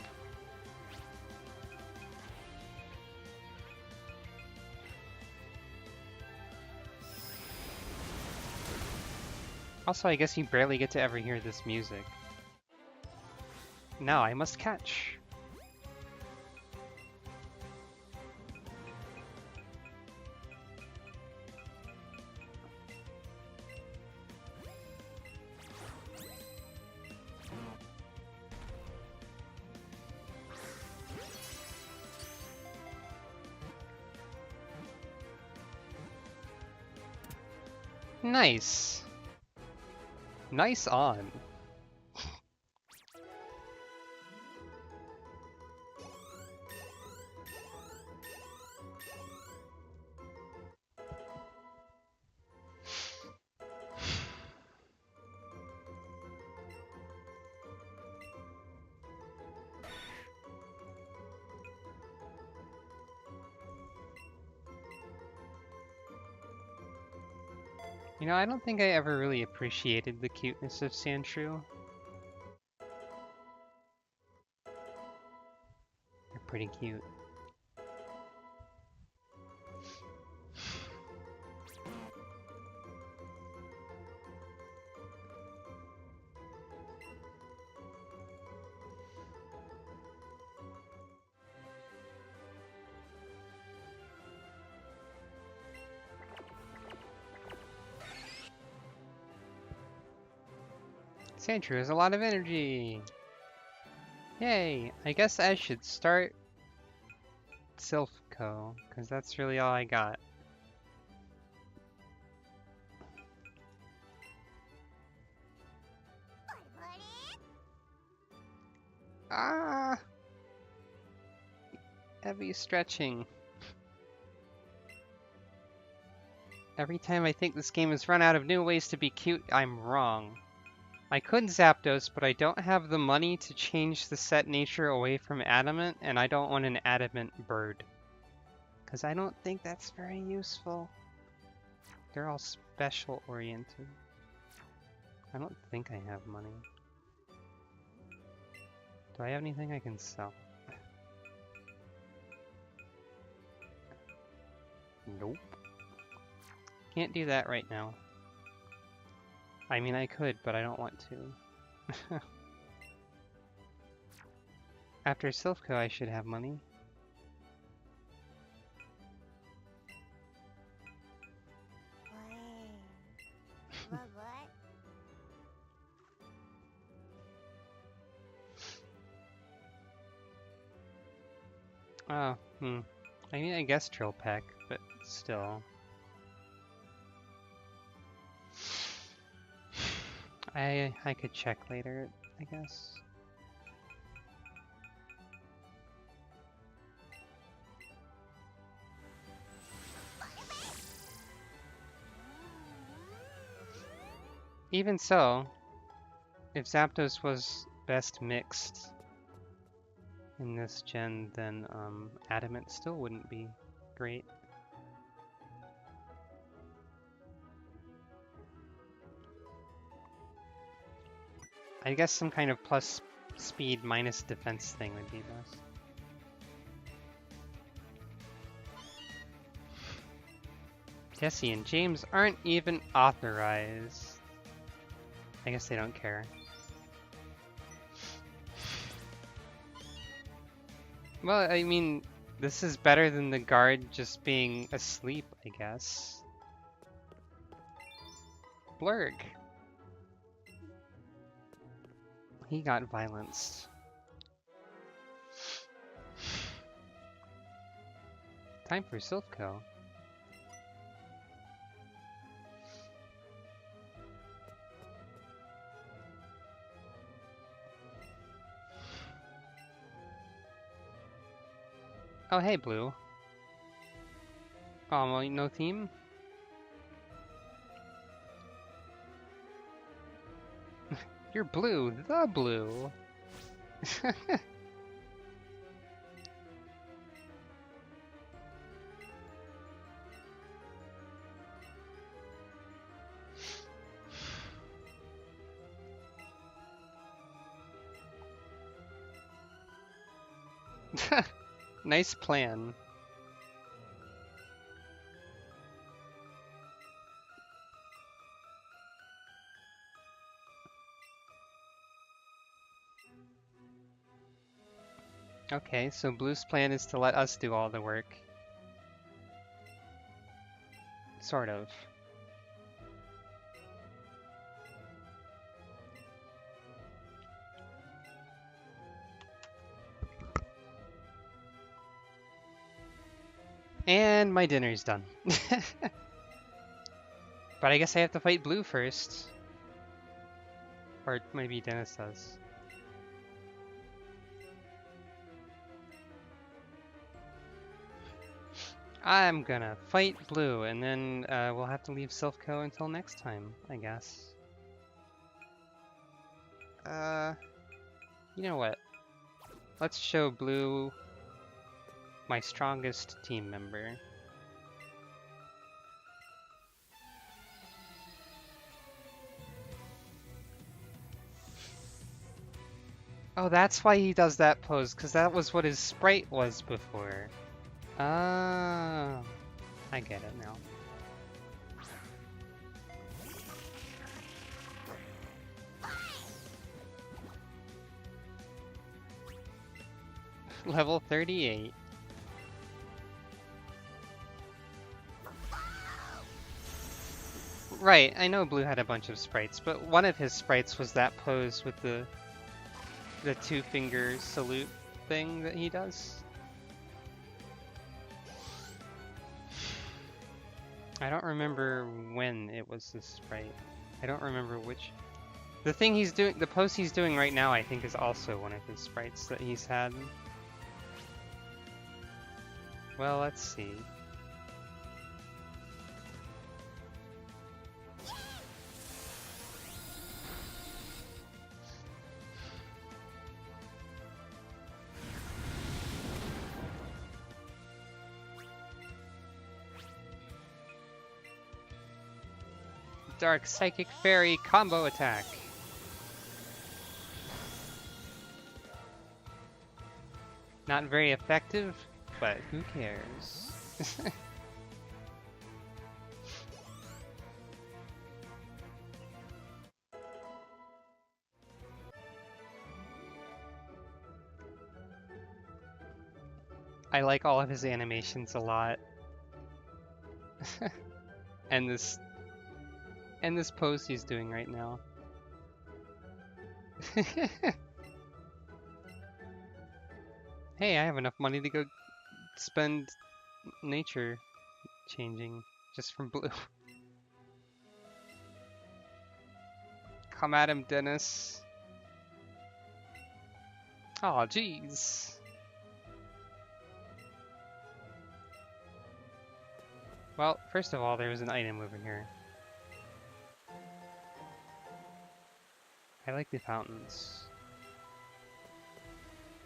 Also, I guess you barely get to ever hear this music. Now I must catch. Nice. Nice on. You know, I don't think I ever really appreciated the cuteness of Sandshrew. They're pretty cute. Sandshrew has a lot of energy! Yay! I guess I should start Silphco, because that's really all I got. Ah! Heavy stretching. Every time I think this game has run out of new ways to be cute, I'm wrong. I could Zapdos, but I don't have the money to change the set nature away from Adamant, and I don't want an Adamant bird. Because I don't think that's very useful. They're all special oriented. I don't think I have money. Do I have anything I can sell? Nope. Can't do that right now. I mean, I could, but I don't want to. After Silphco, I should have money. Oh, I mean, I guess Drill Peck, but still. I could check later, I guess. Even so, if Zapdos was best mixed in this gen, then Adamant still wouldn't be great. I guess some kind of plus speed minus defense thing would be best. Jesse and James aren't even authorized. I guess they don't care. Well, I mean, this is better than the guard just being asleep, I guess. Blurg. He got violenced. Time for Silphco. Oh, hey, Blue. Oh, well, no theme? You're Blue, the Blue. Nice plan. Okay, so Blue's plan is to let us do all the work. Sort of. And my dinner's done. But I guess I have to fight Blue first. Or maybe Dennis does. I'm gonna fight Blue, and then we'll have to leave Silphco until next time, I guess. You know what? Let's show Blue my strongest team member. Oh, that's why he does that pose, because that was what his sprite was before. Ah, I get it now. Level 38. Right, I know Blue had a bunch of sprites, but one of his sprites was that pose with the two-finger salute thing that he does. I don't remember when it was this sprite. I don't remember which. The thing he's doing, the pose he's doing right now, I think is also one of his sprites that he's had. Well, let's see. Dark Psychic Fairy combo attack. Not very effective, but who cares? I like all of his animations a lot. and this pose he's doing right now. Hey, I have enough money to go spend nature changing just from blue. Come at him, Dennis. Aw, jeez. Well, first of all, there was an item over here. I like the fountains.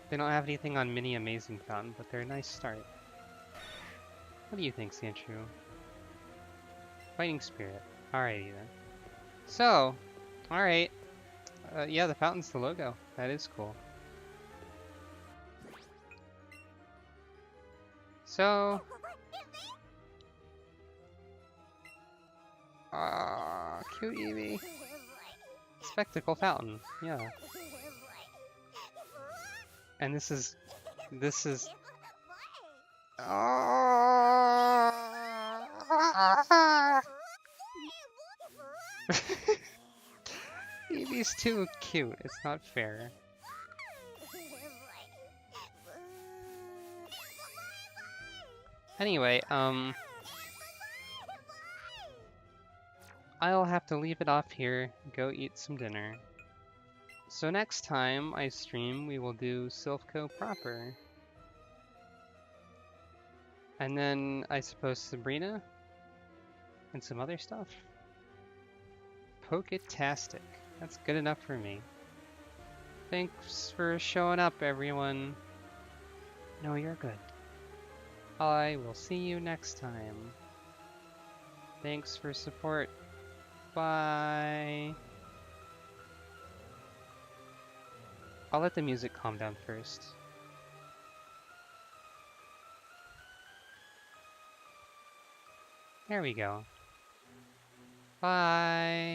They don't have anything on Mini Amazing Fountain, but they're a nice start. What do you think, Sandshrew? Fighting Spirit. Alrighty then. So, alright. Yeah, the fountain's the logo. That is cool. So... cute Eevee. Spectacle Fountain, yeah. And this is... Eevee's too cute, it's not fair. Anyway, I'll have to leave it off here, go eat some dinner. So next time I stream, we will do Silphco proper. And then, I suppose, Sabrina? And some other stuff? Poketastic. That's good enough for me. Thanks for showing up, everyone. No, you're good. I will see you next time. Thanks for support. Bye. I'll let the music calm down first. There we go. Bye.